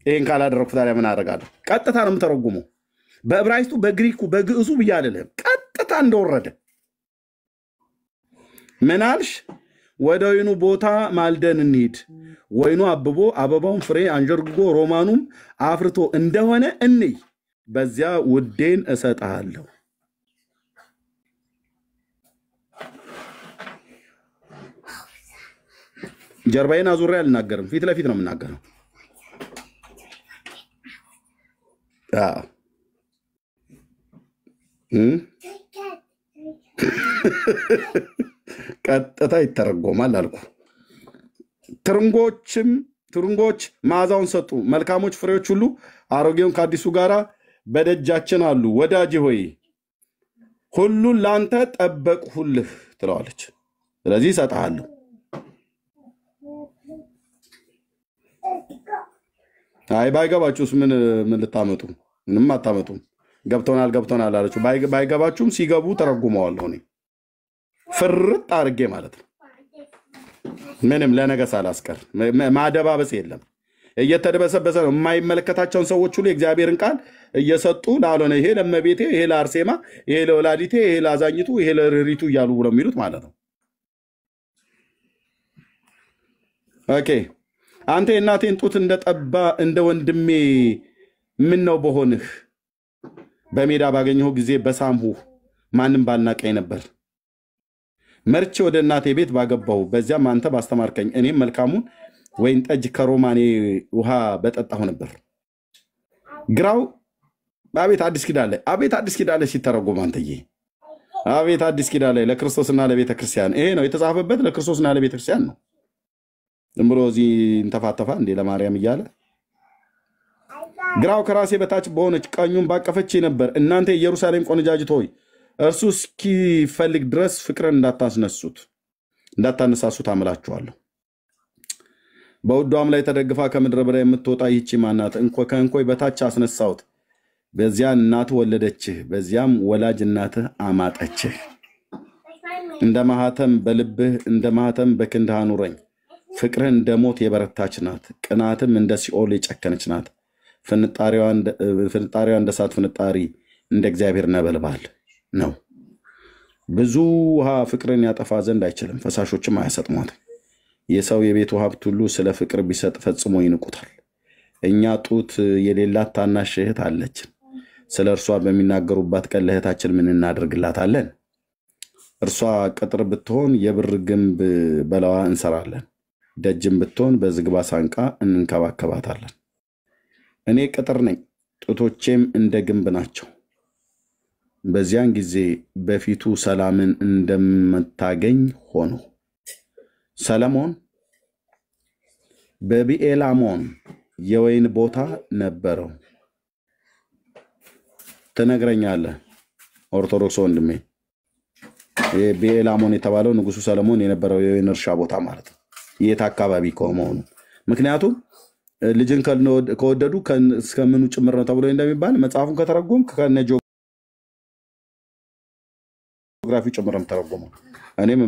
ይህን ካላደረግኩ ታዲያ ምን አደርጋለሁ? ቀጥታ ነው የምተረጉመው። በዕብራይስጡ፣ በግሪኩ፣ በግዕዙ ብዬ አልልህም። ቀጥታ እንደወረደ ምን አልሽ? ወደ ወይኑ ቦታ ማልደን እንሂድ፣ ወይኑ አብቦ አበባውን ፍሬ አንዠርግጎ ሮማኑም አፍርቶ እንደሆነ እንይ፣ በዚያ ውዴን እሰጥሃለሁ። ጀርባዬን አዙሬ አልናገርም፣ ፊት ለፊት ነው የምናገረው። ቀጥታ ይተረጎማል አልኩ። ትርንጎች መዓዛውን ሰጡ፣ መልካሞች ፍሬዎች ሁሉ አሮጌውን ከአዲሱ ጋር በደጃችን አሉ። ወዳጅ ሆይ ሁሉን ለአንተ ጠበቅሁልህ ትለዋለች። ስለዚህ እሰጥሃለሁ። አይ ባይገባችሁስ ምን ልታመጡ? ምንም አታመጡም። ገብቶናል አለችው። ባይገባችሁም ሲገቡ ተረጉመዋለሁ እኔ ፍርጥ አድርጌ ማለት ነው። ምንም ለነገ ሳላስቀር ማደባበስ የለም። እየተደበሰበሰ ነው። የማይመለከታቸውን ሰዎች ሁሉ የእግዚአብሔርን ቃል እየሰጡ ላልሆነ ይሄ ለመቤቴ፣ ይሄ ለአርሴማ፣ ይሄ ለወላዲቴ፣ ይሄ ለአዛኝቱ፣ ይሄ ለርሪቱ እያሉ ነው የሚሉት ማለት ነው። ኦኬ አንተ የእናቴን ጡት እንደጠባ እንደ ወንድሜ ምን ነው በሆንህ? በሜዳ ባገኘሁ ጊዜ በሳምሁህ፣ ማንም ባልናቀኝ ነበር። መርቼ ወደ እናቴ ቤት ባገባሁ፣ በዚያም አንተ ባስተማርከኝ፣ እኔም መልካሙን ወይን ጠጅ ከሮማኔ ውሃ በጠጣሁ ነበር። ግራው አቤት አዲስ ኪዳን ላይ ሲተረጎም አንተዬ፣ አቤት አዲስ ኪዳን ላይ ለክርስቶስና ለቤተ ክርስቲያን። ይሄ ነው የተጻፈበት፣ ለክርስቶስና ለቤተ ክርስቲያን ነው። ዝም ብሎ እዚህ እንተፋተፋ እንዴ ለማርያም እያለ ግራው ከራሴ በታች በሆነች ቀኙን ባቀፈች ነበር። እናንተ የኢየሩሳሌም ቆነጃጅት ሆይ እርሱ እስኪፈልግ ድረስ ፍቅርን እንዳታነሳሱት አምላችኋለሁ። በውዷም ላይ ተደግፋ ከምድረ በዳ የምትወጣ ይህቺ ማናት? ከእንኮይ በታች አስነሳሁት፣ በዚያ እናትህ ወለደችህ፣ በዚያም ወላጅ እናትህ አማጠችህ። እንደ ማህተም በልብህ እንደ ማህተም በክንድህ አኑረኝ። ፍቅርህ እንደ ሞት የበረታች ናት፣ ቅናትም እንደ ሲኦል የጨከነች ናት። ፍንጣሪዋ እንደ እሳት ፍንጣሪ፣ እንደ እግዚአብሔር ነበልባል ነው። ብዙ ውሃ ፍቅርን ያጠፋ ዘንድ አይችልም፣ ፈሳሾችም አያሰጥሟት። የሰው የቤቱ ሀብት ሁሉ ስለ ፍቅር ቢሰጥ ፈጽሞ ይንቁታል። እኛ ጡት የሌላት ታናሽ እህት አለችን። ስለ እርሷ በሚናገሩባት ቀን ለእህታችን ምን እናደርግላታለን? እርሷ ቅጥር ብትሆን የብር ግንብ በላዋ እንሰራለን፣ ደጅም ብትሆን በዝግባ ሳንቃ እንንከባከባታለን። እኔ ቅጥር ነኝ፣ ጡቶቼም እንደ ግንብ ናቸው። በዚያን ጊዜ በፊቱ ሰላምን እንደምታገኝ ሆኖ ሰለሞን በቢኤላሞን የወይን ቦታ ነበረው። ትነግረኛለህ ኦርቶዶክስ ወንድሜ፣ ቢኤላሞን የተባለው ንጉሱ ሰለሞን የነበረው የወይን እርሻ ቦታ ማለት ነው። የት አካባቢ ከመሆኑ ምክንያቱም ልጅን ከወደዱ እስከምኑ ጭምር ነው ተብሎ እንደሚባል መጽሐፉን ከተረጎም ከነ ጂኦግራፊ ጭምር ነው ተረጎመው። እኔም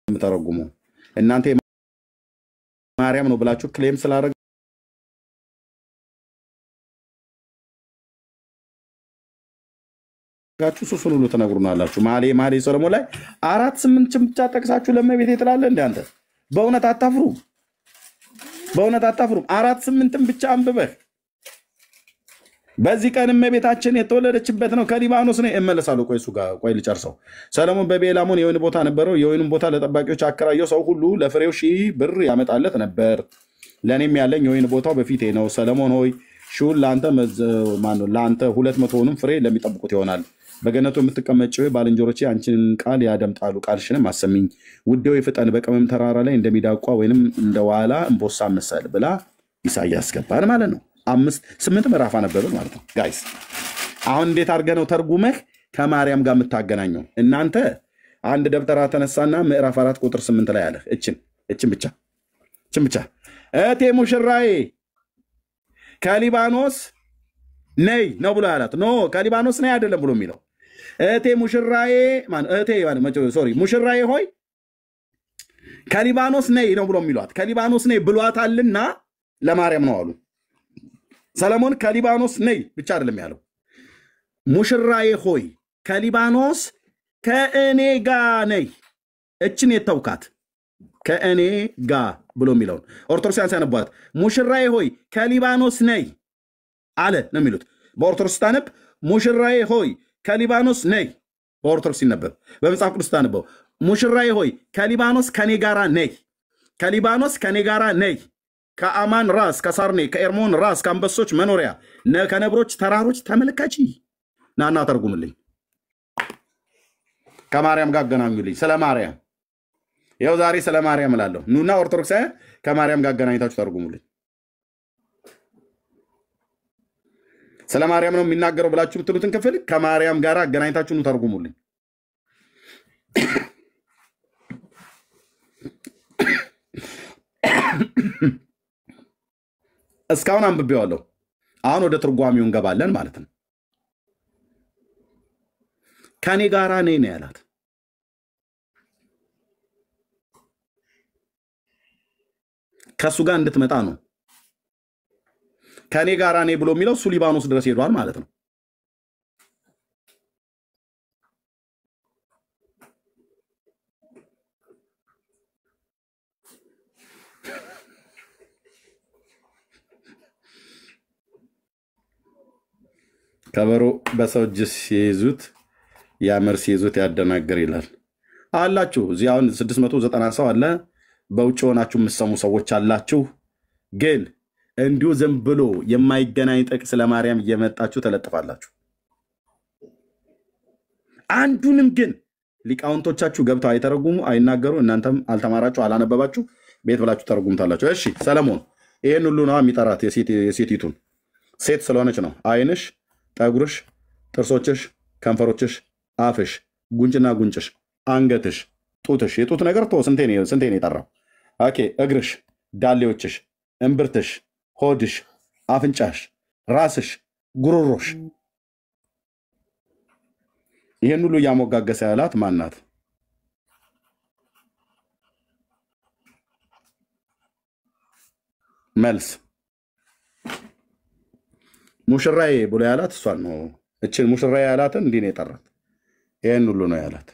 ተረጉመው እናንተ ማርያም ነው ብላችሁ ክሌም ስላደረጋችሁ ሱሱን ሁሉ ተነግሩናላችሁ። መኃልየ ሰሎሞን ላይ 4-8 ብቻ ጠቅሳችሁ ለመቤት ትላለህ እንዴ አንተ? በእውነት አታፍሩ? በእውነት አታፍሩም? 4:8 ብቻ አንብበህ በዚህ ቀን እመቤታችን የተወለደችበት ነው ከሊባኖስ ነው። እመለሳለሁ። ቆይ እሱ ጋር ቆይ ልጨርሰው። ሰለሞን በቤላሞን የወይን ቦታ ነበረው። የወይኑን ቦታ ለጠባቂዎች አከራየው። ሰው ሁሉ ለፍሬው 1000 ብር ያመጣለት ነበር። ለእኔም ያለኝ የወይን ቦታው በፊቴ ነው። ሰለሞን ሆይ ሺውን ለአንተ 200ንም ፍሬ ለሚጠብቁት ይሆናል። በገነቱ የምትቀመጪው ባልንጀሮቼ አንቺን ቃል ያደምጣሉ። ቃልሽንም አሰሚኝ። ውዴው ፍጠን፣ በቀመም ተራራ ላይ እንደሚዳቋ ወይንም እንደ ዋላ እንቦሳ መሰል ብላ ኢሳያስ ገባን ማለት ነው። 8 ምዕራፍ አነበብን ማለት ነው። ጋይስ አሁን እንዴት አድርገህ ነው ተርጉመህ ከማርያም ጋር የምታገናኘው? እናንተ አንድ ደብተራ ተነሳና ምዕራፍ 4 ቁጥር 8 ላይ አለ። እችን ብቻ እቴ ሙሽራዬ ከሊባኖስ ነይ ነው ብሎ ያላት። ኖ ከሊባኖስ ነይ አይደለም ብሎ የሚለው እቴ ሙሽራዬ ሙሽራዬ ሆይ ከሊባኖስ ነይ ነው ብሎ የሚሏት። ከሊባኖስ ነይ ብሏታልና ለማርያም ነው አሉ። ሰለሞን ከሊባኖስ ነይ ብቻ አይደለም ያለው። ሙሽራዬ ሆይ ከሊባኖስ ከእኔ ጋ ነይ። እችን የተውካት ከእኔ ጋ ብሎ የሚለውን ኦርቶዶክሳውያን ሲያነቧት ሙሽራዬ ሆይ ከሊባኖስ ነይ አለ ነው የሚሉት። በኦርቶዶክስ ስታነብ ሙሽራዬ ሆይ ከሊባኖስ ነይ፣ በኦርቶዶክስ ሲነበብ። በመጽሐፍ ቅዱስ ስታነበው ሙሽራዬ ሆይ ከሊባኖስ ከኔ ጋራ ነይ፣ ከሊባኖስ ከኔ ጋራ ነይ፣ ከአማን ራስ፣ ከሳርኔ፣ ከኤርሞን ራስ፣ ከአንበሶች መኖሪያ፣ ከነብሮች ተራሮች ተመልከቺ። ናና ተርጉምልኝ፣ ከማርያም ጋር አገናኙልኝ። ስለ ማርያም ይኸው ዛሬ ስለ ማርያም እላለሁ። ኑና ኦርቶዶክሳውያን ከማርያም ጋር አገናኝታችሁ ተርጉሙልኝ። ስለ ማርያም ነው የሚናገረው ብላችሁ የምትሉትን ክፍል ከማርያም ጋር አገናኝታችሁ ተርጉሙልኝ። እስካሁን አንብቤዋለሁ። አሁን ወደ ትርጓሚው እንገባለን ማለት ነው። ከኔ ጋራ ነይ ነው ያላት። ከሱ ጋር እንድትመጣ ነው። ከኔ ጋራ ነይ ብሎ የሚለው እሱ ሊባኖስ ድረስ ሄዷል ማለት ነው። ከበሮ በሰው እጅ ሲይዙት ያምር፣ ሲይዙት ያደናግር ይላል አላችሁ። እዚህ አሁን 690 ሰው አለ። በውጭ ሆናችሁ የምትሰሙ ሰዎች አላችሁ። ግን እንዲሁ ዝም ብሎ የማይገናኝ ጥቅስ ለማርያም እየመጣችሁ ተለጥፋላችሁ። አንዱንም ግን ሊቃውንቶቻችሁ ገብተው አይተረጉሙ፣ አይናገሩ። እናንተም አልተማራችሁ፣ አላነበባችሁ፣ ቤት ብላችሁ ተረጉምታላችሁ። እሺ ሰለሞን ይሄን ሁሉ ነው የሚጠራት። የሴቲቱን ሴት ስለሆነች ነው። አይንሽ፣ ጠጉርሽ፣ ጥርሶችሽ፣ ከንፈሮችሽ፣ አፍሽ፣ ጉንጭና ጉንጭሽ፣ አንገትሽ፣ ጡትሽ። የጡት ነገር ቶ ስንቴ ነው የጠራው? ኦኬ እግርሽ፣ ዳሌዎችሽ፣ እምብርትሽ፣ ሆድሽ፣ አፍንጫሽ፣ ራስሽ፣ ጉሮሮሽ። ይህን ሁሉ እያሞጋገሰ ያላት ማናት? መልስ ሙሽራዬ ብሎ ያላት እሷን ነው። እችን ሙሽራዬ ያላትን እንዲህ ነው የጠራት። ይህን ሁሉ ነው ያላት።